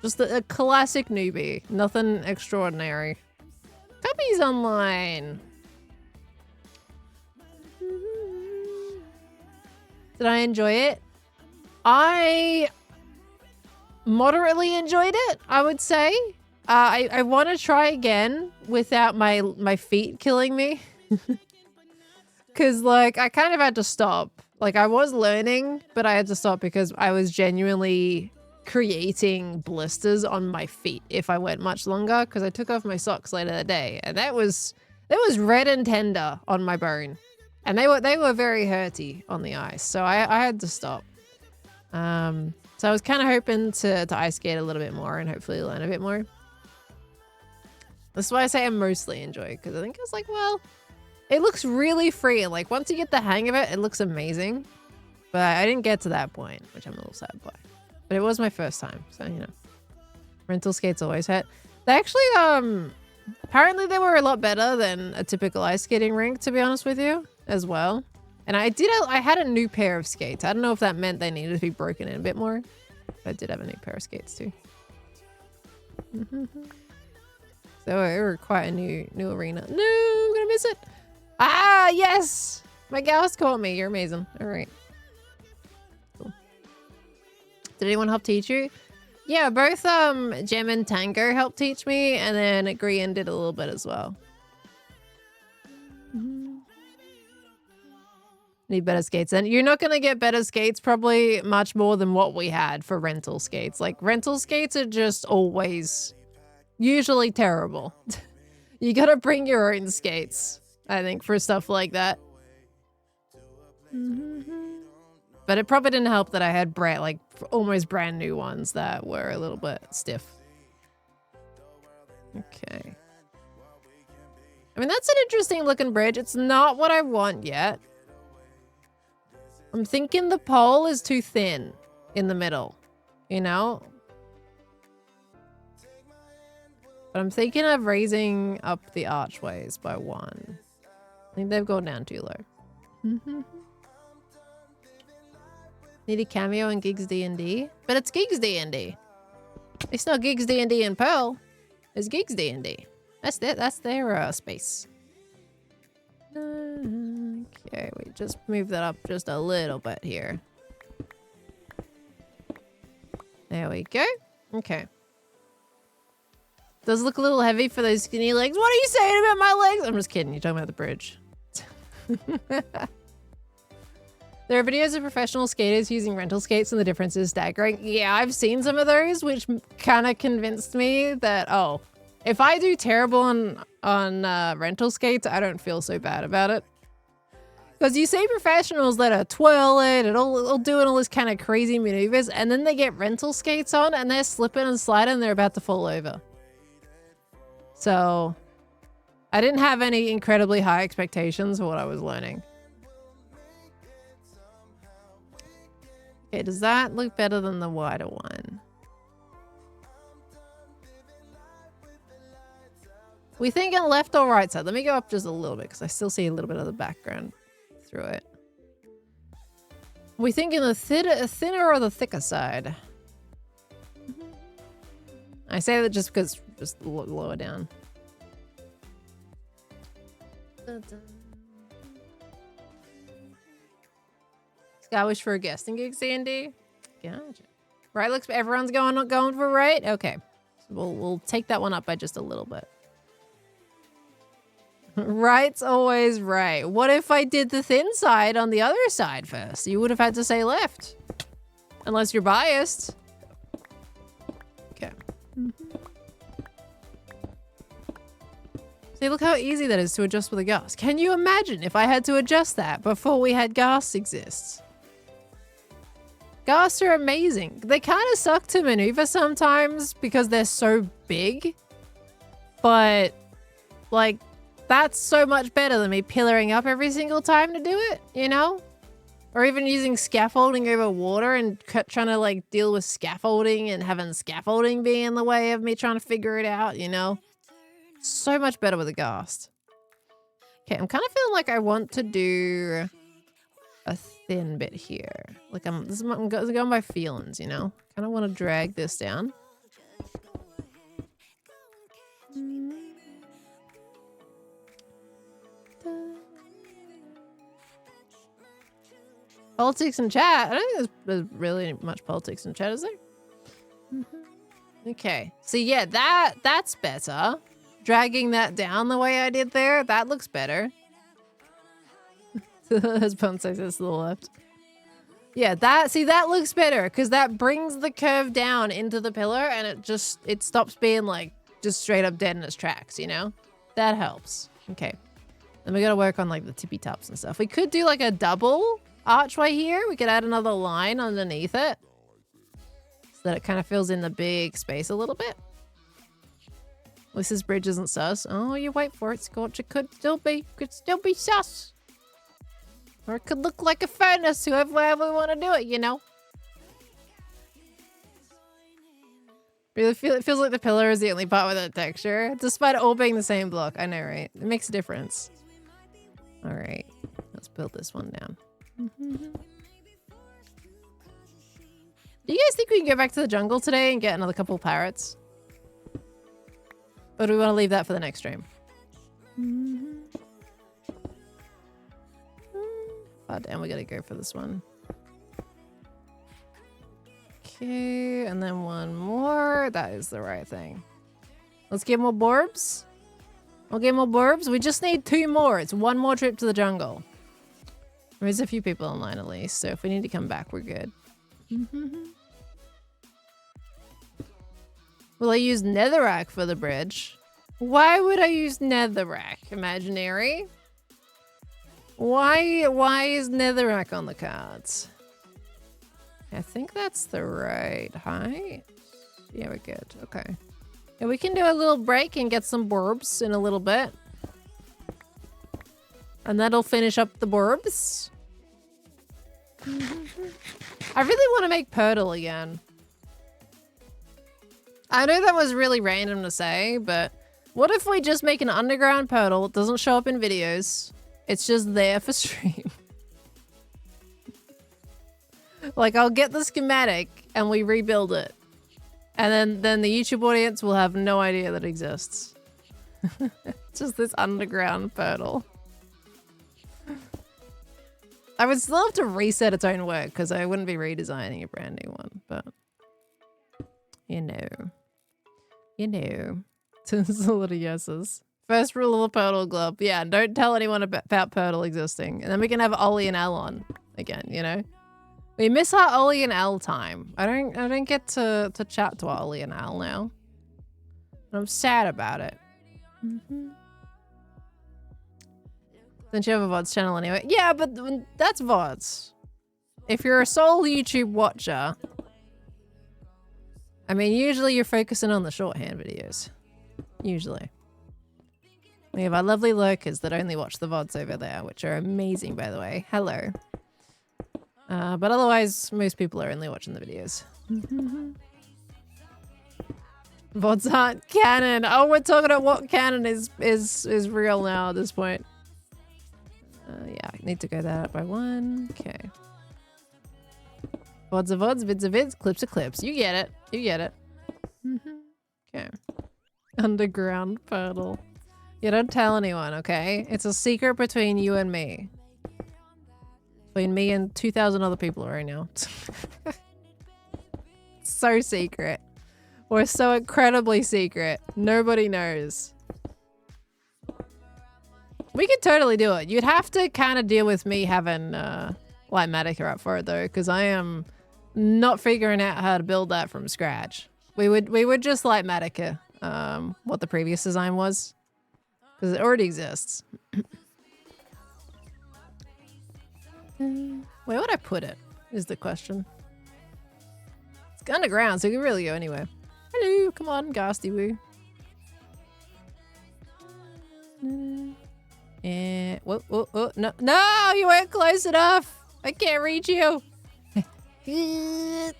Just a classic newbie. Nothing extraordinary. Cubby's online. Did I enjoy it? I moderately enjoyed it, I would say. I want to try again without my feet killing me. Because, like, I kind of had to stop. Like, I was learning, but I had to stop because I was genuinely creating blisters on my feet if I went much longer, because I took off my socks later that day, and that was red and tender on my bone. And they were very hurty on the ice, so I had to stop. So I was kind of hoping to ice skate a little bit more and hopefully learn a bit more. That's why I say I mostly enjoy it, because I think I was like, well, it looks really free. Like, once you get the hang of it, it looks amazing. But I didn't get to that point, which I'm a little sad by. But it was my first time, so, you know. Rental skates always hurt. They actually, apparently they were a lot better than a typical ice skating rink, to be honest with you, as well. And I had a new pair of skates. I don't know if that meant they needed to be broken in a bit more. But I did have a new pair of skates, too. So they were quite a new arena. No, I'm gonna miss it. Ah, yes! My gal's caught me. You're amazing. All right. Cool. Did anyone help teach you? Yeah, both Gem and Tango helped teach me, and then Grian did a little bit as well. Need better skates. And you're not going to get better skates probably much more than what we had for rental skates. Like, rental skates are just always usually terrible. You got to bring your own skates, I think, for stuff like that. But it probably didn't help that I had almost brand new ones that were a little bit stiff. Okay. I mean, that's an interesting looking bridge. It's not what I want yet. I'm thinking the pole is too thin in the middle, you know? But I'm thinking of raising up the archways by 1. I think they've gone down too low. Need a cameo in Gigs D&D? But it's Gigs D&D. It's not Gigs D&D and Pearl. It's Gigs D&D. That's their space. Okay, we just move that up just a little bit here. There we go. Okay. Does look a little heavy for those skinny legs. What are you saying about my legs? I'm just kidding. You're talking about the bridge. There are videos of professional skaters using rental skates and the difference is staggering. Yeah, I've seen some of those, which kind of convinced me that, oh, if I do terrible on rental skates, I don't feel so bad about it. Because you see professionals that are twirling and all doing all this kind of crazy maneuvers, and then they get rental skates on and they're slipping and sliding and they're about to fall over. So I didn't have any incredibly high expectations for what I was learning. Okay, does that look better than the wider one? We thinking left or right side? Let me go up just a little bit because I still see a little bit of the background through it. We thinking the thinner or the thicker side? I say that just because just lower down. Sky wish for a guest in Gigs D&D. Gotcha. Right, looks everyone's going for right. Okay, so we'll take that one up by just a little bit. Right's always right. What if I did the thin side on the other side first? You would have had to say left, unless you're biased. Okay. See, look how easy that is to adjust with a ghast. Can you imagine if I had to adjust that before we had ghasts exist? Ghasts are amazing. They kind of suck to maneuver sometimes because they're so big. But, like, that's so much better than me pillaring up every single time to do it, you know? Or even using scaffolding over water and trying to, like, deal with scaffolding and having scaffolding be in the way of me trying to figure it out, you know? So much better with a ghast. Okay, I'm kind of feeling like I want to do a thin bit here. Like I'm going by feelings, you know? Kind of want to drag this down. Politics in chat. I don't think there's really much politics in chat, is there? Okay. So yeah, that's better. Dragging that down the way I did there, that looks better. As Bonsai says to the left. Yeah, that looks better because that brings the curve down into the pillar and it stops being like just straight up dead in its tracks, you know? That helps. Okay. Then we gotta work on like the tippy tops and stuff. We could do like a double archway here. We could add another line underneath it so that it kind of fills in the big space a little bit. At least this bridge isn't sus. Oh, you wait for it, Scorch. It could still be sus. Or it could look like a furnace, however we want to do it, you know? Really it feels like the pillar is the only part with that texture, despite it all being the same block. I know, right? It makes a difference. All right, let's build this one down. Do you guys think we can go back to the jungle today and get another couple parrots? Or do we want to leave that for the next stream? Oh damn, we gotta go for this one. Okay, and then one more. That is the right thing. Let's get more borbs. We'll get more borbs. We just need 2 more. It's 1 more trip to the jungle. There's a few people online at least, so if we need to come back, we're good. Will I use netherrack for the bridge? Why would I use netherrack, imaginary? Why is netherrack on the cards? I think that's the right height. Yeah, we're good. Okay. Yeah, we can do a little break and get some borbs in a little bit. And that'll finish up the borbs. I really want to make Purtle again. I know that was really random to say, but what if we just make an underground Purtle? It doesn't show up in videos. It's just there for stream. Like, I'll get the schematic and we rebuild it. And then the YouTube audience will have no idea that it exists. Just this underground Purtle. I would still have to reset its own work because I wouldn't be redesigning a brand new one, but you know. You know. There's a lot of yeses. First rule of the Purtle Club. Yeah, don't tell anyone about Purtle existing. And then we can have Ollie and Elle on again, you know? We miss our Ollie and Elle time. I don't get to chat to Ollie and Elle now. And I'm sad about it. Don't you have a VODs channel anyway? Yeah, but that's VODs. If you're a sole YouTube watcher, I mean, usually you're focusing on the shorthand videos. Usually. We have our lovely lurkers that only watch the VODs over there, which are amazing, by the way. Hello. But otherwise, most people are only watching the videos. VODs aren't canon. Oh, we're talking about what canon is real now at this point. Yeah, I need to go that up by 1. Okay. VODs are VODs, vids are vids, clips are clips. You get it. You get it. Okay. Underground Purtle. You don't tell anyone, okay? It's a secret between you and me. Between me and 2,000 other people right now. So secret. We're so incredibly secret. Nobody knows. We could totally do it. You'd have to kind of deal with me having Lightmatica up for it though, because I am not figuring out how to build that from scratch. We would just Lightmatica what the previous design was, because it already exists. Where would I put it, is the question. It's underground, so it can really go anywhere. Hello, come on, Ghasty Woo. And whoa, no, you weren't close enough. I can't reach you. Oh,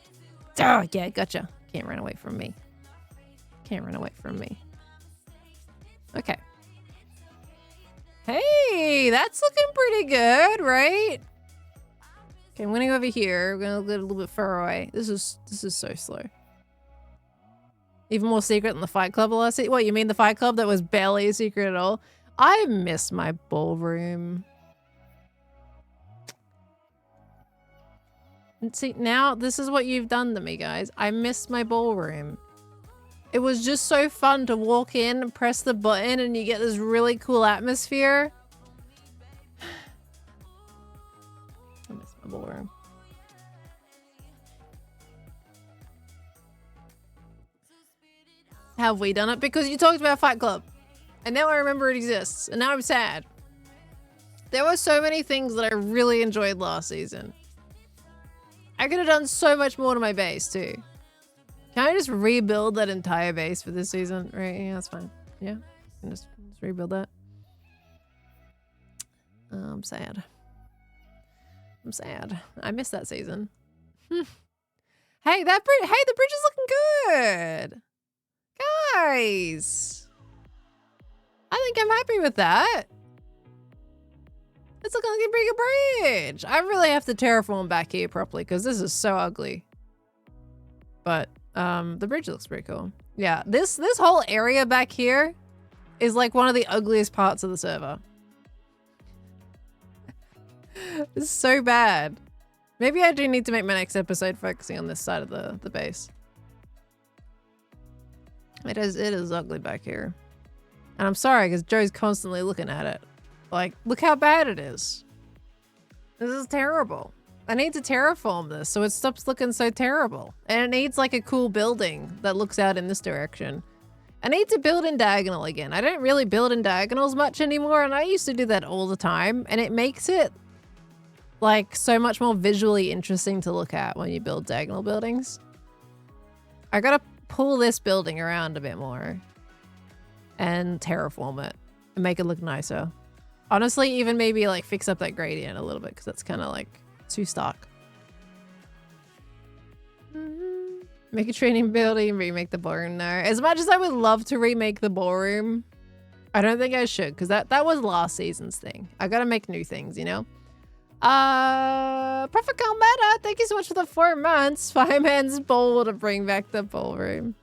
yeah, gotcha. Can't run away from me. Can't run away from me. Okay. Hey, that's looking pretty good, right? Okay, I'm gonna go over here. We're gonna get a little bit further away. This is so slow. Even more secret than the Fight Club last week. What, you mean the Fight Club that was barely a secret at all? I miss my ballroom. And see, now this is what you've done to me, guys. I miss my ballroom. It was just so fun to walk in and press the button and you get this really cool atmosphere. I miss my ballroom. Have we done it? Because you talked about Fight Club. And now I remember it exists. And now I'm sad. There were so many things that I really enjoyed last season. I could have done so much more to my base too. Can I just rebuild that entire base for this season? Right, yeah, that's fine. Yeah, just rebuild that. I'm sad. I'm sad. I missed that season. Hey, the bridge is looking good. Guys. I think I'm happy with that. It's looking like a pretty good bridge. I really have to terraform back here properly because this is so ugly. But the bridge looks pretty cool. Yeah, this whole area back here is like one of the ugliest parts of the server. It's so bad. Maybe I do need to make my next episode focusing on this side of the base. It is ugly back here. And I'm sorry because Joe's constantly looking at it. Like, look how bad it is. This is terrible. I need to terraform this so it stops looking so terrible. And it needs like a cool building that looks out in this direction. I need to build in diagonal again. I don't really build in diagonals much anymore, and I used to do that all the time, and it makes it like so much more visually interesting to look at when you build diagonal buildings. I gotta pull this building around a bit more and terraform it and make it look nicer. Honestly, even maybe like fix up that gradient a little bit because that's kind of like too stark. Make a training building, remake the ballroom. No, as much as I would love to remake the ballroom, I don't think I should because that was last season's thing. I gotta make new things, you know? Prophet Calmetta, thank you so much for the 4 months. Fireman's Bowl to bring back the ballroom.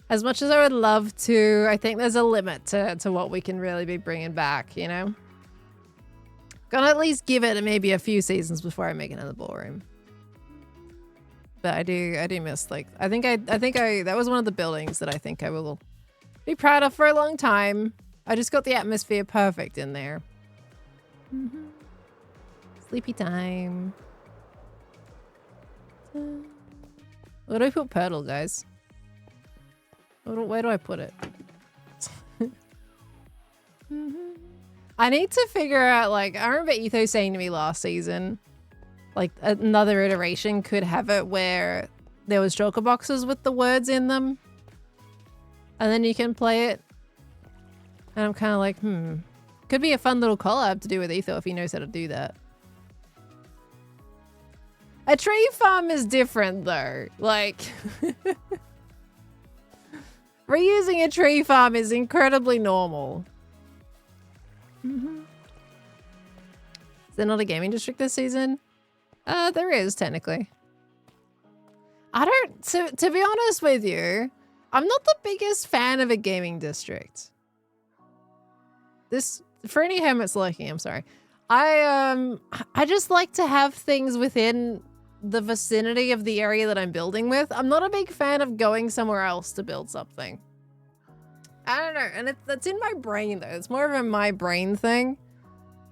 As much as I would love to, I think there's a limit to what we can really be bringing back, you know? Gonna at least give it maybe a few seasons before I make another ballroom. But I do miss, like, I think that was one of the buildings that I think I will be proud of for a long time. I just got the atmosphere perfect in there. Sleepy time. Where do I put Purtle, guys? Where do I put it? I need to figure out, like, I remember Etho saying to me last season, like, another iteration could have it where there was joker boxes with the words in them. And then you can play it. And I'm kind of like, could be a fun little collab to do with Etho if he knows how to do that. A tree farm is different, though. Like... Reusing a tree farm is incredibly normal. Is there not a gaming district this season? There is, technically. I don't... To be honest with you, I'm not the biggest fan of a gaming district. This... For any hermits lurking, I'm sorry. I just like to have things within the vicinity of the area that I'm building with. I'm not a big fan of going somewhere else to build something. I don't know, and that's in my brain though. It's more of a my brain thing.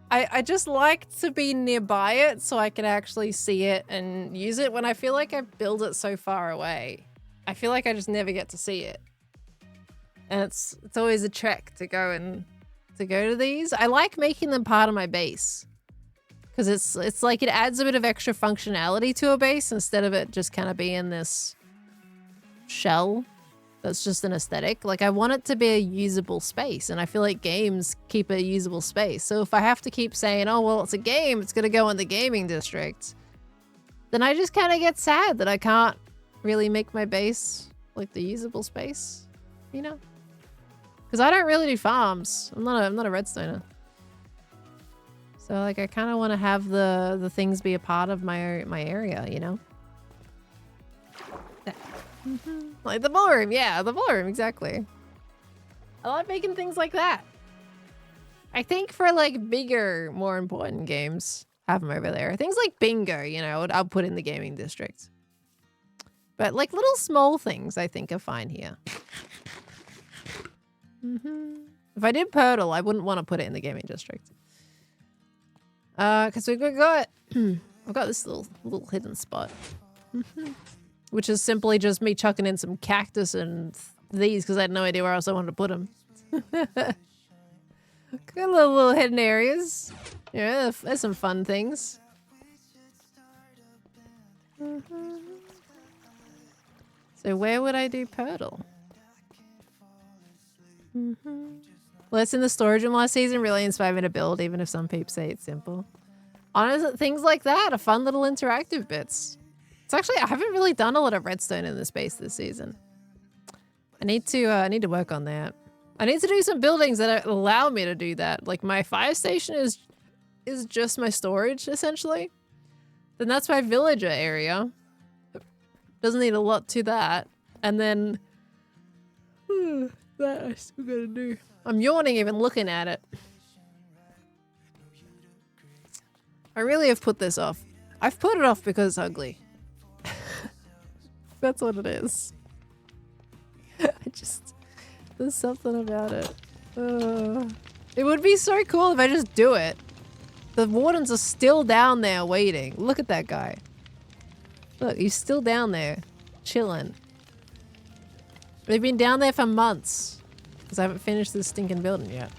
I just like to be nearby it so I can actually see it and use it. When I feel like I build it so far away, I feel like I just never get to see it. And it's always a trek to go to these. I like making them part of my base. Because it's like it adds a bit of extra functionality to a base instead of it just kind of being this shell that's just an aesthetic. Like, I want it to be a usable space, and I feel like games keep a usable space. So if I have to keep saying, oh, well, it's a game, it's going to go in the gaming district, then I just kind of get sad that I can't really make my base like the usable space, you know? Because I don't really do farms. I'm not a redstoner. So, like, I kind of want to have the things be a part of my area, you know? Like the ballroom, yeah, the ballroom, exactly. I like making things like that. I think for, like, bigger, more important games, have them over there. Things like bingo, you know, I'll put in the gaming district. But like little small things I think are fine here. If I did Purtle, I wouldn't want to put it in the gaming district. Because we've got I've got this little hidden spot. Which is simply just me chucking in some cactus and these because I had no idea where else I wanted to put them. Got little hidden areas. Yeah, there's some fun things. So where would I do Purtle? Well, it's in the storage room last season. Really inspired me to build, even if some peeps say it's simple. Honestly, things like that are fun little interactive bits. It's actually, I haven't really done a lot of redstone in the space this season. I need to work on that. I need to do some buildings that allow me to do that. Like my fire station is just my storage, essentially. Then that's my villager area. Doesn't need a lot to that. And then that I still gotta do. I'm yawning even looking at it. I really have put this off. I've put it off because it's ugly. That's what it is. There's something about it. It would be so cool if I just do it. The wardens are still down there waiting. Look at that guy. Look, he's still down there, chilling. They've been down there for months because I haven't finished this stinking building yet.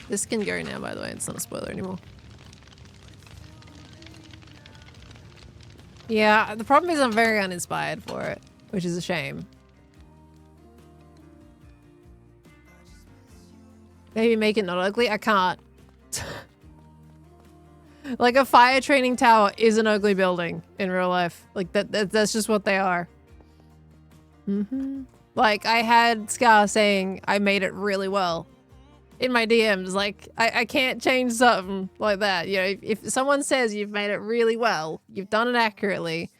This can go now, by the way. It's not a spoiler anymore. Yeah, the problem is I'm very uninspired for it, which is a shame. Maybe make it not ugly? I can't. Like a fire training tower is an ugly building in real life. Like that's just what they are. Like I had Scar saying I made it really well in my DMs. Like I can't change something like that. You know, if someone says you've made it really well, you've done it accurately,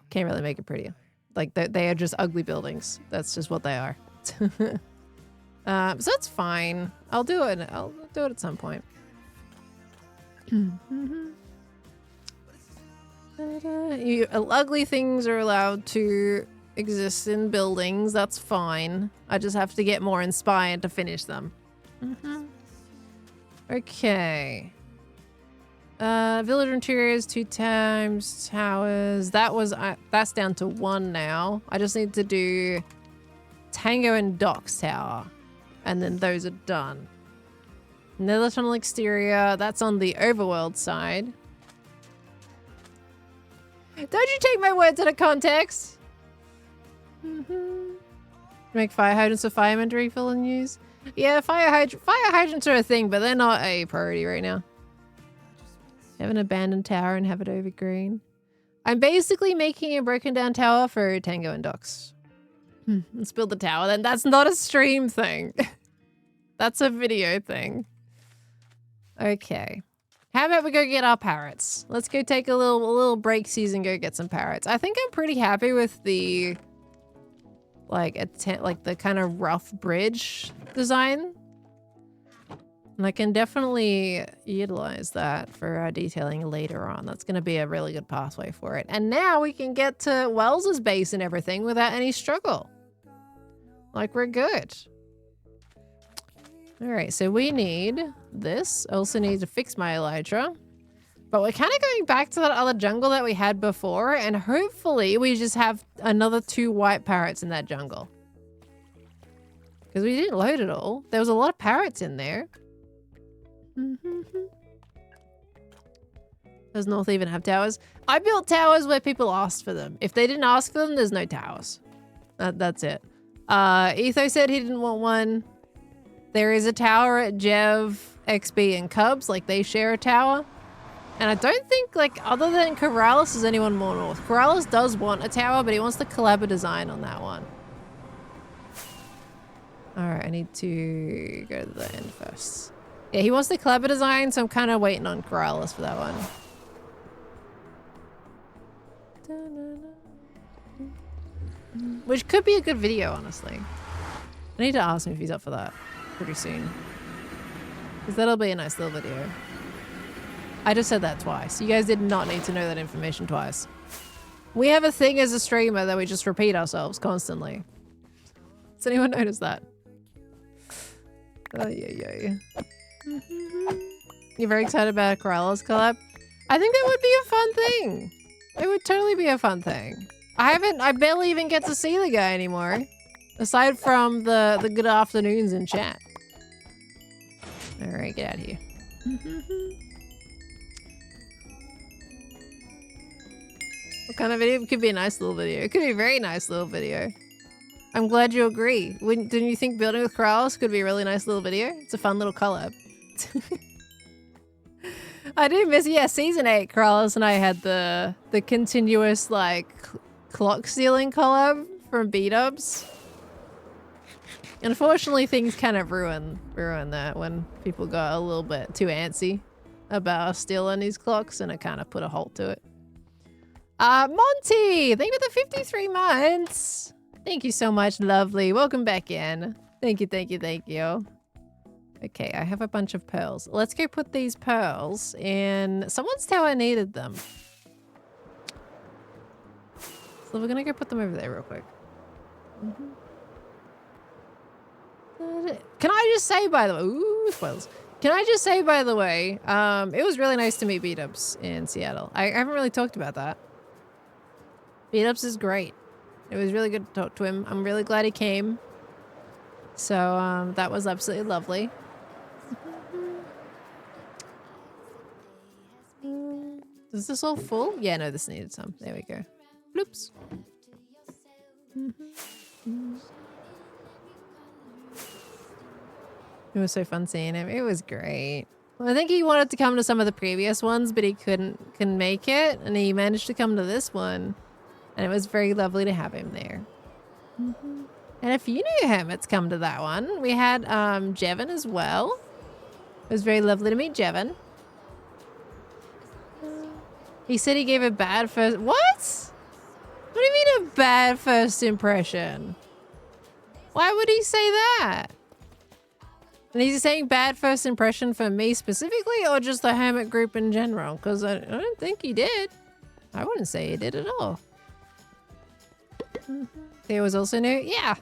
can't really make it prettier. Like they are just ugly buildings. That's just what they are. So that's fine. I'll do it. I'll do it at some point. Ugly things are allowed to exist in buildings. That's fine. I just have to get more inspired to finish them. Okay. Villager interiors 2 times. Towers. That's down to 1 now. I just need to do Tango and Docks Tower. And then those are done. Nether tunnel exterior. That's on the overworld side. Don't you take my words out of context? Make fire hydrants for firemen to refill and use. Yeah, fire hydrants are a thing, but they're not a priority right now. Have an abandoned tower and have it over green. I'm basically making a broken down tower for Tango and Docks. Let's build the tower then. That's not a stream thing. That's a video thing. Okay. How about we go get our parrots? Let's go take a little break season, go get some parrots. I think I'm pretty happy with the like the kind of rough bridge design. And I can definitely utilize that for detailing later on. That's going to be a really good pathway for it. And now we can get to Wells's base and everything without any struggle. Like we're good. All right, so we need this. Also need to fix my elytra. But we're kind of going back to that other jungle that we had before, and hopefully we just have another 2 white parrots in that jungle. Because we didn't load it all. There was a lot of parrots in there. Does North even have towers? I built towers where people asked for them. If they didn't ask for them, there's no towers. That's it. Etho said he didn't want one. There is a tower at Jev, XB, and Cubs. Like, they share a tower. And I don't think, like, other than Corrales, there's anyone more north. Corrales does want a tower, but he wants the collab design on that one. Alright, I need to go to the end first. Yeah, he wants the collab design, so I'm kind of waiting on Corrales for that one. Which could be a good video, honestly. I need to ask him if he's up for that pretty soon. Because that'll be a nice little video. I just said that twice. You guys did not need to know that information twice. We have a thing as a streamer that we just repeat ourselves constantly. Does anyone notice that? Oh, yeah. You're very excited about a Corellas collab? I think that would be a fun thing. It would totally be a fun thing. I barely even get to see the guy anymore. Aside from the good afternoons in chat. Alright, get out of here. What kind of video? It could be a nice little video. It could be a very nice little video. I'm glad you agree. Didn't you think building with corals could be a really nice little video? It's a fun little collab. I do miss, yeah, season 8, Corrales and I had the continuous, like, clock stealing collab from beat-ups. Unfortunately, things kind of ruin that when people got a little bit too antsy about stealing these clocks, and it kind of put a halt to it. Monty! Thank you for the 53 months! Thank you so much, lovely. Welcome back in. Thank you. Okay, I have a bunch of pearls. Let's go put these pearls in someone's tower needed them. So we're gonna go put them over there real quick. Can I just say, by the way, ooh, spoilers. Can I just say, by the way, it was really nice to meet Beat-Ups in Seattle. I haven't really talked about that. Beat-Ups is great. It was really good to talk to him. I'm really glad he came. So, that was absolutely lovely. Is this all full? Yeah, no, this needed some. There we go. Bloops. It was so fun seeing him. It was great. Well, I think he wanted to come to some of the previous ones, but he couldn't make it, and he managed to come to this one. And it was very lovely to have him there. And a few new Hermits come to that one. We had Jevon as well. It was very lovely to meet Jevon. He said he gave a bad first... What? What do you mean a bad first impression? Why would he say that? And he's saying bad first impression for me specifically, or just the Hermit group in general? Because I don't think he did. I wouldn't say he did at all. Cleo was also new. Yeah,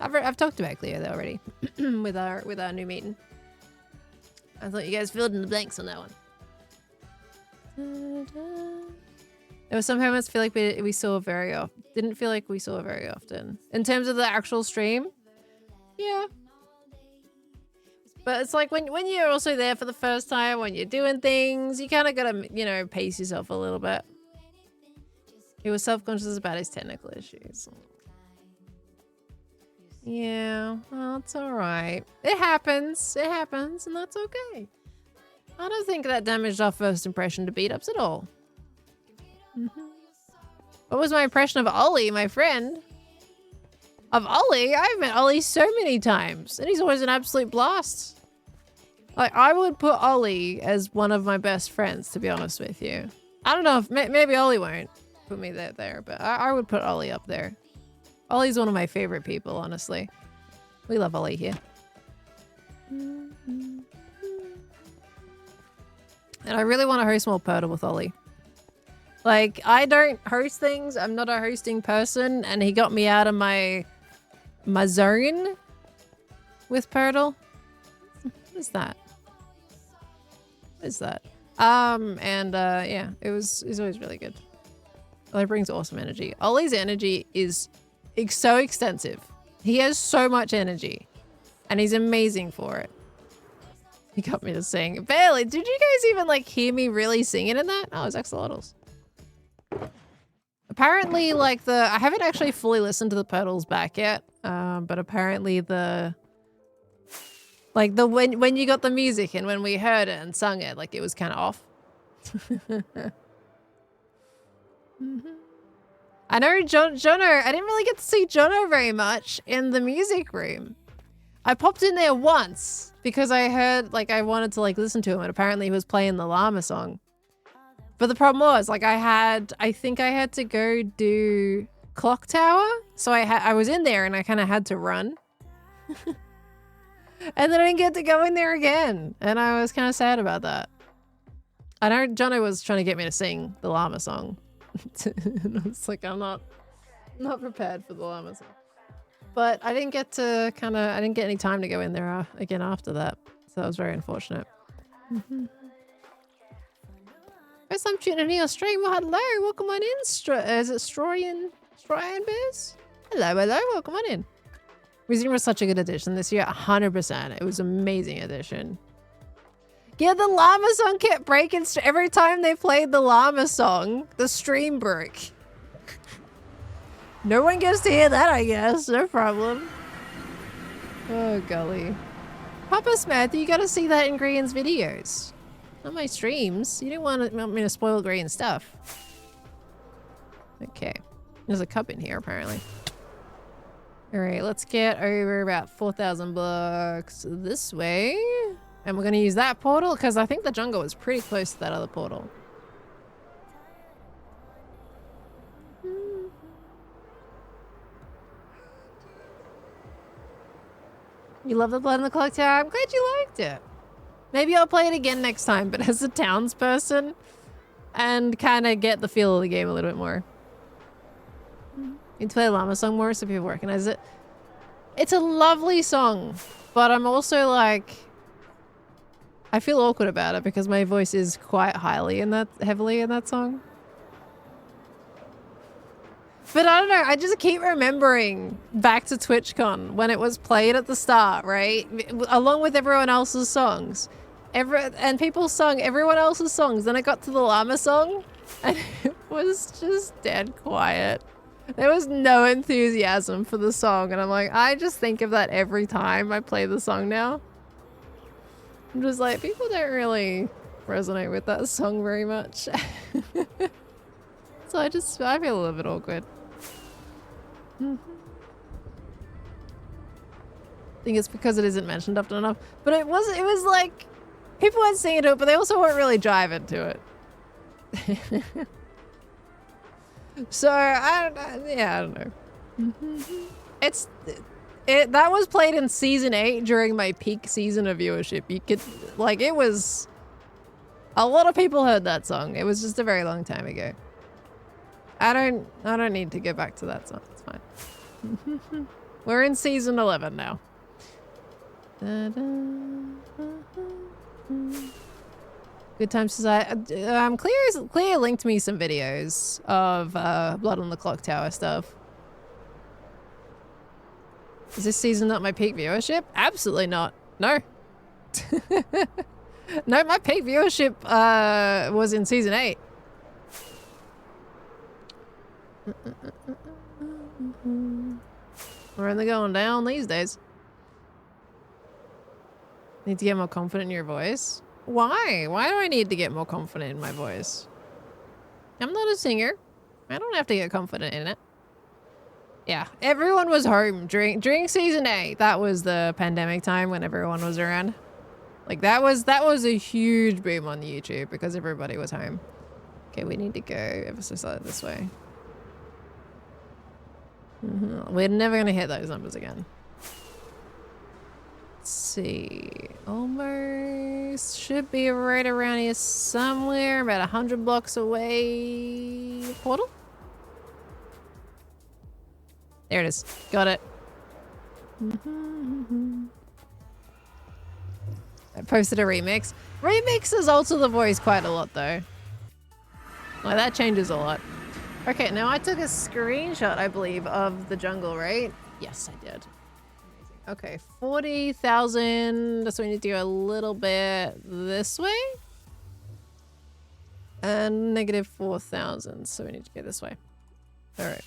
I've talked about Cleo though already with our new meeting. I thought you guys filled in the blanks on that one. There were some Hermits feel like we saw very often. Didn't feel like we saw very often in terms of the actual stream. Yeah. But it's like when you're also there for the first time, when you're doing things, you kind of gotta, you know, pace yourself a little bit. He was self-conscious about his technical issues. Yeah, well, it's alright. It happens, and that's okay. I don't think that damaged our first impression to Beat-Ups at all. What was my impression of Ollie, my friend? Of Ollie? I've met Ollie so many times, and he's always an absolute blast. Like, I would put Ollie as one of my best friends, to be honest with you. I don't know if... Maybe Ollie won't put me there, but I would put Ollie up there. Ollie's one of my favorite people, honestly. We love Ollie here. And I really want to host more Purtle with Ollie. Like, I don't host things. I'm not a hosting person, and he got me out of my zone with Purtle. What is that? What is that? Yeah, it's always really good. Ollie brings awesome energy. Ollie's energy is so extensive. He has so much energy, and he's amazing for it. He got me to sing. Barely. Did you guys even like hear me really singing in that? Oh, it's axolotls. Apparently, like I haven't actually fully listened to the Purtles back yet, but apparently when you got the music and when we heard it and sung it, like it was kind of off. I know Jono, I didn't really get to see Jono very much in the music room. I popped in there once because I heard, like, I wanted to like listen to him, and apparently he was playing the llama song. But the problem was, like, I think I had to go do Clock Tower, so I was in there and I kind of had to run. And then I didn't get to go in there again, and I was kind of sad about that. I know Jono was trying to get me to sing the llama song, It's like I'm not prepared for the llama song. But I didn't get to I didn't get any time to go in there again after that. So that was very unfortunate. First time tuning in your stream. Well, hello, welcome on in. Is it Stroyan Bears? Hello, welcome on in. Museum was such a good addition this year, 100%. It was an amazing addition. Yeah, the llama song kept breaking. Every time they played the llama song, the stream broke. No one gets to hear that, I guess. No problem. Oh, golly. Papa Smith, you gotta see that in Grian's videos. Not my streams. You don't want me to spoil Grian stuff. Okay. There's a cup in here, apparently. Alright, let's get over about 4,000 bucks this way. And we're gonna use that portal, because I think the jungle was pretty close to that other portal. You love the blood in the clock tower? I'm glad you liked it. Maybe I'll play it again next time, but as a townsperson and kind of get the feel of the game a little bit more. You need to play the llama song more so people recognize it. It's a lovely song, but I'm also like, I feel awkward about it because my voice is quite heavily in that song. But I don't know, I just keep remembering back to TwitchCon when it was played at the start, right? Along with everyone else's songs. And people sung everyone else's songs. Then it got to the llama song and it was just dead quiet. There was no enthusiasm for the song. And I'm like, I just think of that every time I play the song now. I'm just like, people don't really resonate with that song very much. So I feel a little bit awkward. I think it's because it isn't mentioned often enough. But it was like, people weren't singing to it, but they also weren't really driving to it. So, I don't know. That was played in season 8 during my peak season of viewership. You could, like, it was, a lot of people heard that song. It was just a very long time ago. I don't need to go back to that song. It's fine. We're in season 11 now. Good Time Society. Claire linked me some videos of Blood on the Clock Tower stuff. Is this season not my peak viewership? Absolutely not. No. No, my peak viewership was in season 8. We're only going down these days. Need to get more confident in your voice? Why? Why do I need to get more confident in my voice? I'm not a singer. I don't have to get confident in it. Yeah, everyone was home during season 8. That was the pandemic time when everyone was around. Like that was a huge boom on YouTube because everybody was home. Okay, we need to go ever so slightly this way. We're never gonna hit those numbers again. Let's see. Almost should be right around here somewhere, about 100 blocks away. Portal? There it is. Got it. I posted a remix. Remixes alter the voice quite a lot though. Like that changes a lot. Okay, now I took a screenshot, I believe, of the jungle, right? Yes, I did. Amazing. Okay, 40,000. So we need to go a little bit this way. And negative 4,000. So we need to go this way. All right.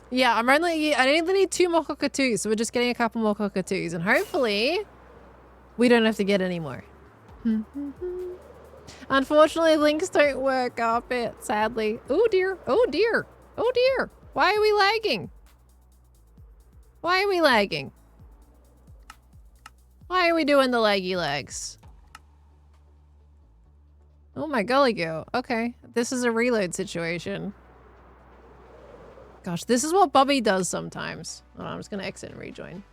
Yeah, I only need 2 more cockatoos. So we're just getting a couple more cockatoos. And hopefully we don't have to get any more. Unfortunately, links don't work up it, sadly. Oh dear, oh dear, oh dear. Why are we lagging? Why are we lagging? Why are we doing the laggy legs? Oh my golly go. Okay, this is a reload situation. Gosh, this is what Bobby does sometimes. Oh, I'm just gonna exit and rejoin.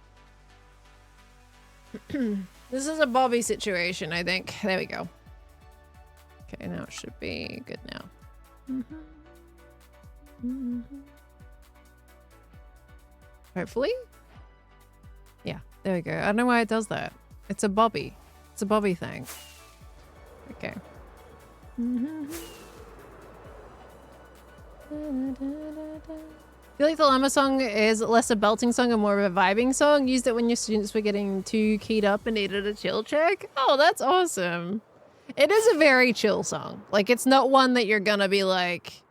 This is a Bobby situation, I think. There we go. Okay, now it should be good now. Hopefully? Yeah, there we go. I don't know why it does that. It's a bobby. It's a bobby thing. Okay. I feel like the llama song is less a belting song and more of a vibing song. Used it when your students were getting too keyed up and needed a chill check. Oh, that's awesome. It is a very chill song. Like, it's not one that you're gonna be like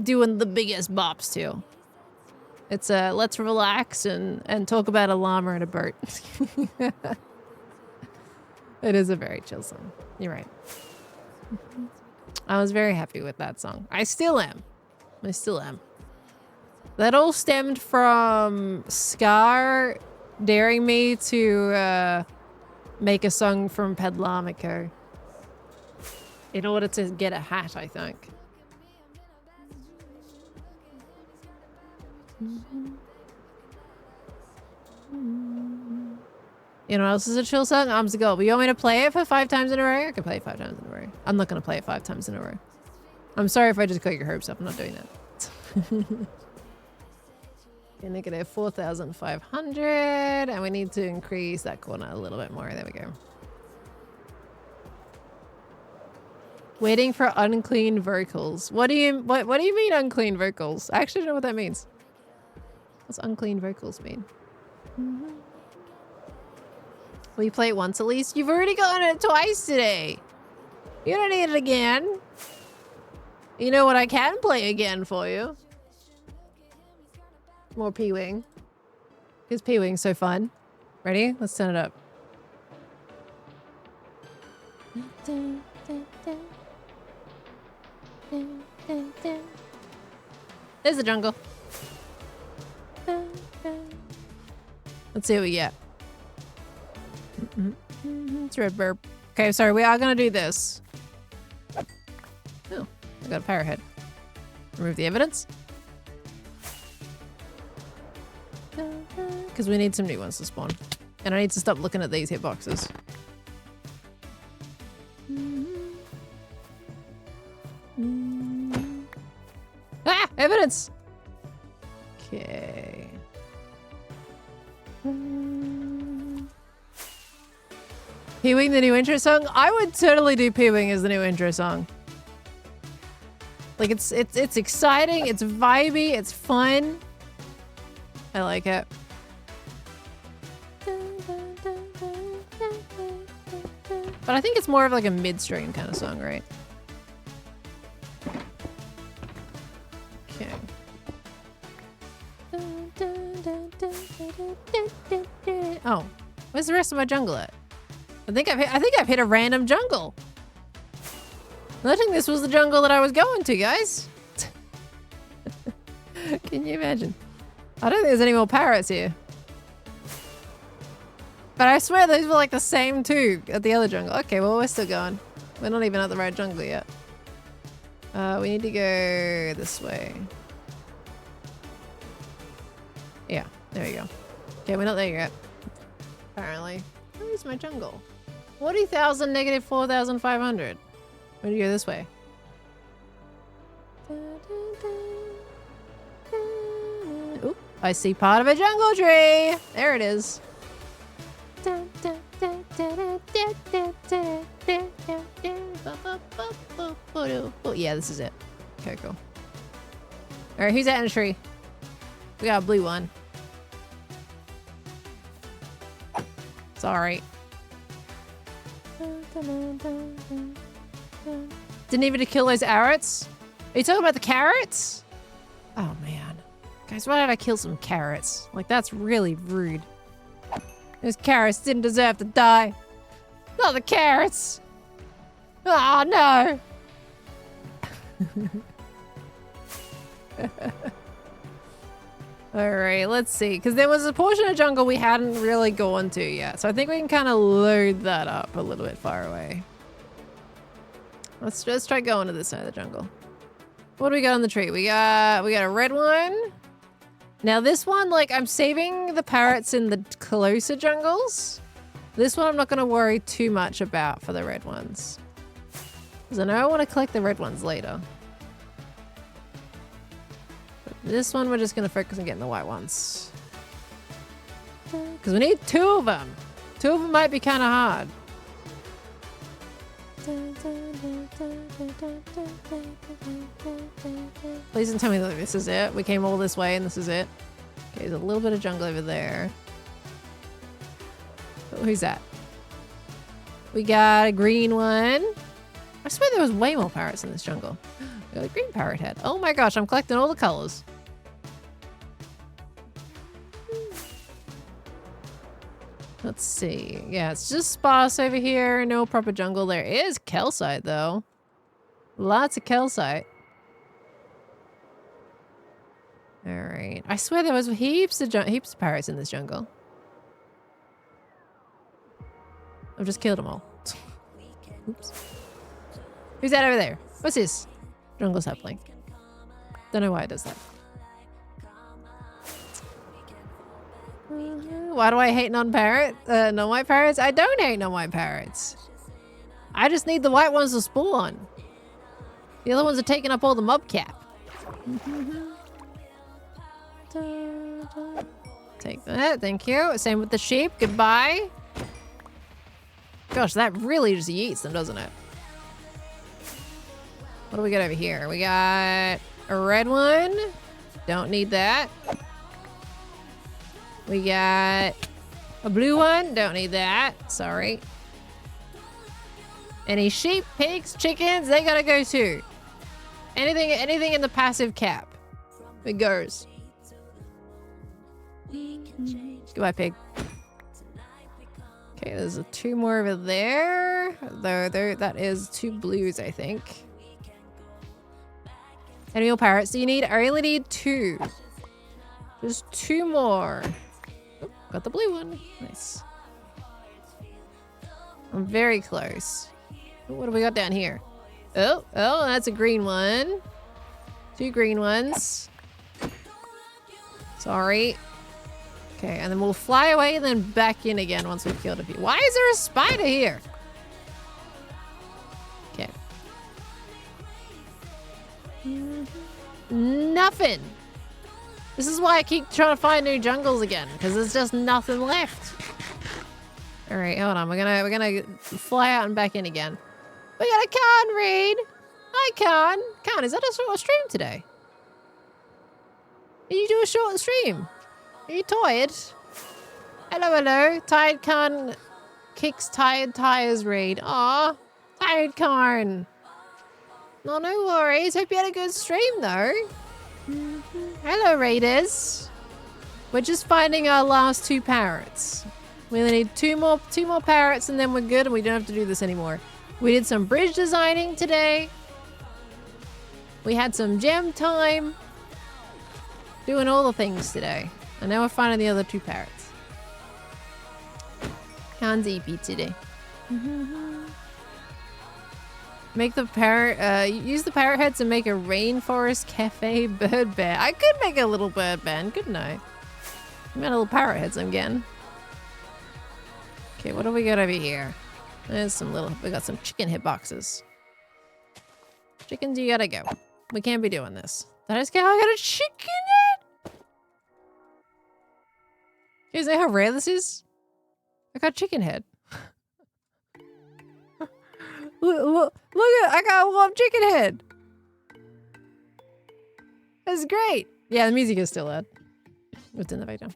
doing the biggest bops to. It's a let's relax and talk about a llama and a bird. It is a very chill song. You're right. I was very happy with that song. I still am. I still am. That all stemmed from Scar daring me to make a song from Pedlamico in order to get a hat, I think. You know what else is a chill song? Arms to Gold. But you want me to play it for 5 times in a row? I can play it 5 times in a row. I'm not going to play it 5 times in a row. I'm sorry if I just got your hopes up. I'm not doing that. Negative 4,500. And we need to increase that corner a little bit more. There we go. Waiting for unclean vocals. What do you mean unclean vocals? I actually don't know what that means. What's unclean vocals mean? Will you play it once at least? You've already gotten it twice today. You don't need it again. You know what I can play again for you? More P-Wing. Because P-Wing's so fun. Ready? Let's turn it up. There's the jungle. Let's see what we get. It's red burp. Okay, sorry, we are gonna do this. Oh, I got a power head. Remove the evidence. Because we need some new ones to spawn. And I need to stop looking at these hitboxes. Ah! Evidence! Okay. P-Wing, the new intro song? I would totally do P-Wing as the new intro song. Like, it's exciting, it's vibey, it's fun. I like it. But I think it's more of like a midstream kind of song, right? Okay. Oh, where's the rest of my jungle at? I think I've hit a random jungle. I think this was the jungle that I was going to, guys. Can you imagine? I don't think there's any more parrots here. But I swear those were like the same two at the other jungle. Okay, well, we're still going. We're not even at the right jungle yet. We need to go this way. Yeah, there we go. Okay, we're not there yet. Apparently. Where is my jungle? 40,000 negative 4,500. Where do you go this way? Ooh, I see part of a jungle tree. There it is. Oh, yeah, this is it. Okay, cool. All right, who's that in a tree? We got a blue one. Sorry. Didn't even kill those carrots? Are you talking about the carrots? Oh, man. Guys, why did I kill some carrots? Like, that's really rude. Those carrots didn't deserve to die. Not the carrots. Oh, no. All right, let's see. Because there was a portion of jungle we hadn't really gone to yet. So I think we can kind of load that up a little bit far away. Let's just try going to this side of the jungle. What do we got on the tree? We got a red one. Now this one, like, I'm saving the parrots in the closer jungles. This one I'm not going to worry too much about for the red ones. Because I know I want to collect the red ones later. This one, we're just going to focus on getting the white ones. Because we need 2 of them. 2 of them might be kind of hard. Please don't tell me that this is it. We came all this way and this is it. Okay, there's a little bit of jungle over there. Oh, who's that? We got a green one. I swear there was way more parrots in this jungle. We got a green parrot head. Oh my gosh, I'm collecting all the colors. Let's see. Yeah, it's just sparse over here. No proper jungle. There is calcite, though. Lots of calcite. All right. I swear there was heaps of parrots in this jungle. I've just killed them all. Oops. Who's that over there? What's this? Jungle sapling. Don't know why it does that. Why do I hate non-white parrots? I don't hate non-white parrots. I just need the white ones to spawn. The other ones are taking up all the mob cap. Take that, thank you. Same with the sheep, goodbye. Gosh, that really just yeets them, doesn't it? What do we got over here? We got a red one. Don't need that. We got a blue one. Don't need that. Sorry. Any sheep, pigs, chickens, they gotta go too. Anything in the passive cap. It goes. Goodbye, pig. Okay, there's 2 more over there. Though that is 2 blues, I think. Any more parrots? I only need 2. Just 2 more. Oh, got the blue one. Nice. I'm very close. Oh, what do we got down here? Oh, that's a green one. 2 green ones. Sorry. Okay, and then we'll fly away and then back in again once we've killed a few. Why is there a spider here? Okay. Nothing. This is why I keep trying to find new jungles again, because there's just nothing left. All right, hold on. We're gonna fly out and back in again. We got a Khan raid. Hi, Khan. Khan, is that a short stream today? Did you do a short stream? Are you tired? Hello. Tired Khan kicks tired tires raid. Aw, tired Khan. No worries. Hope you had a good stream though. Hello, raiders. We're just finding our last 2 parrots. We only need 2 more parrots and then we're good and we don't have to do this anymore. We did some bridge designing today. We had some gem time. Doing all the things today. And now we're finding the other 2 parrots. Khan's EP today. Make the parrot, use the parrot heads and make a rainforest cafe bird bear. I could make a little bird band, couldn't I? I got little parrot heads I'm getting. Okay, what do we got over here? There's we got some chicken hitboxes. Chickens, you gotta go. We can't be doing this. Did I just get, I got a chicken head? You guys know how rare this is? I got chicken head. Look at, I got a warm chicken head. That's great. Yeah, the music is still loud. It's in the background.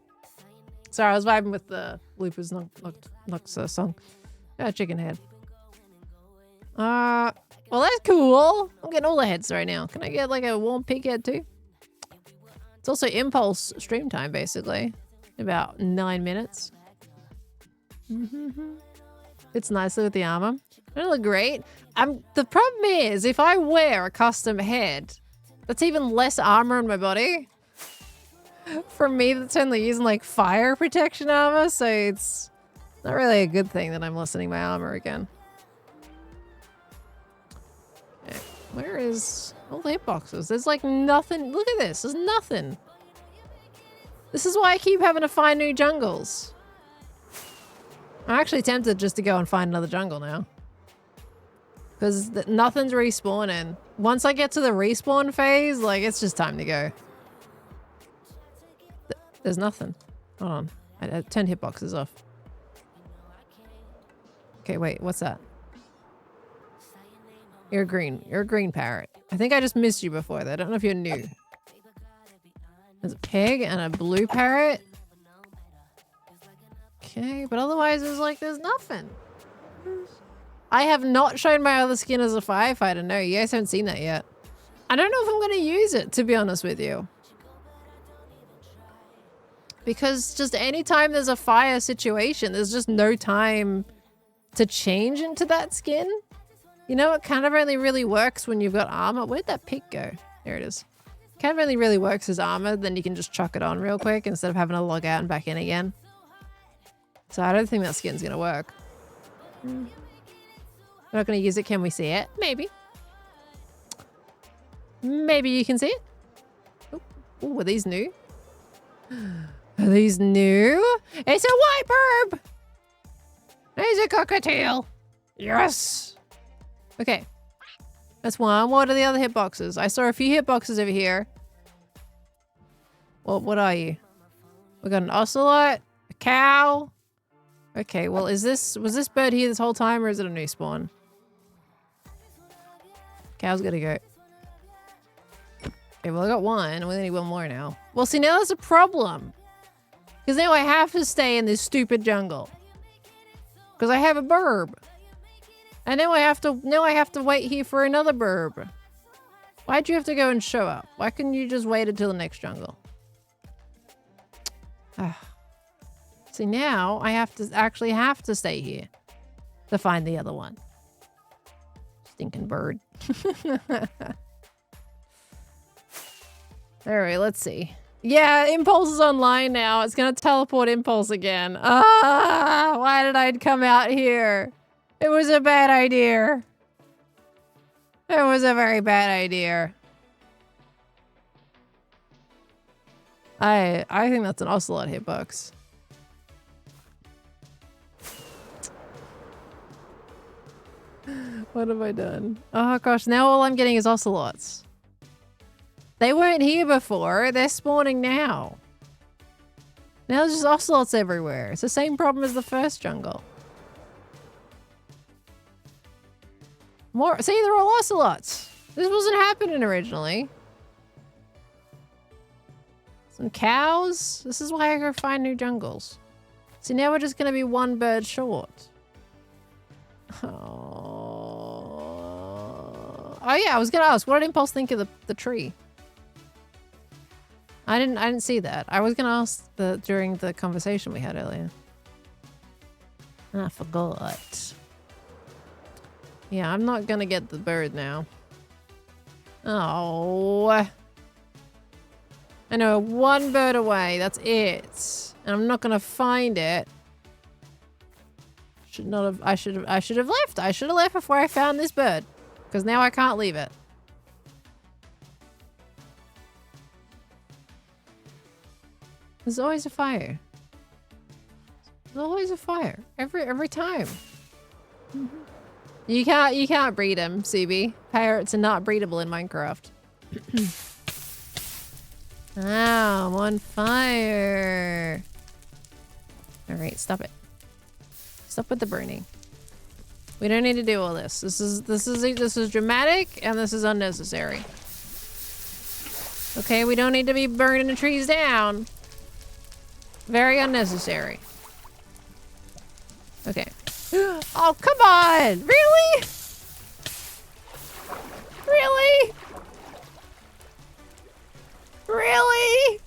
Sorry, I was vibing with the Loopers Nox song. Yeah, chicken head. Well, that's cool. I'm getting all the heads right now. Can I get like a warm pig head too? It's also impulse stream time, basically. About 9 minutes. It's nicely with the armor. It'll look great. The problem is, if I wear a custom head, that's even less armor on my body. For me, that's only using like fire protection armor, so it's not really a good thing that I'm lessening my armor again. Okay. Where is all the hitboxes? There's like nothing. Look at this. There's nothing. This is why I keep having to find new jungles. I'm actually tempted just to go and find another jungle now. Because nothing's respawning. Once I get to the respawn phase, like, it's just time to go. There's nothing. Hold on. I turned hitboxes off. Okay, wait. What's that? You're green. You're a green parrot. I think I just missed you before. I don't know if you're new. There's a pig and a blue parrot. Okay, but otherwise there's nothing. I have not shown my other skin as a firefighter. No, you guys haven't seen that yet. I don't know if I'm going to use it, to be honest with you. Because just anytime there's a fire situation, there's just no time to change into that skin. You know, it kind of only really works when you've got armor. Where'd that pig go? There it is. Kind of only really works as armor, then you can just chuck it on real quick instead of having to log out and back in again. So I don't think that skin's going to work. We're not going to use it. Can we see it? Maybe. Maybe you can see it. Oh, are these new? Are these new? It's a white burb! It's a cockatoo! Yes! Okay. That's one. What are the other hitboxes? I saw a few hitboxes over here. Well, what are you? We got an ocelot, a cow. Okay, well, was this bird here this whole time or is it a new spawn? Cow's gotta go. Okay, well, I got one and we only need one more now. Well, see, now there's a problem. Because now I have to stay in this stupid jungle. Because I have a burb. And now I have to wait here for another burb. Why'd you have to go and show up? Why couldn't you just wait until the next jungle? See, now I actually have to stay here to find the other one. Stinking bird. Alright, let's see. Yeah, Impulse is online now. It's gonna teleport Impulse again. Why did I come out here? It was a bad idea. It was a very bad idea. I think that's an ocelot hitbox. What have I done? Oh gosh, now all I'm getting is ocelots. They weren't here before. They're spawning now. Now there's just ocelots everywhere. It's the same problem as the first jungle. More. See, they're all ocelots. This wasn't happening originally. Some cows. This is why I go find new jungles. See, now we're just going to be one bird short. Oh yeah, I was going to ask, what did Impulse think of the tree? I didn't see that. I was going to ask during the conversation we had earlier. I forgot. Yeah, I'm not gonna get the bird now. Oh. I know, one bird away, that's it. And I'm not gonna find it. I should have left. I should have left before I found this bird. Because now I can't leave it. There's always a fire. There's always a fire. Every time. You can't breed them, CB. Parrots are not breedable in Minecraft. I'm on fire. Alright, stop it. Stop with the burning. We don't need to do all this. This is dramatic and this is unnecessary. Okay, we don't need to be burning the trees down. Very unnecessary. Okay. Oh, come on! Really? Really? Really?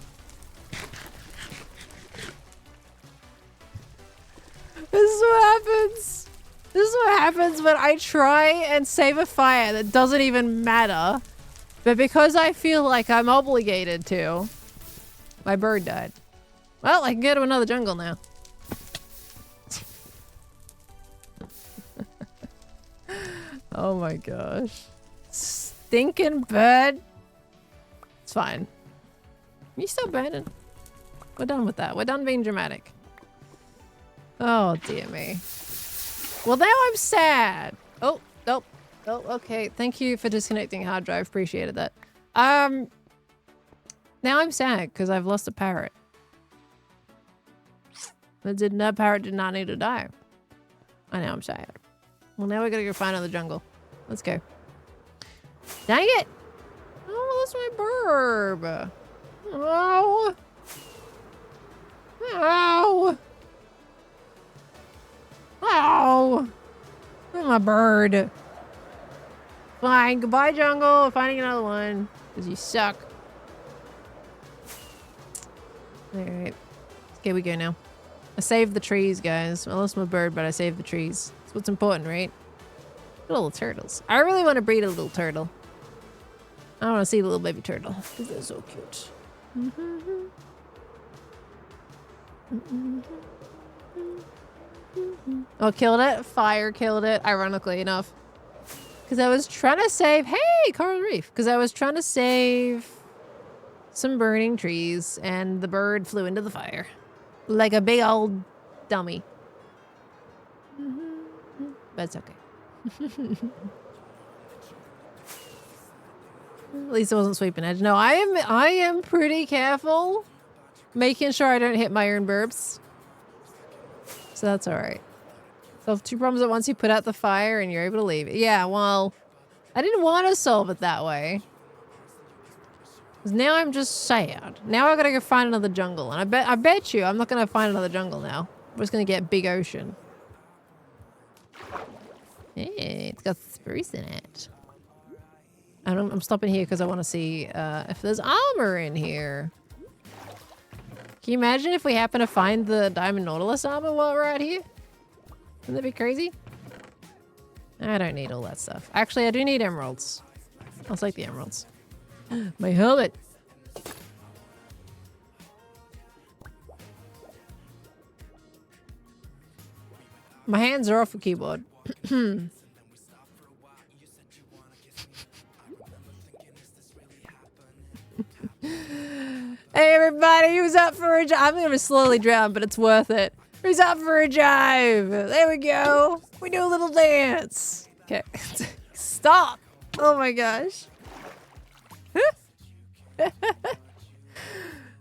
This is what happens. This is what happens when I try and save a fire that doesn't even matter. But because I feel like I'm obligated to, my bird died. Well, I can go to another jungle now. Oh my gosh. Stinking bird. It's fine. You still burning? We're done with that. We're done being dramatic. Oh dear me. Well, now I'm sad. Oh, nope. Oh, okay. Thank you for disconnecting hard drive. Appreciated that. Now I'm sad because I've lost a parrot. That parrot did not need to die. I know, I'm sad. Well, now we gotta go find another jungle. Let's go. Dang it! Oh, that's my burb. Oh. Ow. Ow. Oh, my bird. Fine. Goodbye, jungle. Finding another one. Because you suck. Alright. Okay, we go now. I saved the trees, guys. I lost my bird, but I saved the trees. That's what's important, right? Little turtles. I really want to breed a little turtle. I want to see the little baby turtle. Because they're so cute. Oh, killed it. Fire killed it, ironically enough. Because I was trying to save... Hey, coral reef. Because I was trying to save some burning trees, and the bird flew into the fire. Like a big old dummy. But it's okay. At least it wasn't sweeping edge. No, I am pretty careful. Making sure I don't hit my own burbs. So that's alright. So 2 problems at once, you put out the fire and you're able to leave it. Yeah, well, I didn't want to solve it that way. Because now I'm just sad. Now I gotta go find another jungle. And I bet you I'm not gonna find another jungle now. I'm just gonna get big ocean. Hey, it's got spruce in it. I'm stopping here because I want to see if there's armor in here. Can you imagine if we happen to find the Diamond Nautilus armor while we're out here? Wouldn't that be crazy? I don't need all that stuff. Actually, I do need emeralds. I'll take the emeralds. My helmet! My hands are off the keyboard. Hey everybody, who's up for a jive? I'm gonna slowly drown, but it's worth it. Who's up for a jive? There we go. We do a little dance. Okay. Stop. Oh my gosh.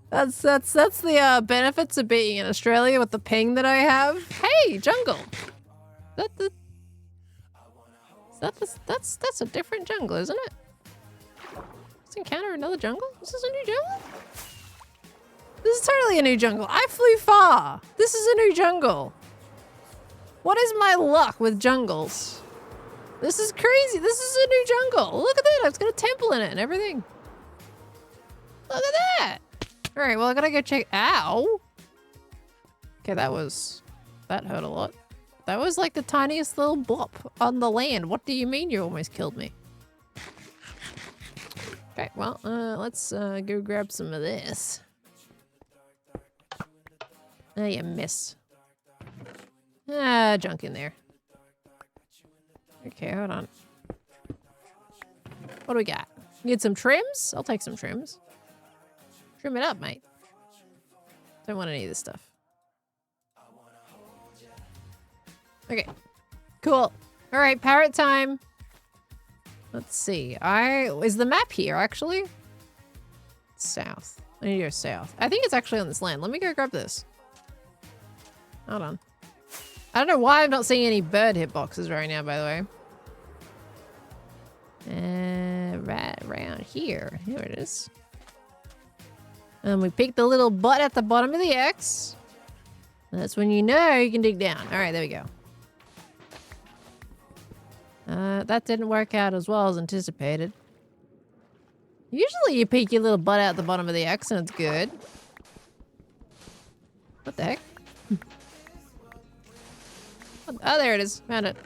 That's the benefits of being in Australia with the ping that I have. Hey, jungle. That's a different jungle, isn't it? Let's encounter another jungle? This is a new jungle? This is totally a new jungle. I flew far. This is a new jungle. What is my luck with jungles? This is crazy. This is a new jungle. Look at that. It's got a temple in it and everything. Look at that. All right, well, I gotta go check. Ow. Okay, that hurt a lot. That was like the tiniest little blop on the land. What do you mean you almost killed me? Okay, well, let's go grab some of this. Oh, you missed. Junk in there. Okay, hold on. What do we got? Need some trims? I'll take some trims. Trim it up, mate. Don't want any of this stuff. Okay. Cool. All right, parrot time. Let's see. Is the map here, actually? South. I need to go south. I think it's actually on this land. Let me go grab this. Hold on. I don't know why I'm not seeing any bird hitboxes right now, by the way. Right around here. Here it is. And we pick the little butt at the bottom of the X. That's when you know you can dig down. All right, there we go. That didn't work out as well as anticipated. Usually you peek your little butt out the bottom of the X and it's good. What the heck? Oh, there it is. Found it.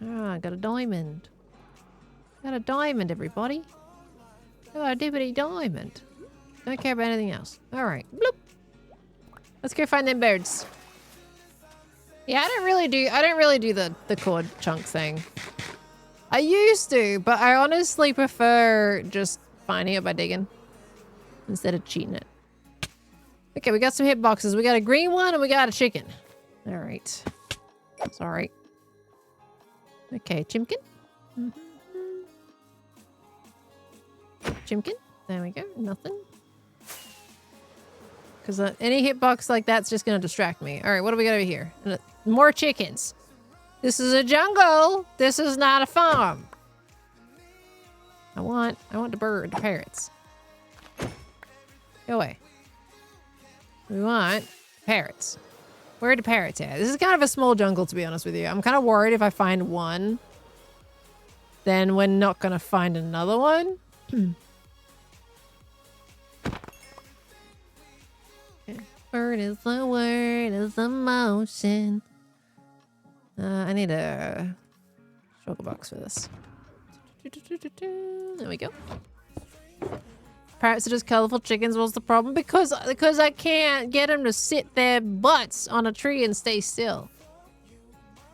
Ah, I got a diamond. Got a diamond, everybody. Oh, a dippity diamond. Don't care about anything else. Alright. Bloop. Let's go find them birds. Yeah, I don't really do the cord chunk thing. I used to, but I honestly prefer just finding it by digging instead of cheating it. Okay, we got some hitboxes. We got a green one and we got a chicken. Alright. Sorry. Okay, chimkin. Chimkin. There we go. Nothing. Because any hitbox like that's just going to distract me. All right, what do we got over here? More chickens. This is a jungle. This is not a farm. I want the parrots. Go away. We want parrots. Where are the parrots at? This is kind of a small jungle, to be honest with you. I'm kind of worried if I find one, then we're not going to find another one. Word is the word is the motion. I need a struggle box for this. There we go. Parrots are just colorful chickens. What's the problem? Because I can't get them to sit their butts on a tree and stay still.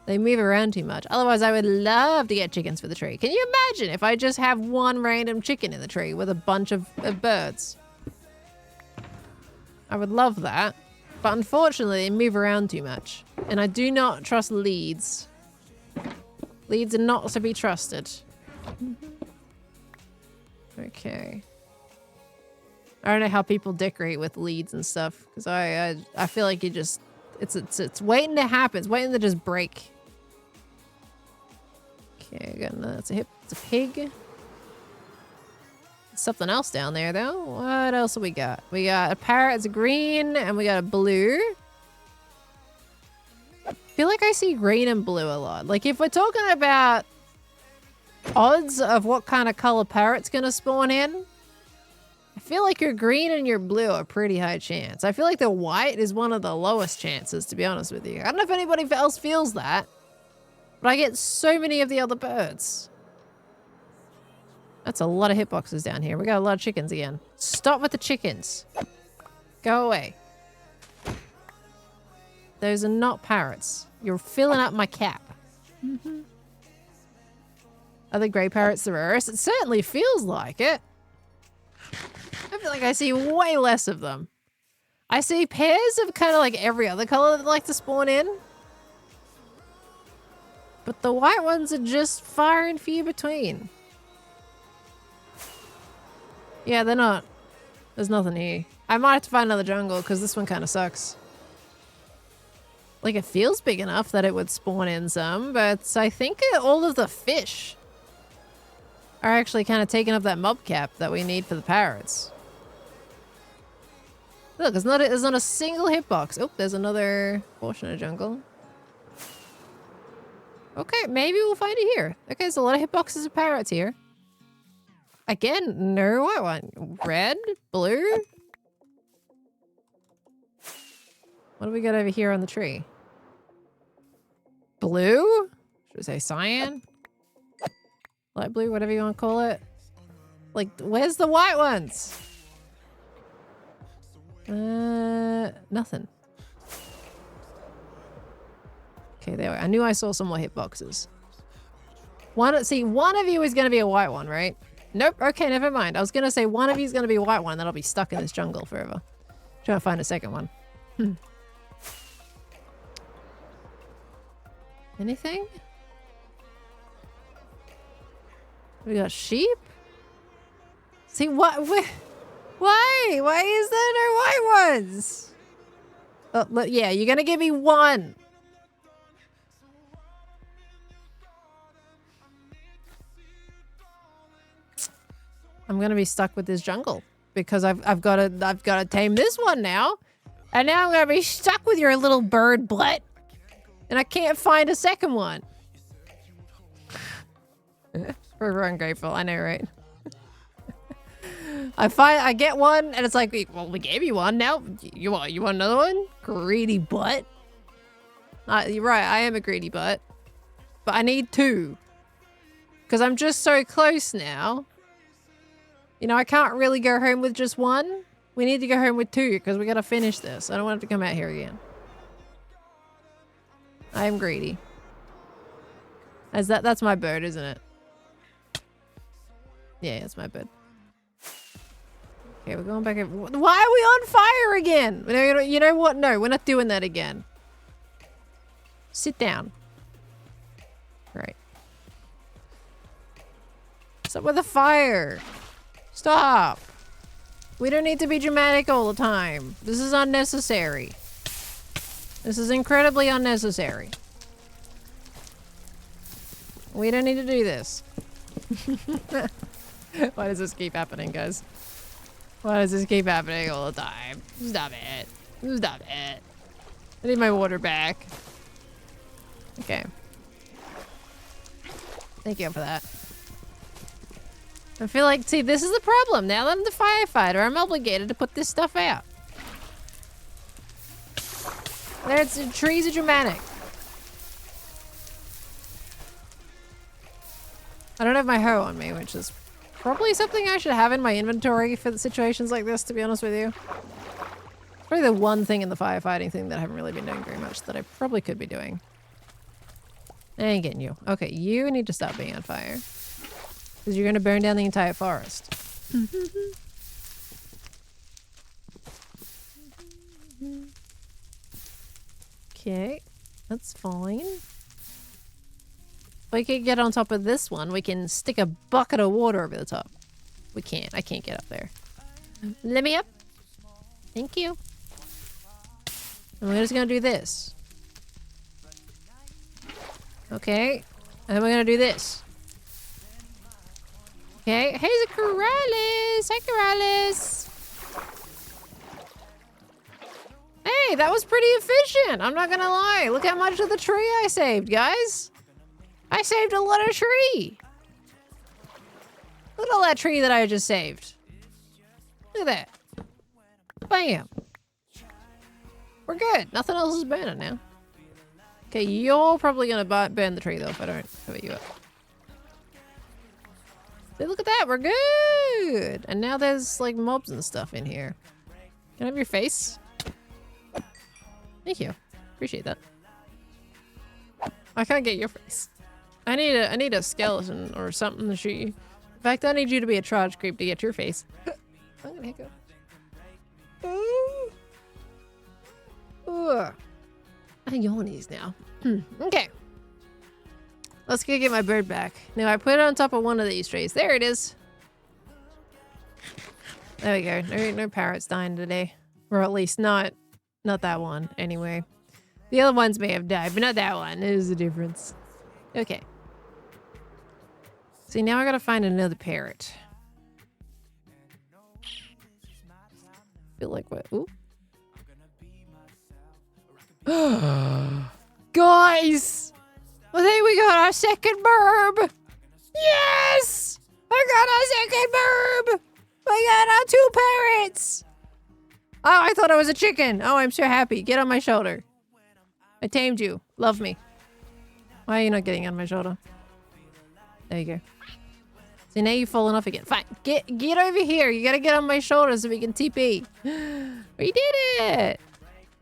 They move around too much. Otherwise, I would love to get chickens for the tree. Can you imagine if I just have one random chicken in the tree with a bunch of birds? I would love that. But unfortunately, they move around too much. And I do not trust leads. Leads are not to be trusted. Okay. I don't know how people decorate with leads and stuff. Because I feel like you just... It's waiting to happen. It's waiting to just break. Okay, got another... It's a pig. Something else down there, though. What else have we got? We got a parrot. It's a green. And we got a blue. I feel like I see green and blue a lot. Like, if we're talking about odds of what kind of color parrot's gonna spawn in, I feel like your green and your blue are pretty high chance. I feel like the white is one of the lowest chances, to be honest with you. I don't know if anybody else feels that, but I get so many of the other birds. That's a lot of hitboxes down here. We got a lot of chickens again. Stop with the chickens. Go away. Those are not parrots. You're filling up my cap. Are the grey parrots the rarest? It certainly feels like it. I feel like I see way less of them. I see pairs of kind of like every other color that like to spawn in. But the white ones are just far and few between. Yeah, they're not. There's nothing here. I might have to find another jungle because this one kind of sucks. Like, it feels big enough that it would spawn in some, but I think all of the fish are actually kind of taking up that mob cap that we need for the parrots. Look, there's not a single hitbox. Oh, there's another portion of jungle. Okay, maybe we'll find it here. Okay, there's a lot of hitboxes of parrots here. Again, no white one. Red, blue. What do we got over here on the tree? Blue? Should we say cyan? Light blue, whatever you want to call it. Like, where's the white ones? Nothing. Okay, there we go. I knew I saw some more hitboxes. One of you is going to be a white one, right? Nope. Okay, never mind. I was going to say one of you is going to be a white one, then I'll be stuck in this jungle forever. Trying to find a second one. Anything? We got sheep? See, what? Why? Why is there no white ones? Oh, look, yeah, you're going to give me one. I'm gonna be stuck with this jungle because I've got to tame this one now, and now I'm gonna be stuck with your little bird butt, and I can't find a second one. We're ungrateful, I know, right? I get one, and it's like, well, we gave you one. Now you want another one? Greedy butt. You're right, I am a greedy butt, but I need two because I'm just so close now. You know, I can't really go home with just one. We need to go home with two because we got to finish this. I don't want it to come out here again. I am greedy. That's my bird, isn't it? Yeah, it's my bird. Okay, we're going back. Why are we on fire again? You know what? No, we're not doing that again. Sit down. Right. What's up with the fire? Stop. We don't need to be dramatic all the time. This is unnecessary. This is incredibly unnecessary. We don't need to do this. Why does this keep happening, guys? Why does this keep happening all the time? Stop it. Stop it. I need my water back. Okay. Thank you for that. I feel like, see, this is the problem. Now that I'm the firefighter, I'm obligated to put this stuff out. The trees are dramatic. I don't have my hoe on me, which is probably something I should have in my inventory for situations like this, to be honest with you. Probably the one thing in the firefighting thing that I haven't really been doing very much that I probably could be doing. I ain't getting you. Okay, you need to stop being on fire. Because you're going to burn down the entire forest. Okay, that's fine. If we can get on top of this one, we can stick a bucket of water over the top. We can't. I can't get up there. Let me up. Thank you. And we're just going to do this. Okay. And then we're going to do this. Okay. Hey, Zacaralis. Hi, Caralis. Hey, that was pretty efficient. I'm not gonna lie. Look how much of the tree I saved, guys. I saved a lot of tree. Look at all that tree that I just saved. Look at that. Bam. We're good. Nothing else is burning now. Okay, you're probably gonna burn the tree though if I don't cover you up. See, look at that. We're good. And now there's like mobs and stuff in here. Can I have your face? Thank you. Appreciate that. I can't get your face. I need a skeleton or something to shoot you. In fact, I need you to be a charge creep to get your face. I'm gonna hiccup. Ugh. I yawnies now. Okay. Let's go get my bird back. Now I put it on top of one of these trees. There it is. There we go. No parrots dying today. Or at least not that one, anyway. The other ones may have died, but not that one. There's a difference. Okay. See, now I gotta find another parrot. Feel like what? Ooh. Guys! I think we got our second burb! Yes! I got our second burb! We got our 2 parrots! Oh, I thought I was a chicken. Oh, I'm so happy. Get on my shoulder. I tamed you. Love me. Why are you not getting on my shoulder? There you go. See, now you've fallen off again. Fine. Get over here. You gotta get on my shoulder so we can TP. We did it!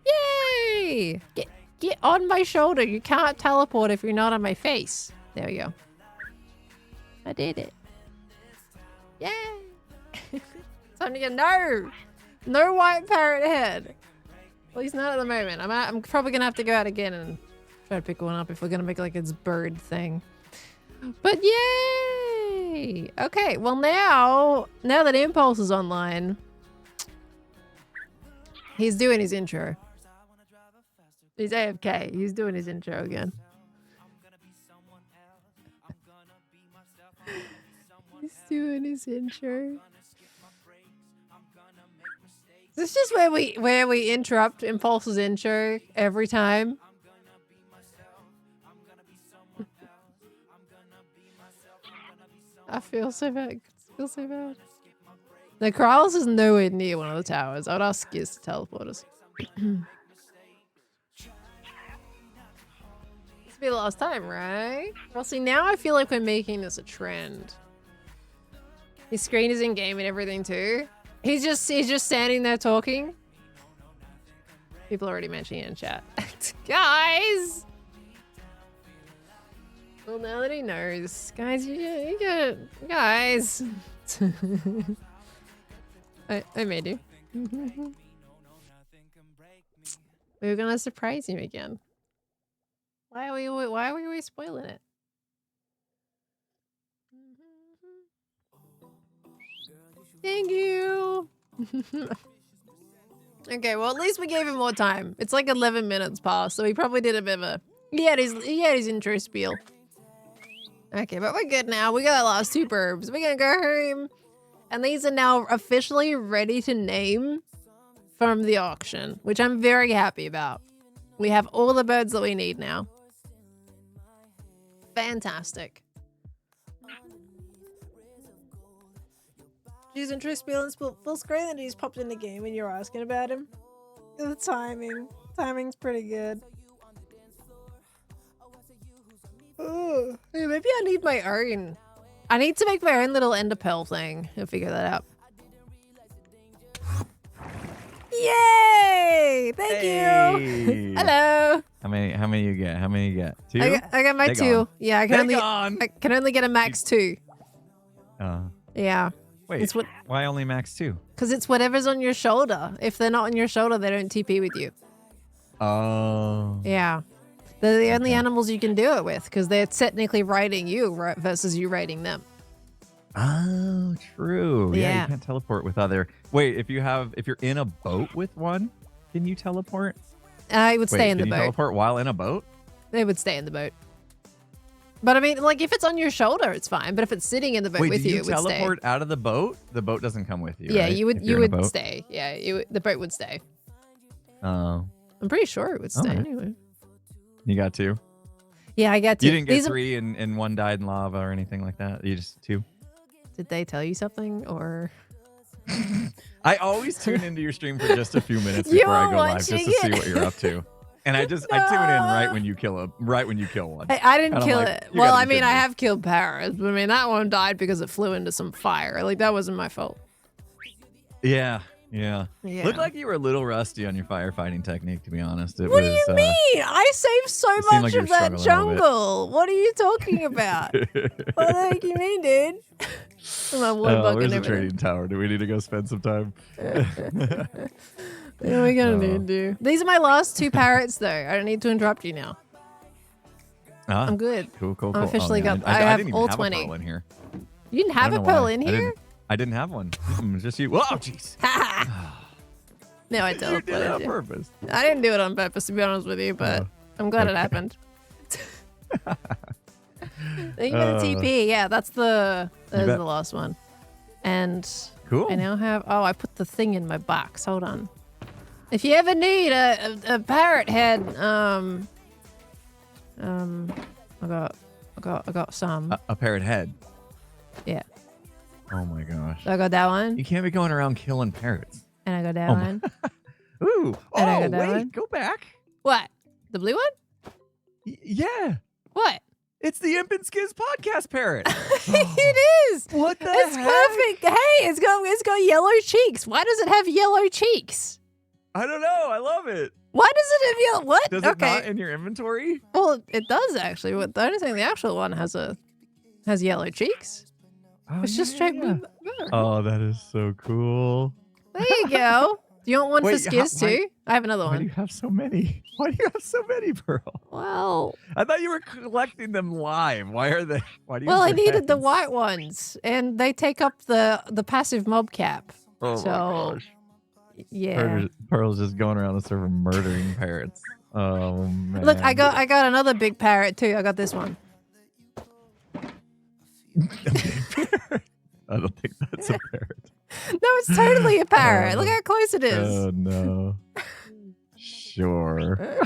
Yay! Get on my shoulder. You can't teleport if you're not on my face. There we go. I did it. Yay! Time to get no white parrot head. At least not at the moment. I'm probably gonna have to go out again and try to pick one up if we're gonna make like its bird thing. But yay! Okay, well now that Impulse is online, he's doing his intro. He's AFK. He's doing his intro again. He's doing his intro. This is just where we interrupt Impulse's intro every time. I feel so bad. I feel so bad. The Kralis is nowhere near one of the towers. I would ask Giz to teleport us. This will be the last time, right? Well, see, now I feel like we're making this a trend. His screen is in game and everything too. He's just standing there talking. People already mentioning it in chat. Guys! Well, now that he knows. Guys, you get guys. I made you. We were gonna surprise him again. Why are we always spoiling it? Thank you. Okay, well, at least we gave him more time. It's like 11 minutes past, so he probably did a bit of a... He had his intro spiel. Okay, but we're good now. We got our last 2 burbs. We're gonna go home. And these are now officially ready to name from the auction, which I'm very happy about. We have all the birds that we need now. Fantastic. He's intro spiel and full screen and he just popped in the game and you're asking about him. The timing. Timing's pretty good. Oh, maybe I need my own. I need to make my own little ender pearl thing. I'll figure that out. Yay! Thank you. Hello. How many you get? How many you get? 2? I got my 2. Yeah, I can only get a max 2. Yeah. Wait, why only max 2? Because it's whatever's on your shoulder. If they're not on your shoulder, they don't TP with you. Oh. Yeah. They're the only animals you can do it with because they're technically riding you versus you riding them. Oh, true. Yeah. You can't teleport with other. Wait, if you're in a boat with one, can you teleport? I would stay in the boat. Can you teleport while in a boat? They would stay in the boat. But I mean, like if it's on your shoulder, it's fine. But if it's sitting in the boat with you, it would stay. Wait, teleport out of the boat? The boat doesn't come with you. Yeah, right? you would stay. Yeah, the boat would stay. Oh. I'm pretty sure it would stay anyway. You got 2? Yeah, I got 2. You didn't get 3 and one died in lava or anything like that? You just 2? Did they tell you something or? I always tune into your stream for just a few minutes before I go live just to see what you're up to. And I tune in right when you kill one. I didn't kill it. Well, I mean, I have killed parrots. I mean, that one died because it flew into some fire. Like that wasn't my fault. Yeah. Looked like you were a little rusty on your firefighting technique, to be honest. What do you mean? I saved so much of that jungle. What are you talking about? What the heck you mean, dude? Where's the trading tower? Do we need to go spend some time? What are we gonna need to do? These are my last 2 parrots, though. I don't need to interrupt you now. I'm good. Cool. I'm officially got. I have all 20. A pearl in here. You didn't have a pearl in here? I didn't have one. Just you. Whoa, jeez. No, I teleported. You did it on purpose. I didn't do it on purpose, to be honest with you, but I'm glad it happened. Thank you for the TP. Yeah, that's the last one. And cool. I now have. Oh, I put the thing in my box. Hold on. If you ever need a parrot head, I got some. A parrot head. Yeah. Oh my gosh. I got that one. You can't be going around killing parrots. And I got that one. Ooh. And I got that wait. one. Go back. What? The blue one? Yeah. What? It's the Imp and Skiz podcast parrot. It is. What the It's heck? perfect. Hey, it's got yellow cheeks. Why does it have yellow cheeks? I don't know. I love it. Why does it have yellow? What? Does it not in your inventory? Well, it does actually. But the only thing, the actual one has yellow cheeks. Oh, It's just straight blue. Oh, that is so cool. There you go. Do you want one for Skiz too? I have another one. Why do you have so many? Why do you have so many, Pearl? Well, I thought you were collecting them live. Why are they? Why do you? Well, I needed the white ones, and they take up the passive mob cap. Oh so, my gosh. Yeah. Pearl's just going around the server murdering parrots. Oh man. Look, I got another big parrot too. I got this one. I don't think that's a parrot. No, it's totally a parrot. Look how close it is. Oh no. Sure.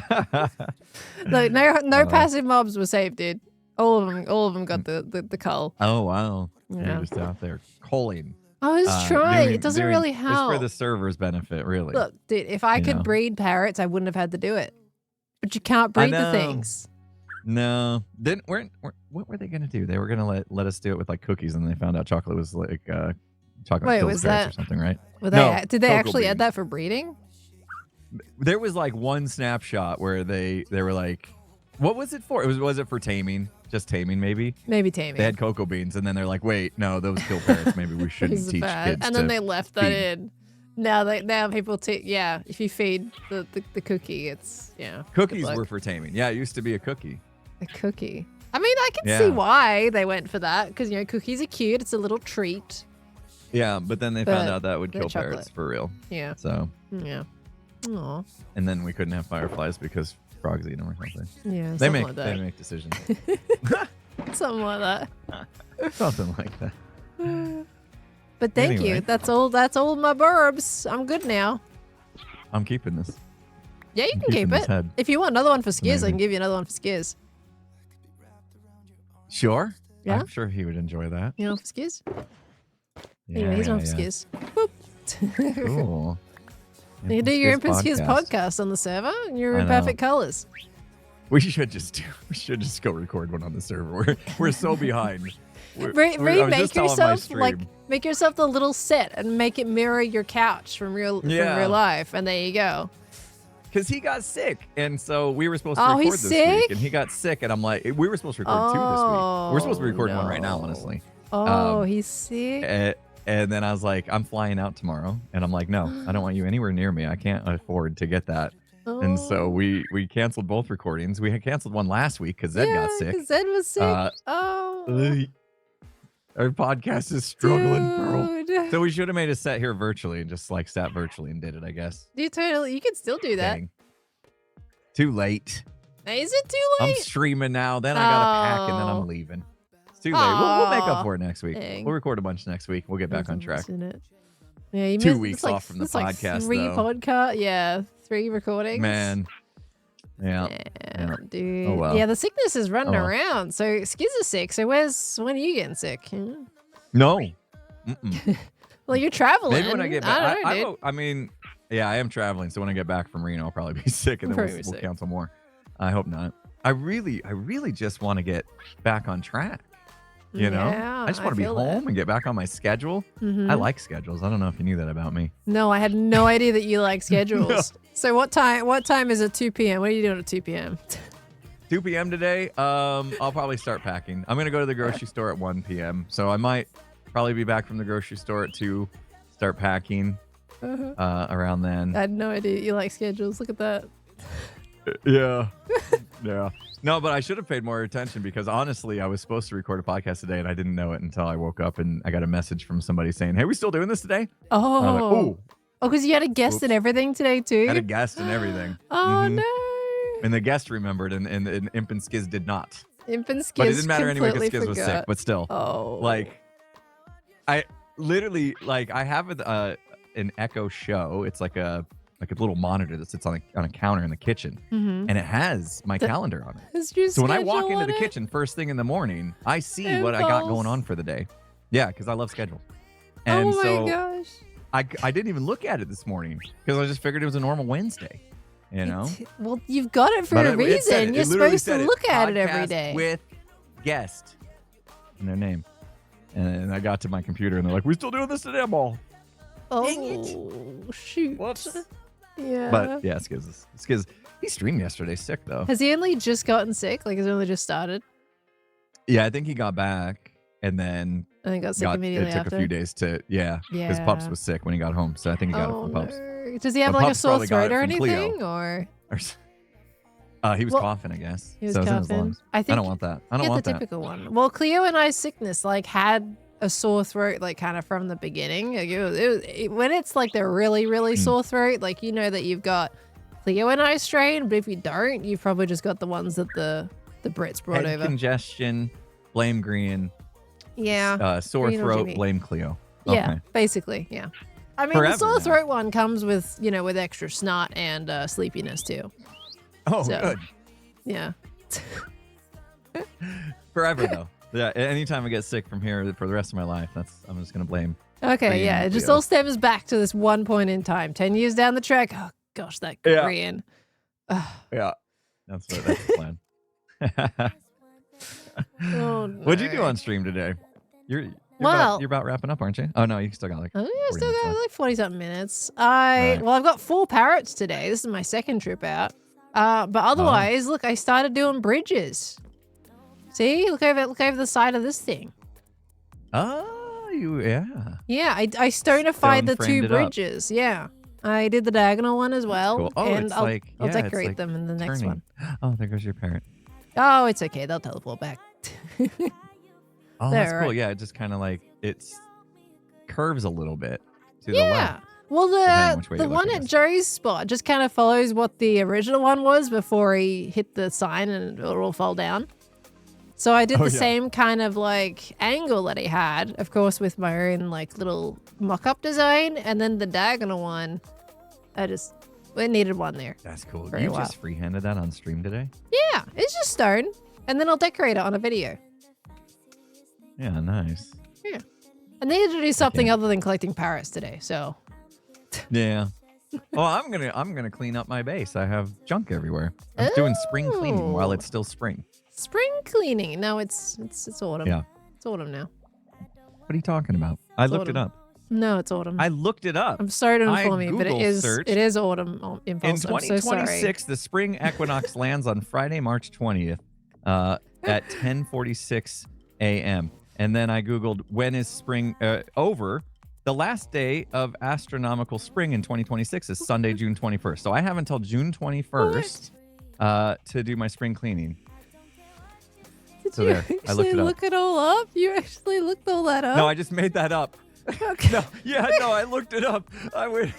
Look, no passive mobs were saved, dude. All of them got the cull. Oh wow. Yeah. You're just out there culling. I was trying. It doesn't really help. It's for the server's benefit, really. Look, dude, if I could breed parrots, I wouldn't have had to do it. But you can't breed the things. No. What were they gonna do? They were gonna let us do it with like cookies, and they found out chocolate was like chocolate. Wait, was that or something, right? Did they actually add that for breeding? There was like one snapshot where they were like, what was it for? Was it for taming? Just taming, maybe? Maybe taming. They had cocoa beans, and then they're like, wait, no, those kill parrots. Maybe we shouldn't teach kids. And then they left that in. Now people if you feed the cookie, it's Cookies were for taming. Yeah, it used to be a cookie. A cookie. I mean, I can see why they went for that because cookies are cute. It's a little treat. Yeah, but then they found out that would kill parrots for real. Yeah. So. Yeah. Aw. And then we couldn't have fireflies because frogs eat them or something. Yeah, they make decisions. Something like that. Something like that. But thank you. That's all my burbs. I'm good now. I'm keeping this. Yeah, you can keep it. If you want another one for Skiz, I can give you another one for Skiz. Sure. Yeah. I'm sure he would enjoy that. You know for Skiz? Yeah, he's on for Skiz. Boop. Cool. You do your Imp and Skiz podcast on the server, and you're in perfect colors. We should just go record one on the server. We're so behind. Remake yourself make yourself the little set and make it mirror your couch from real life, and there you go. Because he got sick, and so we were supposed to record this week, and he got sick, and I'm like, we were supposed to record 2 this week. We're supposed to be recording one right now, honestly. He's sick. And then I was like, I'm flying out tomorrow, and I'm like, no, I don't want you anywhere near me. I can't afford to get that. And so we canceled both recordings. We had canceled one last week because Zed got sick. Zed was sick. Our podcast is struggling, Pearl. So we should have made a set here virtually and just like sat virtually and did it, I guess. You can still do that. Dang. Too late. Is it too late? I'm streaming now. Then I gotta pack and then I'm leaving. It's too late. We'll make up for it next week. Dang. We'll record a bunch next week. We'll get back on track. Yeah, you 2 weeks off from the podcast. 3 podcast. Yeah, 3 recordings. Man. Yeah. Dude. Oh, well. Yeah, the sickness is running around. So Skiz is sick. So when are you getting sick? No. Well, you're traveling. Maybe when I get back. I don't know, I mean, yeah, I am traveling. So when I get back from Reno, I'll probably be sick, and then we'll cancel more. I hope not. I really just want to get back on track. You know, I just want to be home and get back on my schedule. I like schedules. I don't know if you knew that about me. No, I had no idea that you like schedules. No. So what time is it? 2 p.m. What are you doing at 2 p.m.? 2 p.m. today. I'll probably start packing. I'm gonna go to the grocery store at 1 p.m. So I might probably be back from the grocery store at 2. Start packing around then. I had no idea you like schedules. Look at that. Yeah. Yeah. No, but I should have paid more attention because honestly, I was supposed to record a podcast today and I didn't know it until I woke up and I got a message from somebody saying, "Hey, we still doing this today?" Oh. And I was like, "Oh, because you had a guest and everything today too. I had a guest and everything. Oh no! And the guest remembered, and Imp and Skiz did not. Imp and Skiz, but it didn't matter anyway because Skiz was sick. But still, like, I literally I have an Echo Show. It's like a little monitor that sits on a counter in the kitchen, and it has my calendar on it. So when I walk into the kitchen first thing in the morning, I see what I got going on for the day. Yeah, because I love schedule. And oh my gosh. I didn't even look at it this morning because I just figured it was a normal Wednesday, you know? Well, you've got it for a reason. You're supposed to look at it every day. With guest in their name. And I got to my computer and they're like, "We still doing this today?" I'm all, shoot. Whoops. Yeah. But yeah, Skiz, he streamed yesterday sick though. Has he only just gotten sick? Like, has he only just started? Yeah, I think he got back and then I think got sick immediately after. It took a few days to, because Pups was sick when he got home. So I think he got it from Pups. No. Does he have like a sore throat or anything? Or he was coughing, I guess. He was coughing. I don't want that. I don't want the typical one. Well, Cleo and I's sickness had a sore throat kind of from the beginning. Like it was when it's like the really sore throat, like you know that you've got Cleo and I strain, but if you don't, you've probably just got the ones that the Brits brought Head over. Congestion, blame Green. Yeah. Sore throat, blame Cleo. Yeah, okay. Basically, yeah. I mean, the sore throat one comes with with extra snot and sleepiness too. Oh, so, good. Yeah. Forever though. Yeah. Anytime I get sick from here for the rest of my life, I'm just gonna blame. Okay. Yeah. It just all stems back to this one point in time. 10 years down the track. Oh gosh, that Korean. Yeah. That's the plan. Oh, no. What'd you do on stream today? You're about wrapping up, aren't you? Oh no, you still got still got like 40-something minutes. I've got 4 parrots today. This is my second trip out. But otherwise, look, I started doing bridges. See, look over the side of this thing. Oh, yeah. I stonified the 2 bridges. Yeah, I did the diagonal one as well. Cool. Oh, and I'll decorate like them in the next one. Oh, there goes your parrot. Oh, it's okay. They'll teleport back. Oh, that's cool. Yeah, it just kind of like it's curves a little bit to the left. Well, the one at Joe's spot just kind of follows what the original one was before he hit the sign and it all fell down. So I did the same kind of like angle that he had, of course, with my own like little mock-up design, and then the diagonal one, it needed one there. That's cool. You just freehanded that on stream today? Yeah, it's just stone, and then I'll decorate it on a video. Yeah, nice. Yeah, I needed to do something other than collecting parrots today, so. Yeah. Well, I'm gonna clean up my base. I have junk everywhere. I'm doing spring cleaning while it's still spring. Spring cleaning? No, it's autumn. Yeah. It's autumn now. What are you talking about? I looked it up. No, it's autumn. I looked it up. I'm sorry to inform you, but it is autumn. In 2026, the spring equinox lands on Friday, March 20th at 10:46 a.m. And then I Googled when is spring over. The last day of astronomical spring in 2026 is Sunday, June 21st. So I have until June 21st to do my spring cleaning. Did you actually look it all up? You actually looked all that up? No, I just made that up. Okay. No, I looked it up. I would.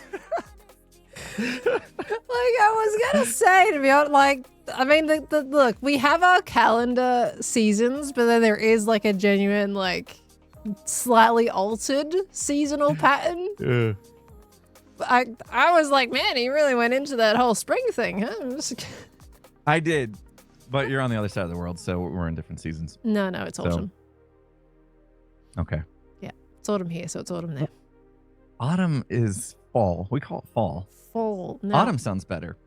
Like I was gonna say, to be honest, like I mean, look, we have our calendar seasons, but then there is like a genuine like slightly altered seasonal pattern. Yeah. I was like, man, he really went into that whole spring thing, huh? I did. But you're on the other side of the world, so we're in different seasons. No, it's autumn. Okay. Yeah, it's autumn here, so it's autumn there. Autumn is fall. We call it fall. Fall. No. Autumn sounds better.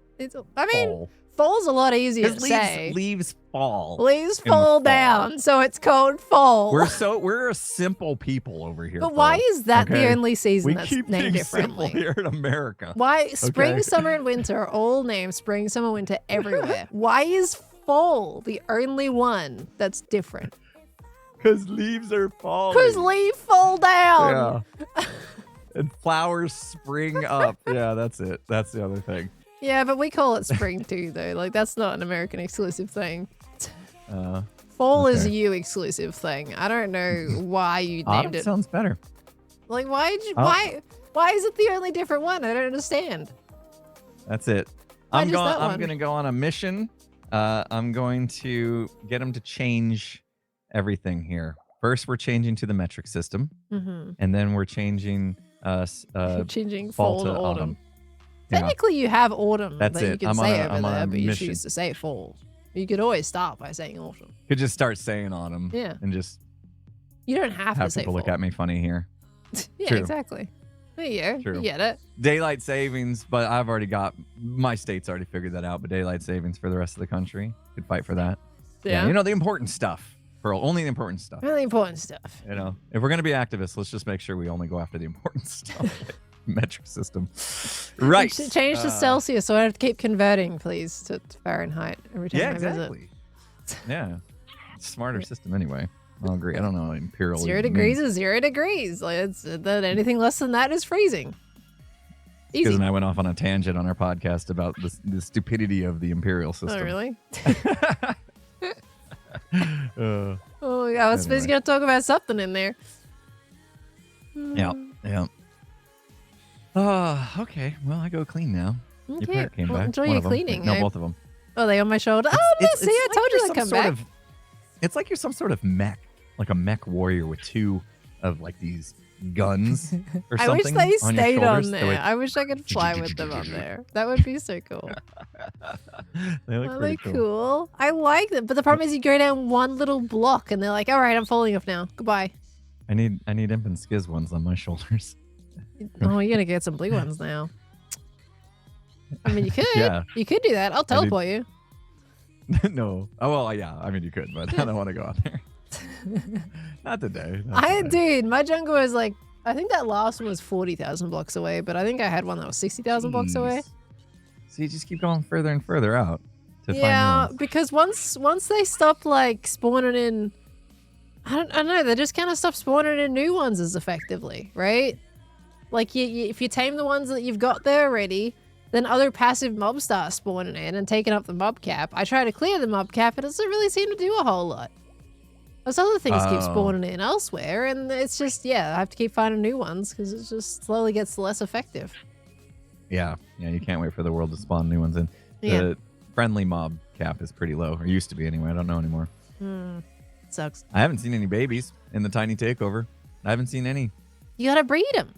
Fall's a lot easier to say. Leaves fall. Leaves fall down, so it's called fall. We're a simple people over here. But why is that the only season that's named differently? Simple here in America. Why spring, summer, and winter are all named spring, summer, winter everywhere? Why is fall the only one that's different? Because leaves are falling. Because leaves fall down. Yeah. And flowers spring up. Yeah, that's it. That's the other thing. Yeah, but we call it spring too, though. Like, that's not an American exclusive thing. Fall is a you exclusive thing. I don't know why you named it. Sounds better. Like, why is it the only different one? I don't understand. That's it. I'm going to go on a mission. I'm going to get them to change everything here. First, we're changing to the metric system, and then we're changing fall to autumn. Technically, you have autumn. That's that it. You can say over there, but you choose to say fall. You could always start by saying autumn. Could just start saying autumn. Yeah. And just. You don't have to say people fall. Look at me funny here. Yeah, True. Exactly. There you go. True. You get it. Daylight savings, but I've already got my state's already figured that out. But daylight savings for the rest of the country, could fight for that. Yeah. You know, the important stuff. Only the important stuff. Really important stuff. You know, if we're gonna be activists, let's just make sure we only go after the important stuff. Metric system. Right. You should change to Celsius so I have to keep converting, please, to Fahrenheit every time I visit. Yeah. Smarter system anyway. I'll agree. I don't know imperial. 0 degrees is 0 degrees. Like anything less than that is freezing. Easy. Because I went off on a tangent on our podcast about the stupidity of the imperial system. Oh, really? I was supposed to talk about something in there. Yeah. Okay. Well, I go clean now. Okay. Came back. Enjoy your cleaning. No, both of them. Oh, they on my shoulder? See, I told you they'd come back. It's like you're some sort of mech, like a mech warrior with two of like these guns or something. I wish they stayed on there. Like, I wish I could fly with them on there. That would be so cool. They look pretty cool. I like them, but the problem is you go down one little block and they're like, all right, I'm falling off now. Goodbye. I need Imp and Skiz ones on my shoulders. Oh, you're gonna get some blue ones now. I mean, you could. Yeah. You could do that. I'll teleport you. No. Oh, well, yeah. I mean, you could, but I don't want to go out there. Not today. Dude, my jungle was like, I think that last one was 40,000 blocks away, but I think I had one that was 60,000 blocks away. So you just keep going further and further out to find ruins. Because once they stop like spawning in, I don't know, they just kind of stop spawning in new ones as effectively, right? Like if you tame the ones that you've got there already, then other passive mobs start spawning in and taking up the mob cap. I try to clear the mob cap, and it doesn't really seem to do a whole lot. Those other things keep spawning in elsewhere, and it's just, yeah, I have to keep finding new ones because it just slowly gets less effective. Yeah, you can't wait for the world to spawn new ones in. The friendly mob cap is pretty low, or used to be anyway. I don't know anymore. Sucks. I haven't seen any babies in the tiny takeover. I haven't seen any. You gotta breed them.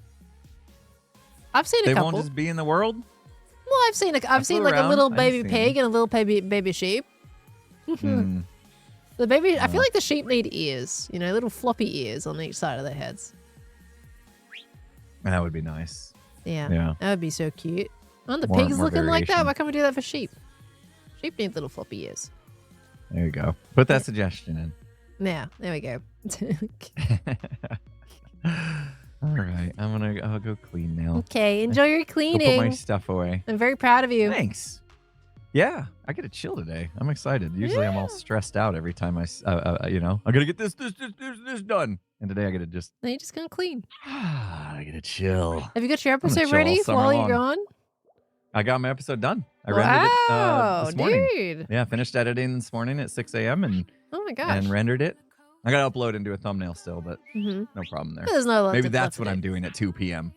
I've seen a couple. They won't just be in the world? Well, I've seen like a little baby pig and a little baby sheep. The baby, I feel like the sheep need ears, little floppy ears on each side of their heads. That would be nice. Yeah. That would be so cute. Aren't the pigs looking like that? Why can't we do that for sheep? Sheep need little floppy ears. There you go. Put that suggestion in. Yeah, there we go. All right, I'll go clean now. Okay, enjoy your cleaning. Go put my stuff away. I'm very proud of you. Thanks. Yeah, I get to chill today. I'm excited. Usually I'm all stressed out every time I gotta get this done. And today I gotta just. No, you're just gonna clean. I gotta chill. Have you got your episode ready while you're gone? I got my episode done. I rendered it this morning. Dude. Yeah, finished editing this morning at 6 a.m. and oh my gosh, and rendered it. I gotta upload and do a thumbnail still, but no problem there. There's no maybe that's what I'm doing at 2 p.m.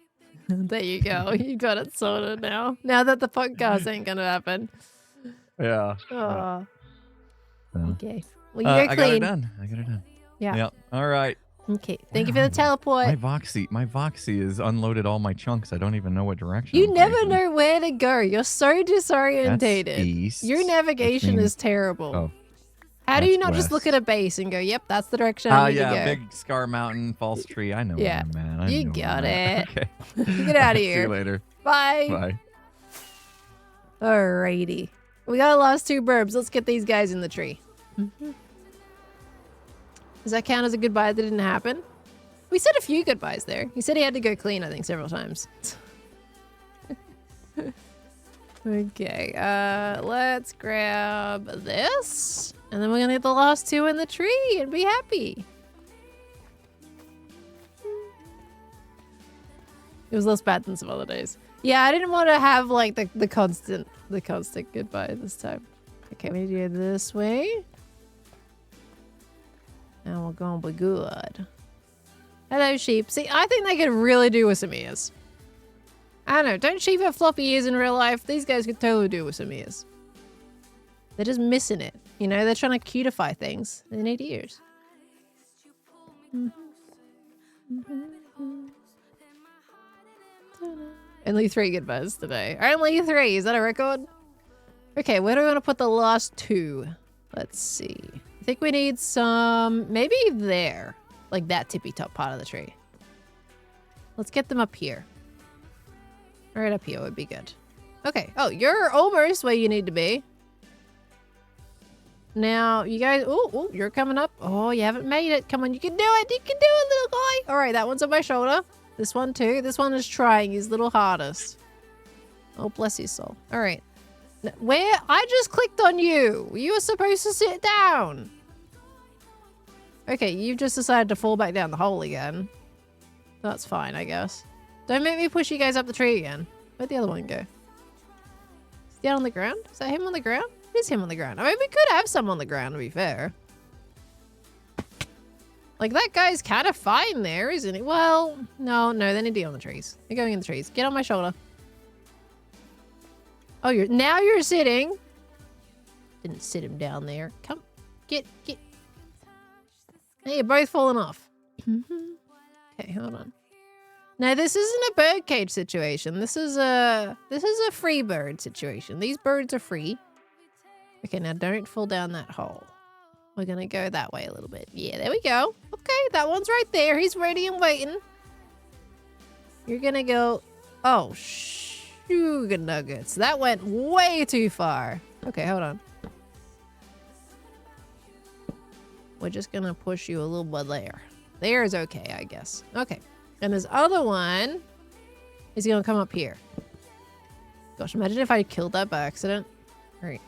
There you go. You got it sorted now. Now that the podcast ain't gonna happen. Yeah. Oh. Okay. Well, you got clean. I got it done. Yeah. All right. Okay. Thank you for the teleport. My Voxy has unloaded all my chunks. I don't even know what direction. You never know where to go. You're so disorientated. That's east. Your navigation is terrible. Oh. How do you not just look at a base and go, yep, that's the direction I need to go? Big Scar Mountain, False Tree. I know where I'm at. You got it. Okay. Get out of here. See you later. Bye. Bye. Alrighty. We got the last 2 burbs. Let's get these guys in the tree. Does that count as a goodbye that didn't happen? We said a few goodbyes there. He said he had to go clean, I think, several times. Okay, let's grab this. And then we're gonna get the last 2 in the tree and be happy. It was less bad than some other days. Yeah, I didn't want to have like the constant goodbye this time. Okay, we do it this way. And we're gonna be good. Hello, sheep. See, I think they could really do with some ears. I don't know. Don't sheep have floppy ears in real life? These guys could totally do with some ears. They're just missing it. They're trying to cutify things. They need ears. Only 3 goodbyes today. Only 3. Is that a record? Okay, where do we want to put the last 2? Let's see. I think we need some... maybe there. Like that tippy top part of the tree. Let's get them up here. Right up here would be good. Okay. Oh, you're almost where you need to be. Now, you guys... Oh, you're coming up. Oh, you haven't made it. Come on, you can do it. You can do it, little guy. All right, that one's on my shoulder. This one too. This one is trying his little hardest. Oh, bless his soul. All right. Where? I just clicked on you. You were supposed to sit down. Okay, you've just decided to fall back down the hole again. That's fine, I guess. Don't make me push you guys up the tree again. Where'd the other one go? Is he down on the ground? Is that him on the ground? It is him on the ground. I mean, we could have some on the ground, to be fair. Like, that guy's kind of fine there, isn't he? Well, no, they need to be on the trees. They're going in the trees. Get on my shoulder. Oh, now you're sitting. Didn't sit him down there. Come, get. Hey, you're both falling off. Okay, hold on. Now, this isn't a bird cage situation. This is a free bird situation. These birds are free. Okay, now don't fall down that hole. We're gonna go that way a little bit. Yeah, there we go. Okay, that one's right there. He's ready and waiting. You're gonna go... Oh, sugar nuggets. That went way too far. Okay, hold on. We're just gonna push you a little bit there. There is okay, I guess. Okay. And this other one is gonna come up here. Gosh, imagine if I killed that by accident. All right.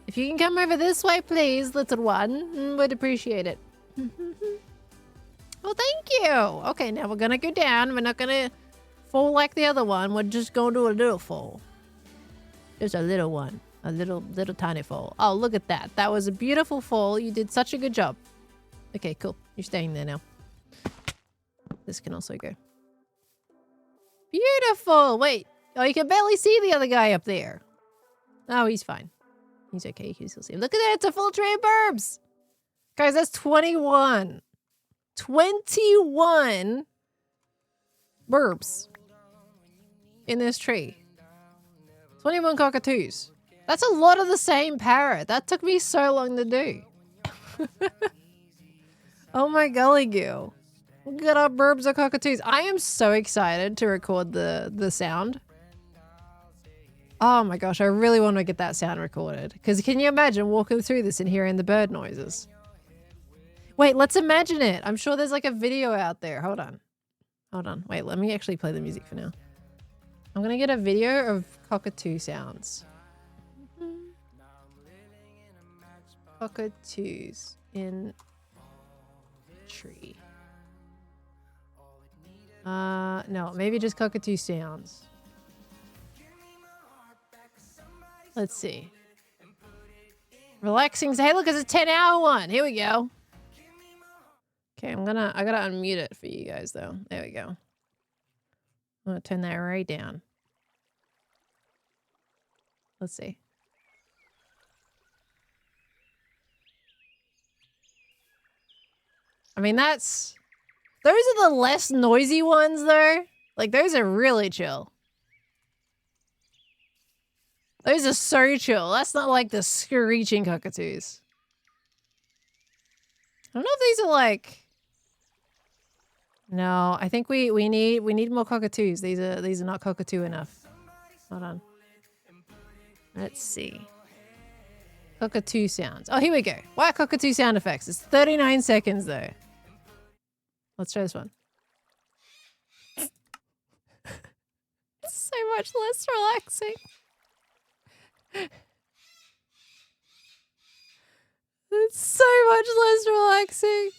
If you can come over this way, please, little one. Would appreciate it. Well, thank you. Okay, now we're gonna go down. We're not gonna fall like the other one. We're just gonna do a little fall. Just a little one. A little tiny fall. Oh, look at that. That was a beautiful fall. You did such a good job. Okay, cool. You're staying there now. This can also go. Beautiful! Wait. Oh, you can barely see the other guy up there. Oh, he's fine. He's okay. You can still see him. Look at that. It's a full tree of burbs. Guys, that's 21. 21 burbs in this tree. 21 cockatoos. That's a lot of the same parrot. That took me so long to do. Oh my golly goo. Look at our burbs of cockatoos. I am so excited to record the sound. Oh my gosh, I really want to get that sound recorded. Because can you imagine walking through this and hearing the bird noises? Wait, let's imagine it. I'm sure there's like a video out there. Hold on. Hold on. Wait, let me actually play the music for now. I'm going to get a video of cockatoo sounds. Cockatoos in tree. No, maybe just cockatoo sounds. Let's see. Relaxing. Hey, look, it's a 10-hour one. Here we go. Okay, I gotta unmute it for you guys though. There we go. I'm gonna turn that right down. Let's see. I mean, those are the less noisy ones though. Like, those are really chill. Those are so chill. That's not like the screeching cockatoos. I don't know if these are like... No, I think we need more cockatoos. These are not cockatoo enough. Hold on. Let's see. Cockatoo sounds. Oh, here we go. Why cockatoo sound effects? It's 39 seconds though. Let's try this one. It's so much less relaxing. It's so much less relaxing.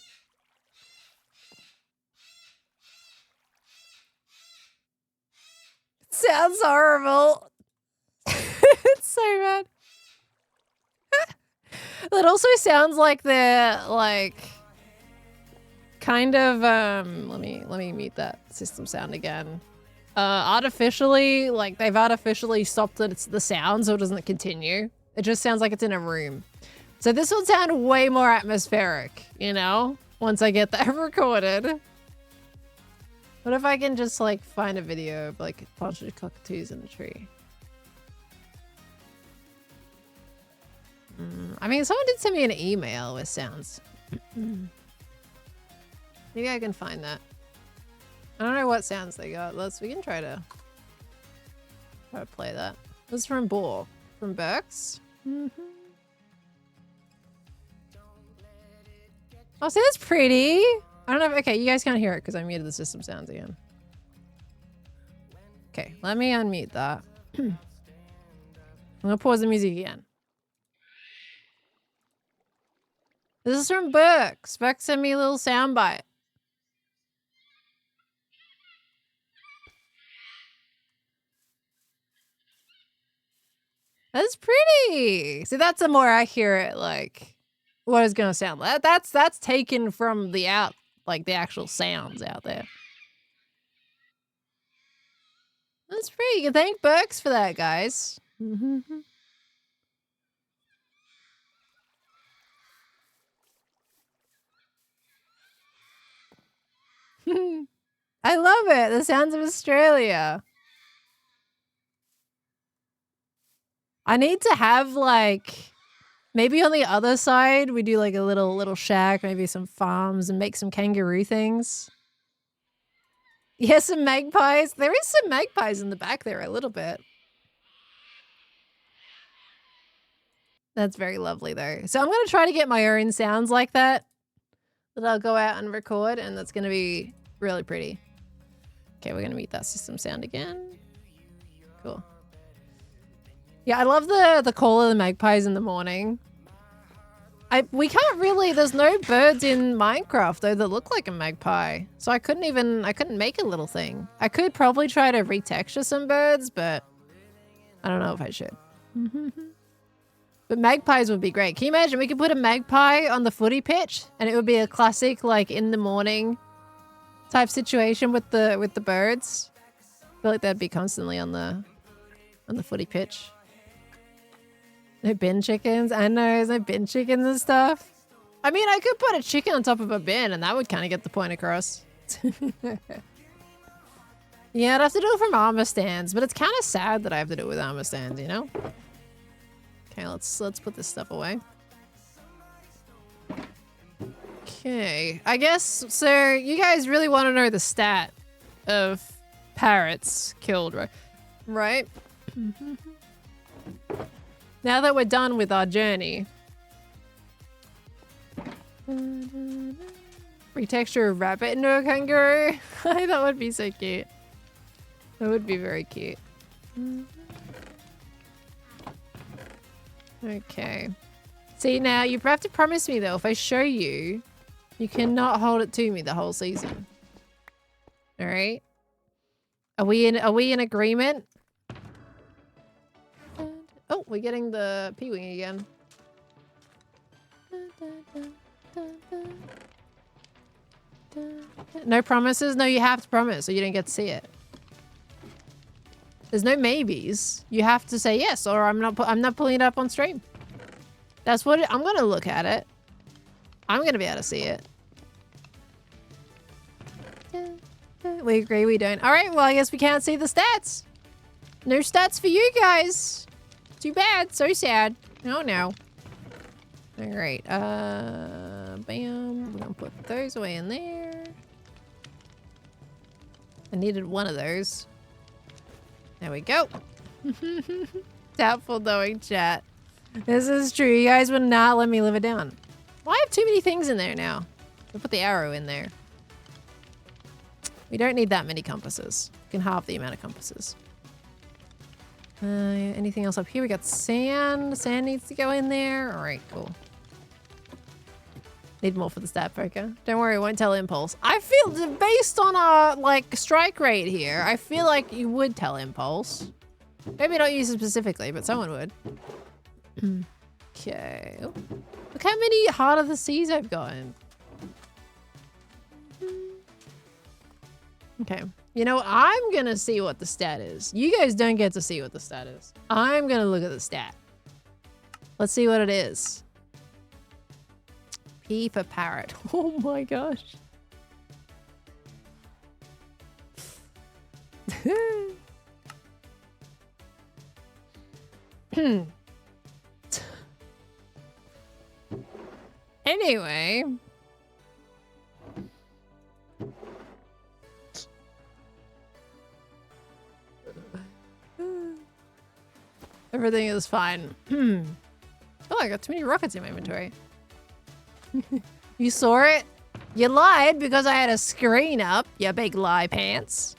It sounds horrible. It's so bad. It also sounds like they're like kind of let me mute that system sound again. Artificially, like they've artificially stopped the sound so it doesn't continue. It just sounds like it's in a room. So this will sound way more atmospheric, you know, once I get that recorded. What if I can just like find a video of like a bunch of cockatoos in a tree? I mean, someone did send me an email with sounds. Maybe I can find that. I don't know what sounds they got. We can try to play that. This is from Boar. From Burks. Oh, see, that's pretty. I don't know if, okay, you guys can't hear it because I muted the system sounds again. Okay, let me unmute that. I'm gonna pause the music again. This is from Burks. Burks sent me a little soundbite. That's pretty. See, that's a more accurate, like, what it's gonna sound like. That's taken from the actual sounds out there. That's pretty. You can thank Burks for that, guys. I love it. The sounds of Australia. I need to have like, maybe on the other side, we do like a little shack, maybe some farms and make some kangaroo things. Yeah, some magpies. There is some magpies in the back there a little bit. That's very lovely though. So I'm going to try to get my own sounds like that I'll go out and record, and that's going to be really pretty. Okay, we're going to mute that system sound again. Cool. Yeah, I love the call of the magpies in the morning. We can't really, there's no birds in Minecraft though that look like a magpie. So I couldn't make a little thing. I could probably try to retexture some birds, but I don't know if I should. But But magpies would be great. Can you imagine? We could put a magpie on the footy pitch and it would be a classic, like, in the morning type situation with the birds. I feel like they'd be constantly on the footy pitch. No bin chickens. I know, there's no bin chickens and stuff. I mean, I could put a chicken on top of a bin and that would kind of get the point across. Yeah, I'd have to do it from armor stands, but it's kind of sad that I have to do it with armor stands, you know? Okay, let's put this stuff away. Okay, I guess, so you guys really want to know the stat of parrots killed, right? Now that we're done with our journey. Retexture a rabbit into a kangaroo. That would be so cute. That would be very cute. Okay. See, now you have to promise me though, if I show you, you cannot hold it to me the whole season. All right? Are we in agreement? Oh, we're getting the P-wing again. No promises? No, you have to promise or you don't get to see it. There's no maybes. You have to say yes or I'm not pulling it up on stream. That's what I'm going to look at it. I'm going to be able to see it. We agree we don't. All right, well, I guess we can't see the stats. No stats for you guys. Too bad. So sad. Oh, no. All right. Bam. We're going to put those away in there. I needed one of those. There we go. Doubtful knowing chat. This is true. You guys would not let me live it down. Well, I have too many things in there now. I'll put the arrow in there. We don't need that many compasses. We can halve the amount of compasses. Anything else up here? We got sand. Sand needs to go in there. All right, cool. Need more for the stat poker. Don't worry, I won't tell Impulse. I feel, based on our, like, strike rate here, I feel like you would tell Impulse. Maybe not use it specifically, but someone would. Okay. Look how many Heart of the Seas I've gotten. Okay. You know, I'm gonna see what the stat is. You guys don't get to see what the stat is. I'm gonna look at the stat. Let's see what it is. P for parrot. Oh my gosh. Anyway. Everything is fine. Oh, I got too many rockets in my inventory. You saw it? You lied because I had a screen up, you big lie pants.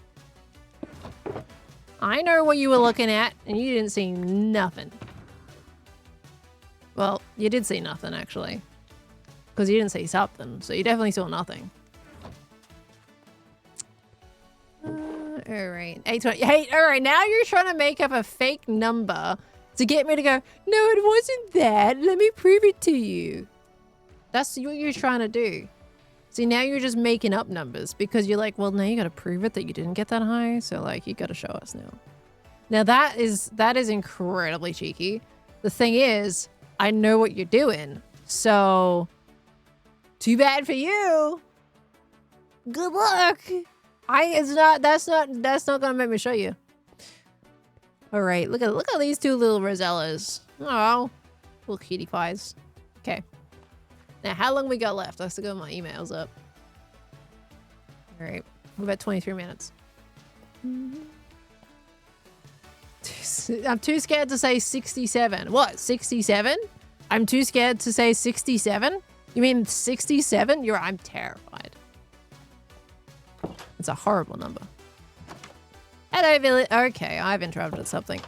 I know what you were looking at, and you didn't see nothing. Well, you did see nothing, actually. Because you didn't see something, so you definitely saw nothing. Alright. 820. Hey, alright, now you're trying to make up a fake number to get me to go, no, it wasn't that. Let me prove it to you. That's what you're trying to do. See, now you're just making up numbers because you're like, well, now you got to prove it that you didn't get that high. So, like, you got to show us now. Now, that is incredibly cheeky. The thing is, I know what you're doing. So, too bad for you. Good luck. That's not gonna make me show you. All right, look at these two little Rosellas. Oh, little cutie pies. Okay. Now, how long we got left? I have to go my emails up. All right, we're about 23 minutes. I'm too scared to say 67. What, 67? I'm too scared to say 67? You mean 67? I'm terrified. It's a horrible number. Hello, village. Okay, I've interrupted something.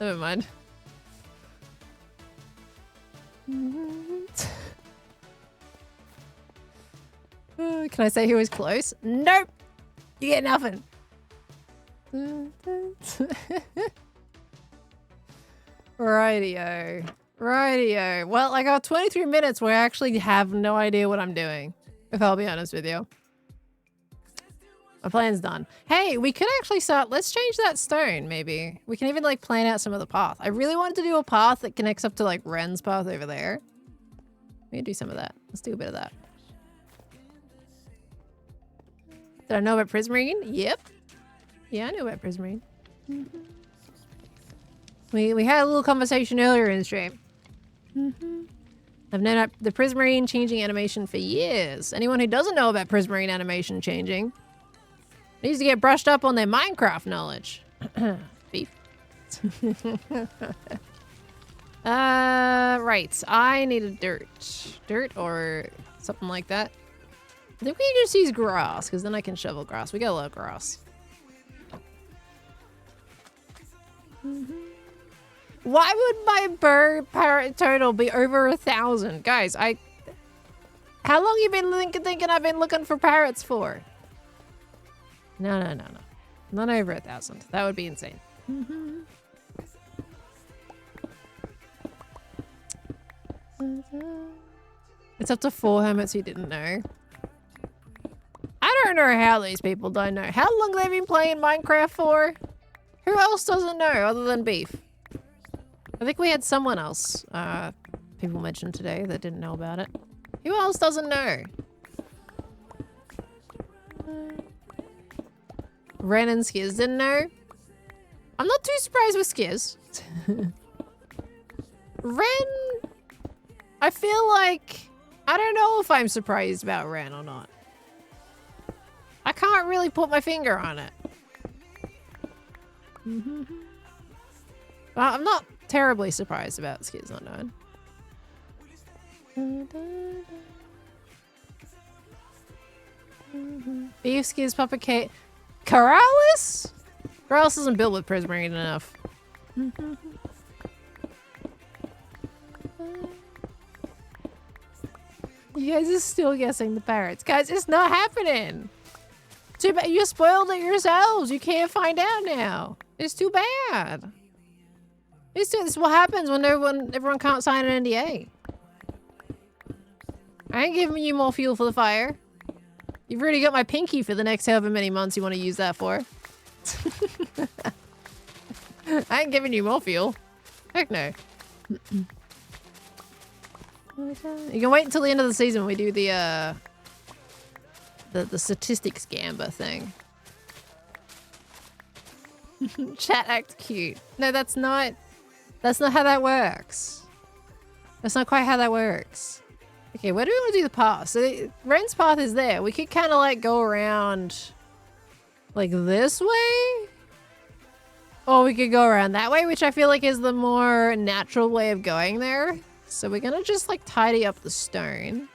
Never mind. Can I say he was close? Nope. You get nothing. Rightio. Rightio. Well, I got 23 minutes where I actually have no idea what I'm doing, if I'll be honest with you. My plan's done. Hey, we could actually start, let's change that stone, maybe. We can even like plan out some of the path. I really wanted to do a path that connects up to like Ren's path over there. We can do some of that. Let's do a bit of that. Did I know about Prismarine? Yep. Yeah, I knew about Prismarine. We had a little conversation earlier in the stream. I've known the Prismarine changing animation for years. Anyone who doesn't know about Prismarine animation changing needs to get brushed up on their Minecraft knowledge. Beef. Right. I needed dirt. Dirt or something like that. I think we can just use grass, because then I can shovel grass. We got a lot of grass. Why would my bird parrot total be over 1,000? Guys, how long you been thinking I've been looking for parrots for? No. Not over 1,000. That would be insane. It's up to 4 hermits you didn't know. I don't know how these people don't know. How long they've been playing Minecraft for? Who else doesn't know other than Beef? I think we had someone else people mentioned today that didn't know about it. Who else doesn't know? Ren and Skiz didn't know. I'm not too surprised with Skiz. Ren, I feel like, I don't know if I'm surprised about Ren or not. I can't really put my finger on it. I'm not terribly surprised about Skiz not knowing. Beef, Skiz, Papa Kate. Corrales? Corrales isn't built with Prismarine enough. You guys are still guessing the parrots. Guys, it's not happening. Too bad. You spoiled it yourselves. You can't find out now. It's too bad. This is what happens when everyone can't sign an NDA. I ain't giving you more fuel for the fire. You've already got my pinky for the next however many months you want to use that for. I ain't giving you more fuel. Heck no. You can wait until the end of the season when we do the statistics gamba thing. Chat act cute. No, that's not how that works. That's not quite how that works. Okay, where do we want to do the path? So Ren's path is there. We could kind of like go around like this way. Or we could go around that way, which I feel like is the more natural way of going there. So we're gonna just like tidy up the stone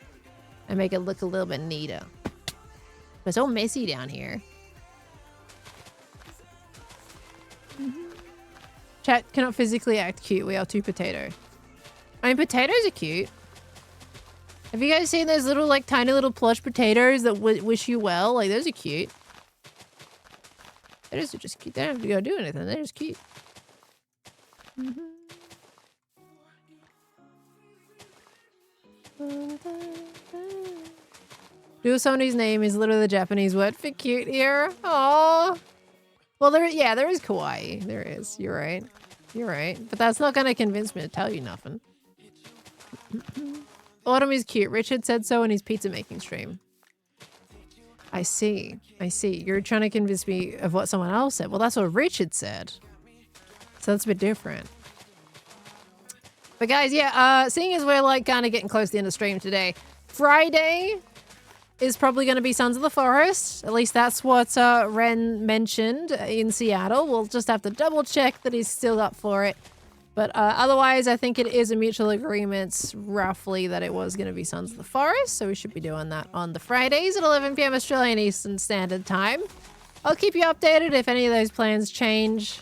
and make it look a little bit neater. But it's all messy down here. Chat cannot physically act cute. We are too potato. I mean, potatoes are cute. Have you guys seen those little, like, tiny little plush potatoes that wish you well? Like, those are cute. Those are just cute. They don't have to go do anything. They're just cute. Duosoni's name is literally the Japanese word for cute here. Aww. Well, there is kawaii. There is. You're right. You're right. But that's not going to convince me to tell you nothing. Autumn is cute. Richard said so in his pizza making stream. I see. I see. You're trying to convince me of what someone else said. Well, that's what Richard said. So that's a bit different. But guys, yeah, seeing as we're like kind of getting close to the end of the stream today, Friday is probably going to be Sons of the Forest. At least that's what Ren mentioned in Seattle. We'll just have to double check that he's still up for it. But otherwise, I think it is a mutual agreement, roughly, that it was going to be Sons of the Forest. So we should be doing that on the Fridays at 11 p.m. Australian Eastern Standard Time. I'll keep you updated if any of those plans change.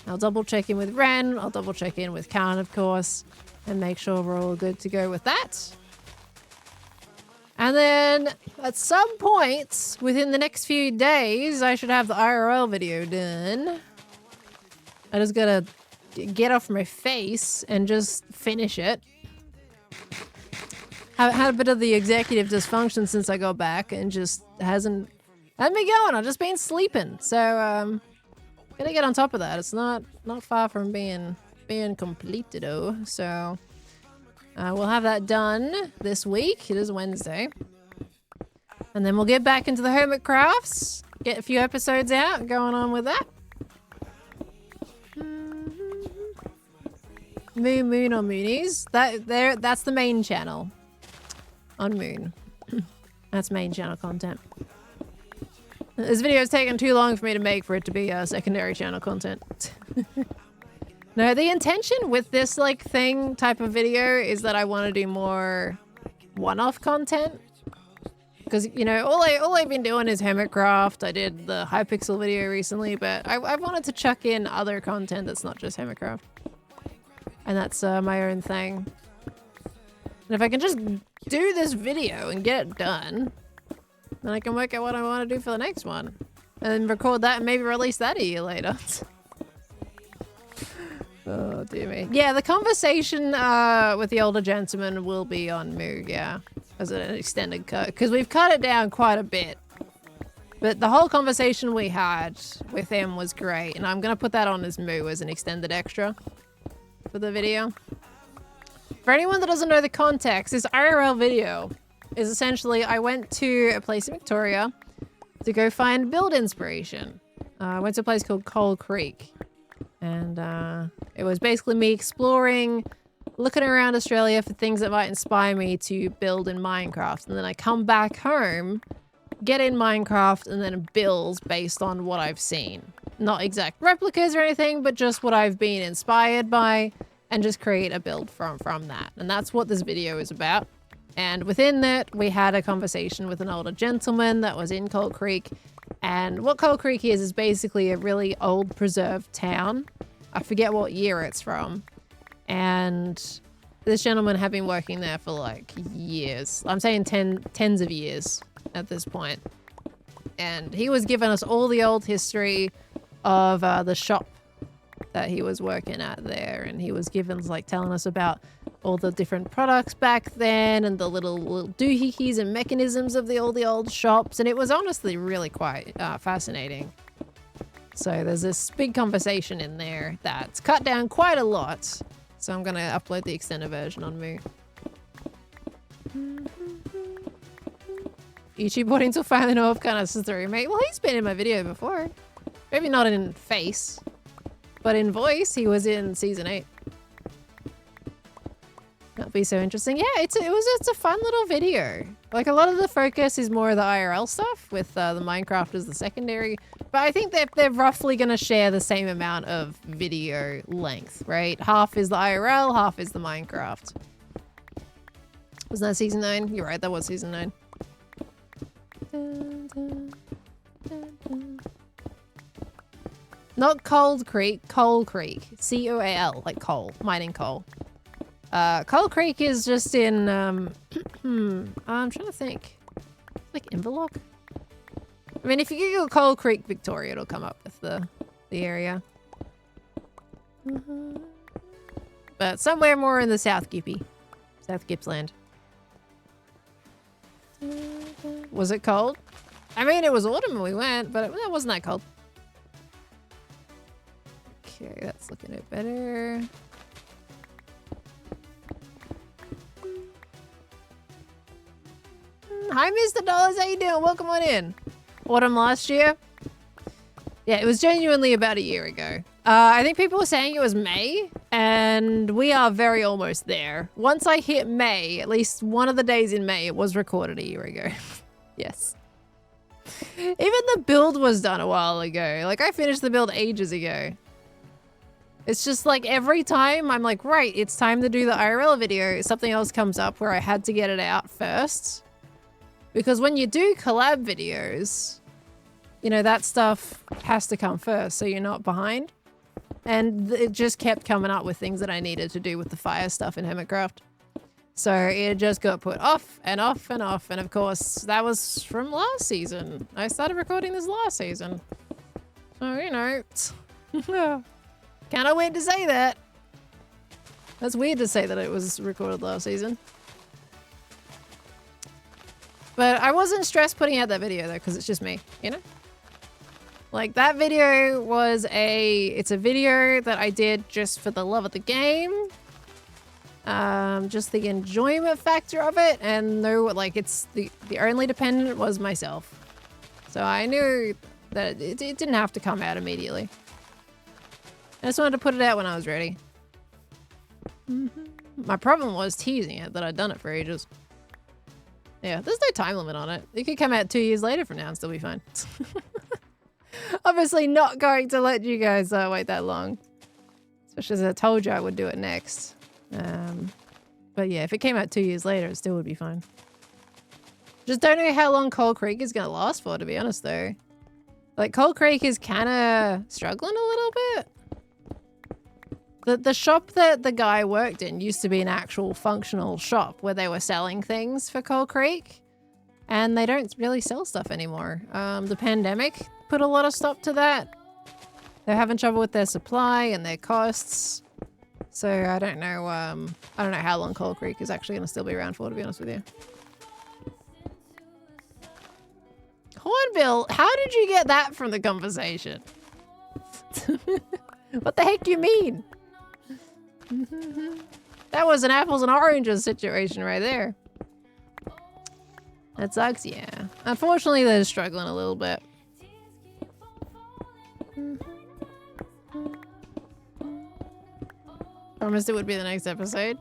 I'll double check in with Ren. I'll double check in with Khan, of course, and make sure we're all good to go with that. And then at some point within the next few days, I should have the IRL video done. I just gotta get off my face and just finish it. Had a bit of the executive dysfunction since I got back and just hasn't been going. I've just been sleeping. So, gotta get on top of that. It's not far from being completed, though. So, we'll have that done this week. It is Wednesday. And then we'll get back into the Hermitcrafts. Get a few episodes out, going on with that. Moon or Moonies. That's the main channel. On Moon. That's main channel content. This video is taking too long for me to make for it to be secondary channel content. No, the intention with this like thing type of video is that I want to do more one-off content. Because, you know, all I've been doing is Hermitcraft. I did the Hypixel video recently, but I wanted to chuck in other content that's not just Hermitcraft. And that's my own thing. And if I can just do this video and get it done, then I can work out what I want to do for the next one. And then record that and maybe release that a year later. Oh, dear me. Yeah, the conversation with the older gentleman will be on Moog, yeah. As an extended cut. Because we've cut it down quite a bit. But the whole conversation we had with him was great. And I'm going to put that on as Moo as an extended extra for the video. For anyone that doesn't know the context, this IRL video is essentially I went to a place in Victoria to go find build inspiration. I went to a place called Coal Creek. And it was basically me exploring, looking around Australia for things that might inspire me to build in Minecraft. And then I come back home, get in Minecraft, and then build based on what I've seen. Not exact replicas or anything, but just what I've been inspired by and just create a build from that. And that's what this video is about. And within that, we had a conversation with an older gentleman that was in Coal Creek. And what Coal Creek is basically a really old preserved town. I forget what year it's from. And this gentleman had been working there for like years. I'm saying tens of years at this point. And he was giving us all the old history of the shop that he was working at there. And he was telling us about all the different products back then and the little doohickeys and mechanisms of the old shops. And it was honestly really quite fascinating. So there's this big conversation in there that's cut down quite a lot. So I'm going to upload the extended version on Moo. YouTube audience will finally know of Cockatoos 3, mate. Well, he's been in my video before. Maybe not in face, but in voice, he was in season 8. That'll be so interesting. Yeah, it's a fun little video. Like, a lot of the focus is more of the IRL stuff with the Minecraft as the secondary. But I think they're roughly going to share the same amount of video length, right? Half is the IRL, half is the Minecraft. Was that season 9? You're right, that was season 9. Dun, dun, dun, dun. Not Cold Creek, Coal Creek. C-O-A-L, like coal, mining coal. Coal Creek is just in, I'm trying to think. Like Inverloch? I mean, if you Google Coal Creek, Victoria, it'll come up with the area. But somewhere more in the South Gippsland. Was it cold? I mean, it was autumn when we went, but it wasn't that cold. Okay, that's looking a bit better. Hi, Mr. Dollars. How you doing? Welcome on in. Autumn last year? Yeah, it was genuinely about a year ago. I think people were saying it was May, and we are very almost there. Once I hit May, at least one of the days in May, it was recorded a year ago. Yes. Even the build was done a while ago. Like, I finished the build ages ago. It's just like every time I'm like, right, it's time to do the IRL video, something else comes up where I had to get it out first. Because when you do collab videos, you know, that stuff has to come first so you're not behind. And it just kept coming up with things that I needed to do with the fire stuff in Hermitcraft. So it just got put off and off and off. And of course, that was from last season. I started recording this last season. So, you know, Cannot wait to say that. That's weird to say that it was recorded last season. But I wasn't stressed putting out that video though, because it's just me, you know? Like that video was it's a video that I did just for the love of the game. Just the enjoyment factor of it, and like it's the only dependent was myself. So I knew that it didn't have to come out immediately. I just wanted to put it out when I was ready. My problem was teasing it, that I'd done it for ages. Yeah, there's no time limit on it. It could come out 2 years later from now and still be fine. Obviously not going to let you guys wait that long. Especially as I told you I would do it next. But yeah, if it came out 2 years later, it still would be fine. Just don't know how long Cold Creek is going to last for, to be honest, though. Like, Cold Creek is kind of struggling a little bit. The shop that the guy worked in used to be an actual functional shop where they were selling things for Cold Creek. And they don't really sell stuff anymore. The pandemic put a lot of stop to that. They're having trouble with their supply and their costs. So I don't know how long Cold Creek is actually going to still be around for, to be honest with you. Hornbill, how did you get that from the conversation? What the heck do you mean? That was an apples and oranges situation right there. That sucks, yeah. Unfortunately, they're struggling a little bit. Promised it would be the next episode.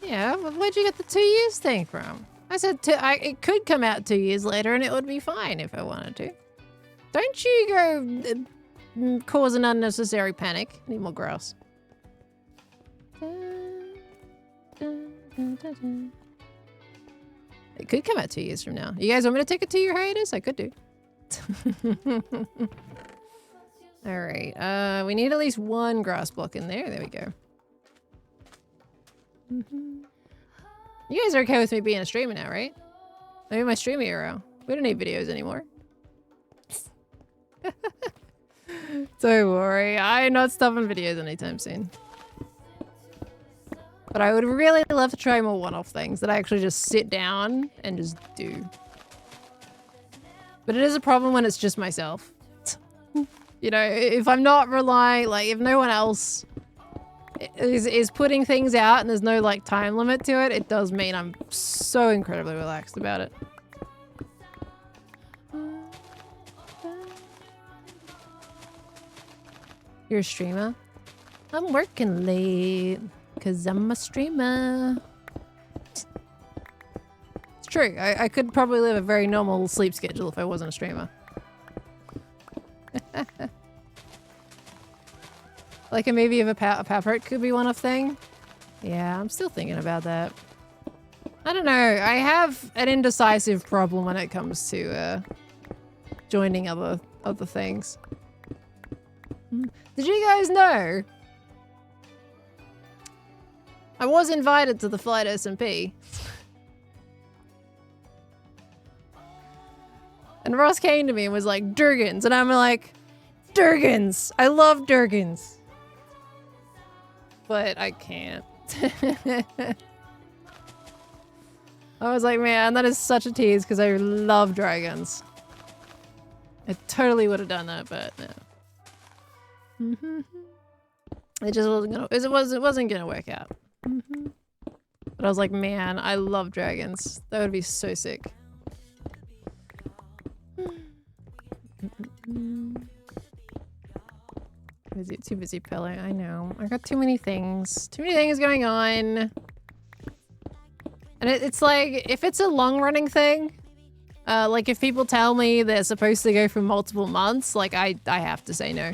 Yeah, well, where'd you get the 2 years thing from? I said it could come out 2 years later and it would be fine if I wanted to. Don't you go cause an unnecessary panic. Need more grass. It could come out 2 years from now. You guys want me to take a 2-year hiatus? I could do. Alright, we need at least one grass block in there. There we go. You guys are okay with me being a streamer now, right? Maybe my streamer hero. We don't need videos anymore. Don't worry, I'm not stopping videos anytime soon. But I would really love to try more one-off things that I actually just sit down and just do. But it is a problem when it's just myself. You know, if I'm not relying, like if no one else is putting things out and there's no like time limit to it, it does mean I'm so incredibly relaxed about it. You're a streamer? I'm working late because I'm a streamer. It's true. I could probably live a very normal sleep schedule if I wasn't a streamer. Like a maybe of a parrot could be one-off thing. Yeah, I'm still thinking about that. I don't know. I have an indecisive problem when it comes to joining other things. Did you guys know? I was invited to the flight SMP. And Ross came to me and was like, Durgans. And I'm like, Durgans! I love Durgans. But I can't. I was like, man, that is such a tease because I love dragons. I totally would have done that, but no. It just wasn't gonna. It wasn't gonna work out. But I was like, man, I love dragons. That would be so sick. Too busy pillow. I know. I got too many things. Too many things going on. And it's like, if it's a long-running thing, like if people tell me they're supposed to go for multiple months, like I have to say no.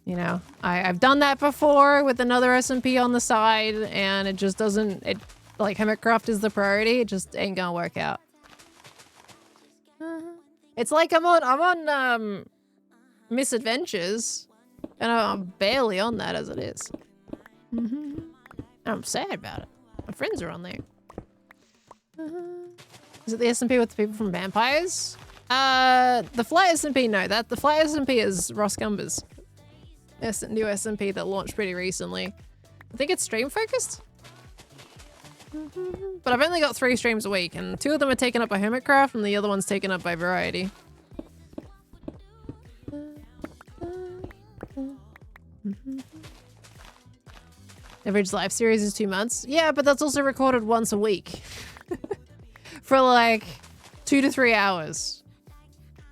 You know, I've done that before with another SMP on the side, and it just doesn't. Like Hermitcraft is the priority. It just ain't gonna work out. It's like I'm on Misadventures, and I'm barely on that as it is. I'm sad about it. My friends are on there. Is it the SMP with the people from Vampires? The Flight SMP, no. The Flight SMP is Ross Gumbers. new SMP that launched pretty recently. I think it's stream focused. But I've only got 3 streams a week, and 2 of them are taken up by Hermitcraft, and the other one's taken up by Variety. Average live series is 2 months. Yeah, but that's also recorded once a week. For like 2 to 3 hours.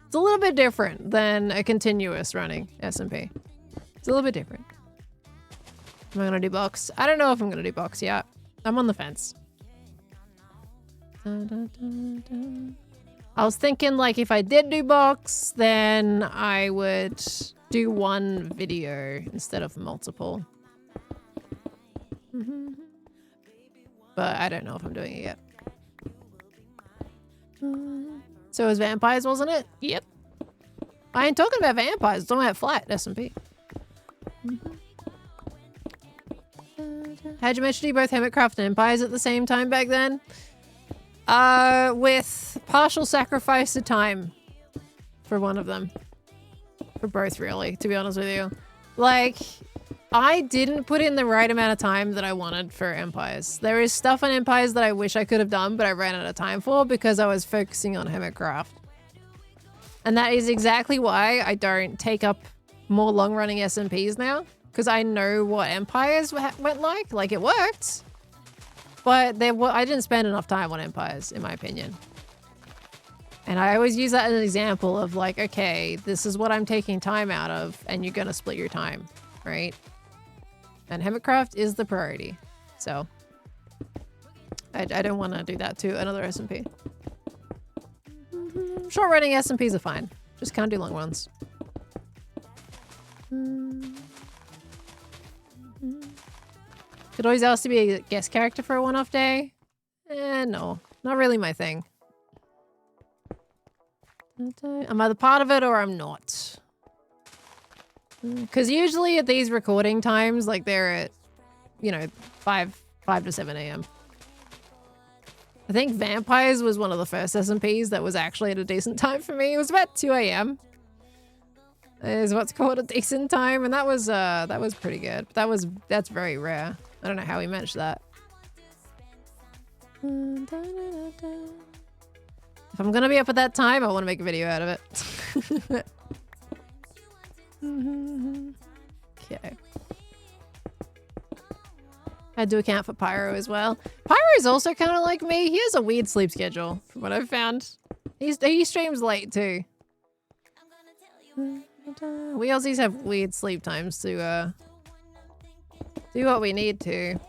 It's a little bit different than a continuous running SMP. It's a little bit different. Am I gonna do box? I don't know if I'm gonna do box yet. I'm on the fence. I was thinking like if I did do box, then I would do 1 video instead of multiple. But I don't know if I'm doing it yet. So it was vampires, wasn't it? Yep. I ain't talking about vampires, I'm talking about flight SMP. How'd you manage to do both Hermitcraft and Empires at the same time back then? With partial sacrifice of time for one of them. For both, really, to be honest with you. Like, I didn't put in the right amount of time that I wanted for Empires. There is stuff on Empires that I wish I could have done, but I ran out of time for because I was focusing on Hermitcraft. And that is exactly why I don't take up more long-running SMPs now. Because I know what Empires went like. Like, it worked. But I didn't spend enough time on Empires, in my opinion. And I always use that as an example of like, okay, this is what I'm taking time out of, and you're going to split your time, right? And Hermitcraft is the priority. So I don't want to do that to another SMP. Short running SMPs are fine. Just can't do long ones. Could always ask to be a guest character for a one-off day? No. Not really my thing. I'm either part of it or I'm not. Because usually at these recording times, like they're at, you know, 5 to 7 a.m. I think Vampires was one of the first SMPs that was actually at a decent time for me. It was about 2 a.m. is what's called a decent time, and that was pretty good. But that's very rare. I don't know how we managed that. If I'm gonna be up at that time, I want to make a video out of it. Okay. I do account for Pyro as well. Pyro is also kind of like me. He has a weird sleep schedule, from what I've found. He streams late too. We Aussies have weird sleep times to do what we need to.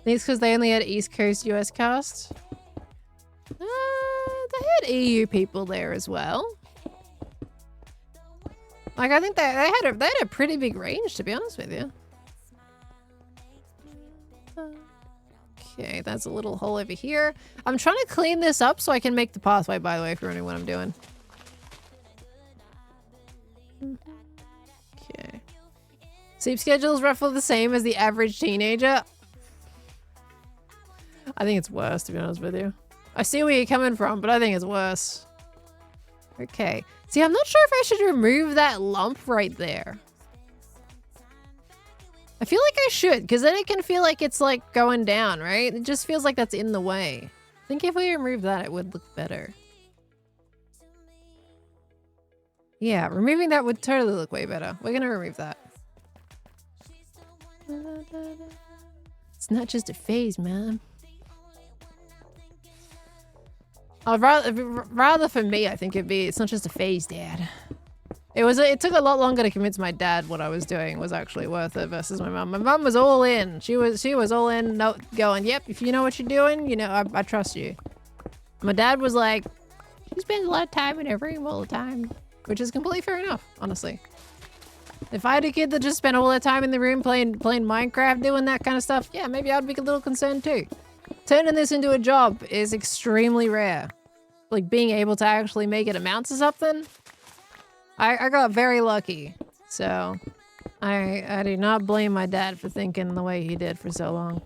It's because they only had East Coast US cast. They had EU people there as well. Like, I think they had a pretty big range, to be honest with you. Okay, that's a little hole over here. I'm trying to clean this up so I can make the pathway, by the way, if you're wondering what I'm doing. Okay. Sleep schedule is roughly the same as the average teenager. I think it's worse, to be honest with you. I see where you're coming from, but I think it's worse. Okay. See, I'm not sure if I should remove that lump right there. I feel like I should, because then it can feel like it's like going down, right? It just feels like that's in the way. I think if we remove that, it would look better. Yeah, removing that would totally look way better. We're gonna remove that. It's not just a phase, man. I'd rather for me, I think it's not just a phase, Dad. It took a lot longer to convince my dad what I was doing was actually worth it versus my mum. My mum was all in. She was all in, going, yep, if you know what you're doing, you know, I trust you. My dad was like, she spends a lot of time in her room all the time, which is completely fair enough, honestly. If I had a kid that just spent all their time in the room playing Minecraft, doing that kind of stuff, yeah, maybe I'd be a little concerned too. Turning this into a job is extremely rare. Like, being able to actually make it amount to something, I got very lucky. So, I do not blame my dad for thinking the way he did for so long.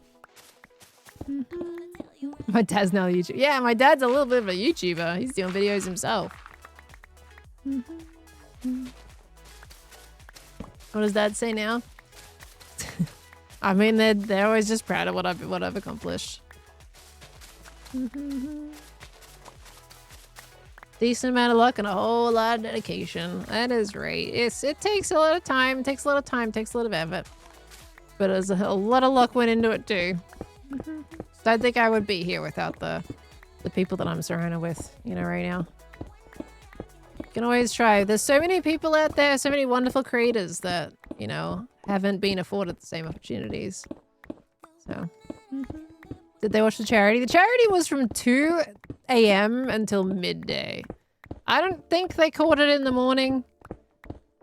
My dad's now a YouTuber. Yeah, my dad's a little bit of a YouTuber. He's doing videos himself. What does Dad say now? I mean, they're always just proud of what I've accomplished. Decent amount of luck and a whole lot of dedication. That is right. It takes a lot of time. It takes a lot of time. It takes a lot of effort. But there's a lot of luck went into it too. Don't think I would be here without the people that I'm surrounded with, you know, right now. Can always try. There's so many people out there, so many wonderful creators that, you know, haven't been afforded the same opportunities. So, did they watch the charity? The charity was from 2 a.m. until midday. I don't think they caught it in the morning.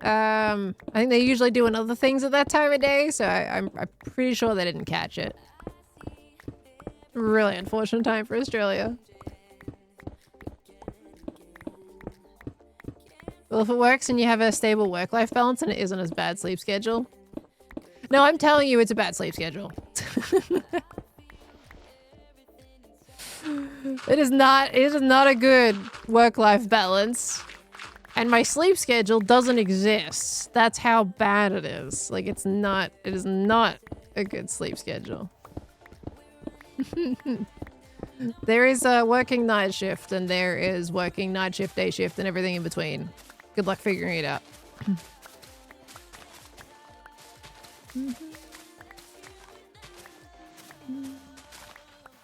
I think they usually doing other things at that time of day, so I'm pretty sure they didn't catch it. Really unfortunate time for Australia. Well, if it works and you have a stable work-life balance and it isn't as bad sleep schedule. No, I'm telling you it's a bad sleep schedule. It is not a good work-life balance. And my sleep schedule doesn't exist. That's how bad it is. Like, it is not a good sleep schedule. There is a working night shift and there is working night shift, day shift, and everything in between. Good luck figuring it out. Do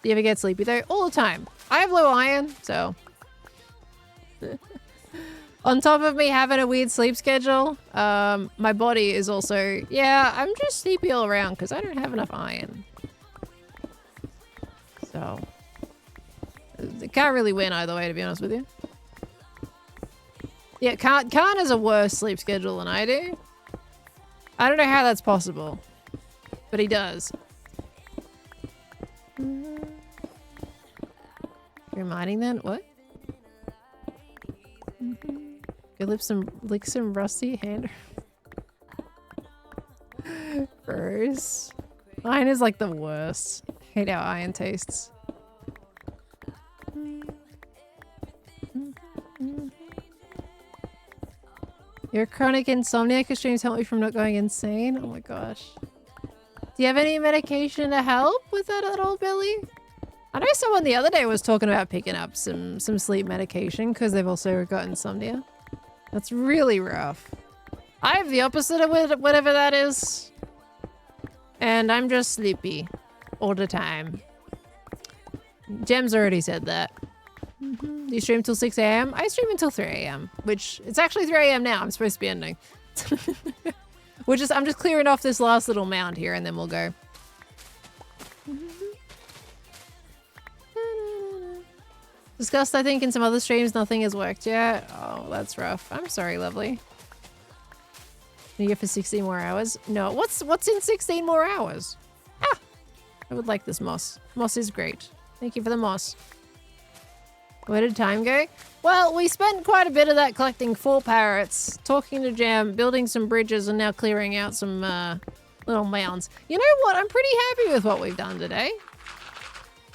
you ever get sleepy though? All the time. I have low iron, so. On top of me having a weird sleep schedule, my body is also, yeah, I'm just sleepy all around because I don't have enough iron. So, can't really win either way, to be honest with you. Yeah, Khan has a worse sleep schedule than I do. I don't know how that's possible, but he does. You're mining then? What? Go lick some rusty hand. Gross. Iron is like the worst. Hate how iron tastes. You're a chronic insomniac. Your streams help me from not going insane. Oh my gosh. Do you have any medication to help with that at all, Billy? I know someone the other day was talking about picking up some sleep medication because they've also got insomnia. That's really rough. I have the opposite of whatever that is. And I'm just sleepy all the time. Jem's already said that. Do you stream till 6 a.m.? I stream until 3 a.m. Which, it's actually 3 a.m. now. I'm supposed to be ending. I'm just clearing off this last little mound here and then we'll go. Discussed, I think, in some other streams, nothing has worked yet. Oh, that's rough. I'm sorry, lovely. You get for 16 more hours? No, what's in 16 more hours? Ah! I would like this moss. Moss is great. Thank you for the moss. Where did time go? Well, we spent quite a bit of that collecting 4 parrots, talking to Jam, building some bridges, and now clearing out some little mounds. You know what? I'm pretty happy with what we've done today.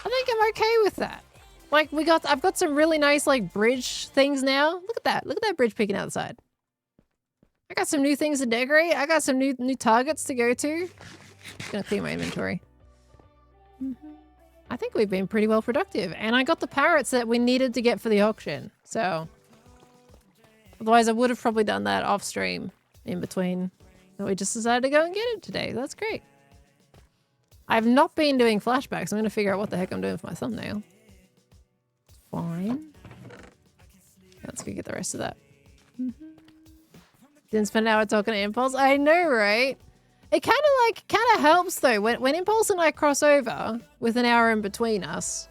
I think I'm okay with that. Like, I've got some really nice, like, bridge things now. Look at that. Look at that bridge peeking outside. I got some new things to decorate. I got some new targets to go to. I'm gonna clear my inventory. I think we've been pretty well productive. And I got the parrots that we needed to get for the auction. So, otherwise I would have probably done that off stream in between. But we just decided to go and get it today. That's great. I've not been doing flashbacks. I'm gonna figure out what the heck I'm doing for my thumbnail. Fine. Let's go get the rest of that. Didn't spend an hour talking to Impulse. I know, right? It kind of helps though. When Impulse and I cross over with an hour in between us,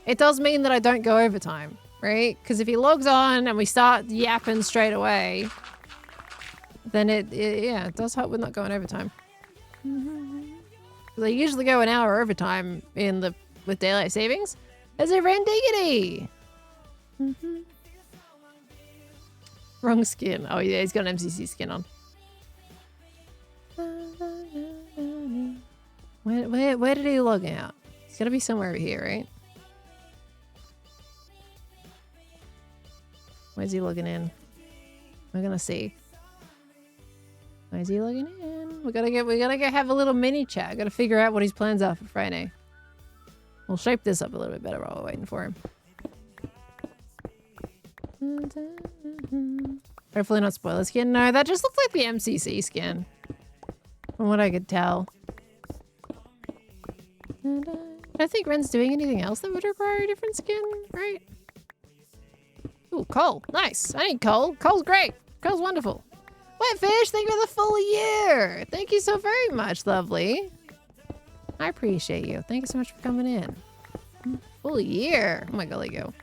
it does mean that I don't go overtime, right? Because if he logs on and we start yapping straight away, then it does help with not going overtime. They usually go an hour overtime with daylight savings. There's a Randiggity! Wrong skin. Oh yeah, he's got an MCC skin on. Where did he log out? He's gotta be somewhere over here, right? Where's he logging in? We're gonna see. Why is he logging in? We gotta go have a little mini chat. Gotta figure out what his plans are for Friday. We'll shape this up a little bit better while we're waiting for him. Hopefully not spoiler skin. No, that just looked like the MCC skin. From what I could tell. I don't think Ren's doing anything else that would require a different skin, right? Ooh, coal. Nice. I need coal. Coal's great. Coal's wonderful. Wetfish, thank you for the full year. Thank you so very much, lovely. I appreciate you. Thank you so much for coming in. Full year. Oh my golly go.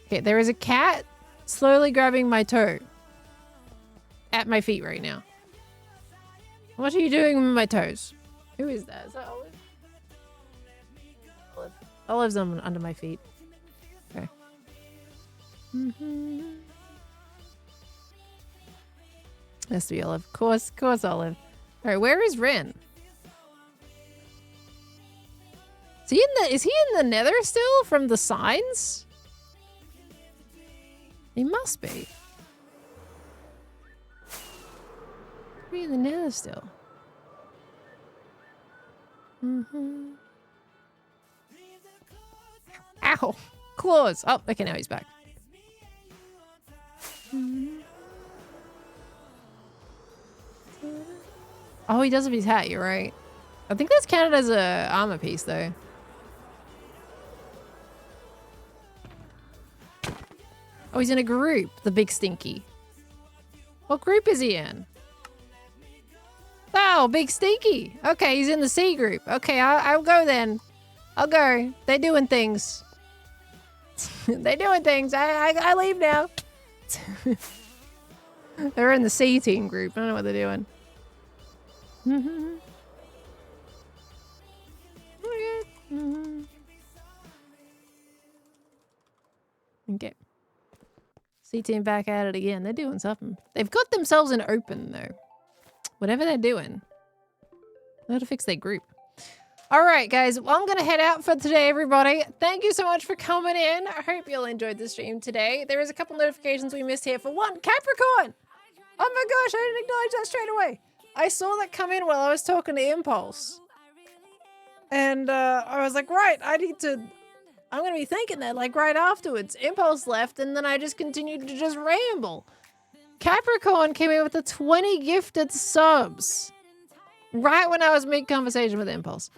Okay, there is a cat slowly grabbing my toe. At my feet right now. What are you doing with my toes? Who is that? Is that Olive? Olive's under my feet. Okay. Has to be Olive. Of course, Olive. Alright, where is Ren? Is he in the nether still from the signs? He must be. Be in the nether still. Ow! Claws! Oh, okay, now he's back. Oh, he does have his hat, you're right. I think that's counted as a armor piece, though. Oh, he's in a group, the big stinky. What group is he in? Oh, big stinky. Okay, he's in the C group. Okay, I'll go then. I'll go. They're doing things. They're doing things. I leave now. They're in the C team group. I don't know what they're doing. Okay. C team back at it again. They're doing something. They've got themselves an open though. Whatever they're doing. They gotta fix their group. Alright guys, well, I'm gonna head out for today, everybody. Thank you so much for coming in. I hope you all enjoyed the stream today. There is a couple notifications we missed here. For one, Capricorn! Oh my gosh, I didn't acknowledge that straight away. I saw that come in while I was talking to Impulse. And I was like, right, I'm gonna be thinking that like right afterwards. Impulse left and then I just continued to just ramble. Capricorn came in with the 20 gifted subs. Right when I was mid-conversation with Impulse.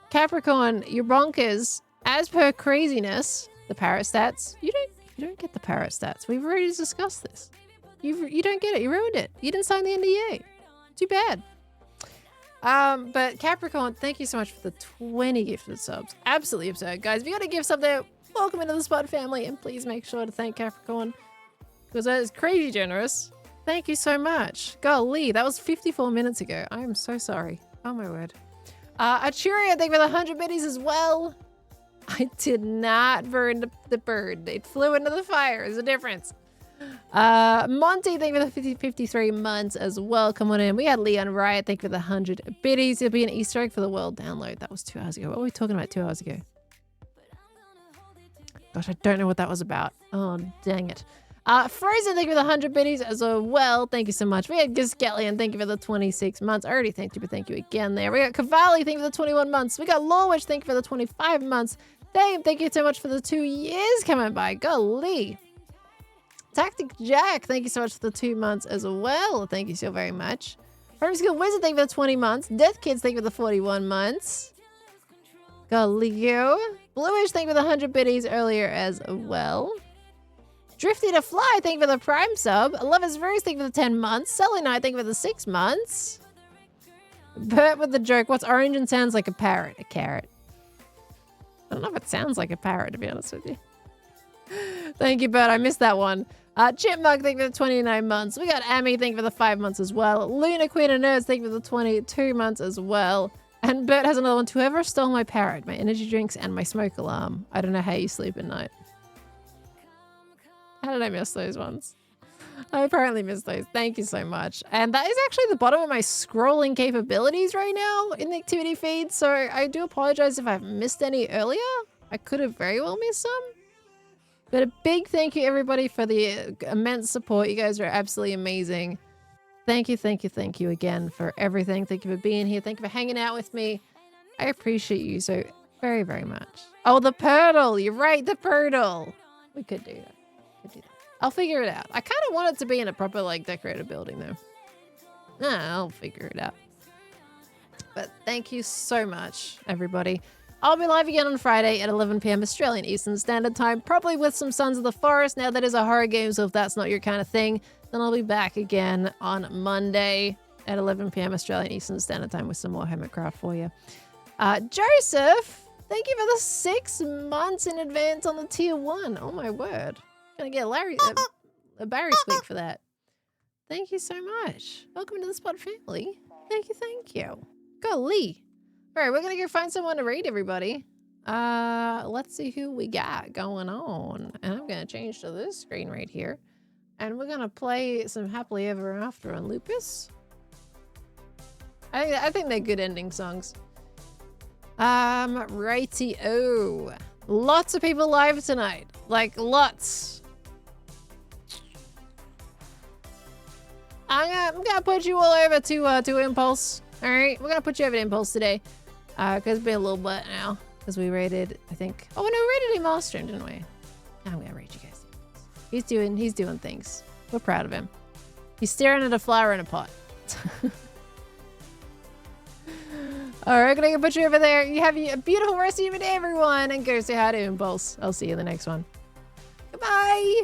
Capricorn, you're bonkers. As per craziness, the parrot stats. You don't get the parrot stats. We've already discussed this. You don't get it. You ruined it. You didn't sign the NDA. Too bad. But Capricorn, thank you so much for the 20 gifted subs. Absolutely absurd. Guys, if you got a gift sub there, welcome into the Spud family. And please make sure to thank Capricorn. Because that is crazy generous. Thank you so much. Golly, that was 54 minutes ago. I am so sorry. Oh my word. Achuria, thank you for the 100 biddies as well. I did not burn the bird. It flew into the fire. There's a difference. Monty, thank you for the 53 months as well. Come on in. We had Leon Riot, thank you for the 100 biddies. It'll be an Easter egg for the world download. That was 2 hours ago. What were we talking about 2 hours ago? Gosh, I don't know what that was about. Oh, dang it. Frozen, thank you for the 100 biddies as well. Thank you so much. We had Giskellian, thank you for the 26 months. I already thanked you, but thank you again there. We got Cavalli, thank you for the 21 months. We got Lorwich, thank you for the 25 months. Dave, thank you so much for the 2 years coming by. Golly. Tactic Jack, thank you so much for the 2 months as well. Thank you so very much. Primary School Wizard, thank you for the 20 months. Death Kids, thank you for the 41 months. Golly. Bluish, thank you for the 100 biddies earlier as well. Drifty to Fly, thank you for the Prime sub. Love is Rose, thank you for the 10 months. Sally Knight, thank you for the 6 months. Bert with the joke, what's orange and sounds like a parrot? A carrot. I don't know if it sounds like a parrot, to be honest with you. Thank you, Bert. I missed that one. Chipmunk, thank you for the 29 months. We got Amy, thank you for the 5 months as well. Luna Queen of Nerds, thank you for the 22 months as well. And Bert has another one. Whoever stole my parrot, my energy drinks, and my smoke alarm. I don't know how you sleep at night. How did I miss those ones? I apparently missed those. Thank you so much. And that is actually the bottom of my scrolling capabilities right now in the activity feed. So I do apologize if I've missed any earlier. I could have very well missed some. But a big thank you, everybody, for the immense support. You guys are absolutely amazing. Thank you again for everything. Thank you for being here. Thank you for hanging out with me. I appreciate you so very, very much. Oh, the Purtle. You're right, the Purtle. We could do that. I'll figure it out. I kind of want it to be in a proper, like, decorated building, though. I'll figure it out. But thank you so much, everybody. I'll be live again on Friday at 11 p.m. Australian Eastern Standard Time, probably with some Sons of the Forest. Now, that is a horror game, so if that's not your kind of thing, then I'll be back again on Monday at 11 p.m. Australian Eastern Standard Time with some more Hermitcraft for you. Joseph, thank you for the 6 months in advance on the tier 1. Oh, my word. Gonna get a Barry squeak for that. Thank you so much. Welcome to the Spot family. Thank you. Golly. All right, we're gonna go find someone to raid, everybody. Let's see who we got going on. And I'm gonna change to this screen right here. And we're gonna play some Happily Ever After on Lupus. I think they're good ending songs. Righty-o. Lots of people live tonight. Like, lots. I'm gonna put you all over to Impulse. All right, we're gonna put you over to Impulse today. Cause it's been a little bit now. Cause we raided, I think. Oh no, we raided a milestone, didn't we? I'm gonna raid you guys. He's doing things. We're proud of him. He's staring at a flower in a pot. All right, gonna put you over there. You have a beautiful rest of your day, everyone, and go say hi to Impulse. I'll see you in the next one. Goodbye.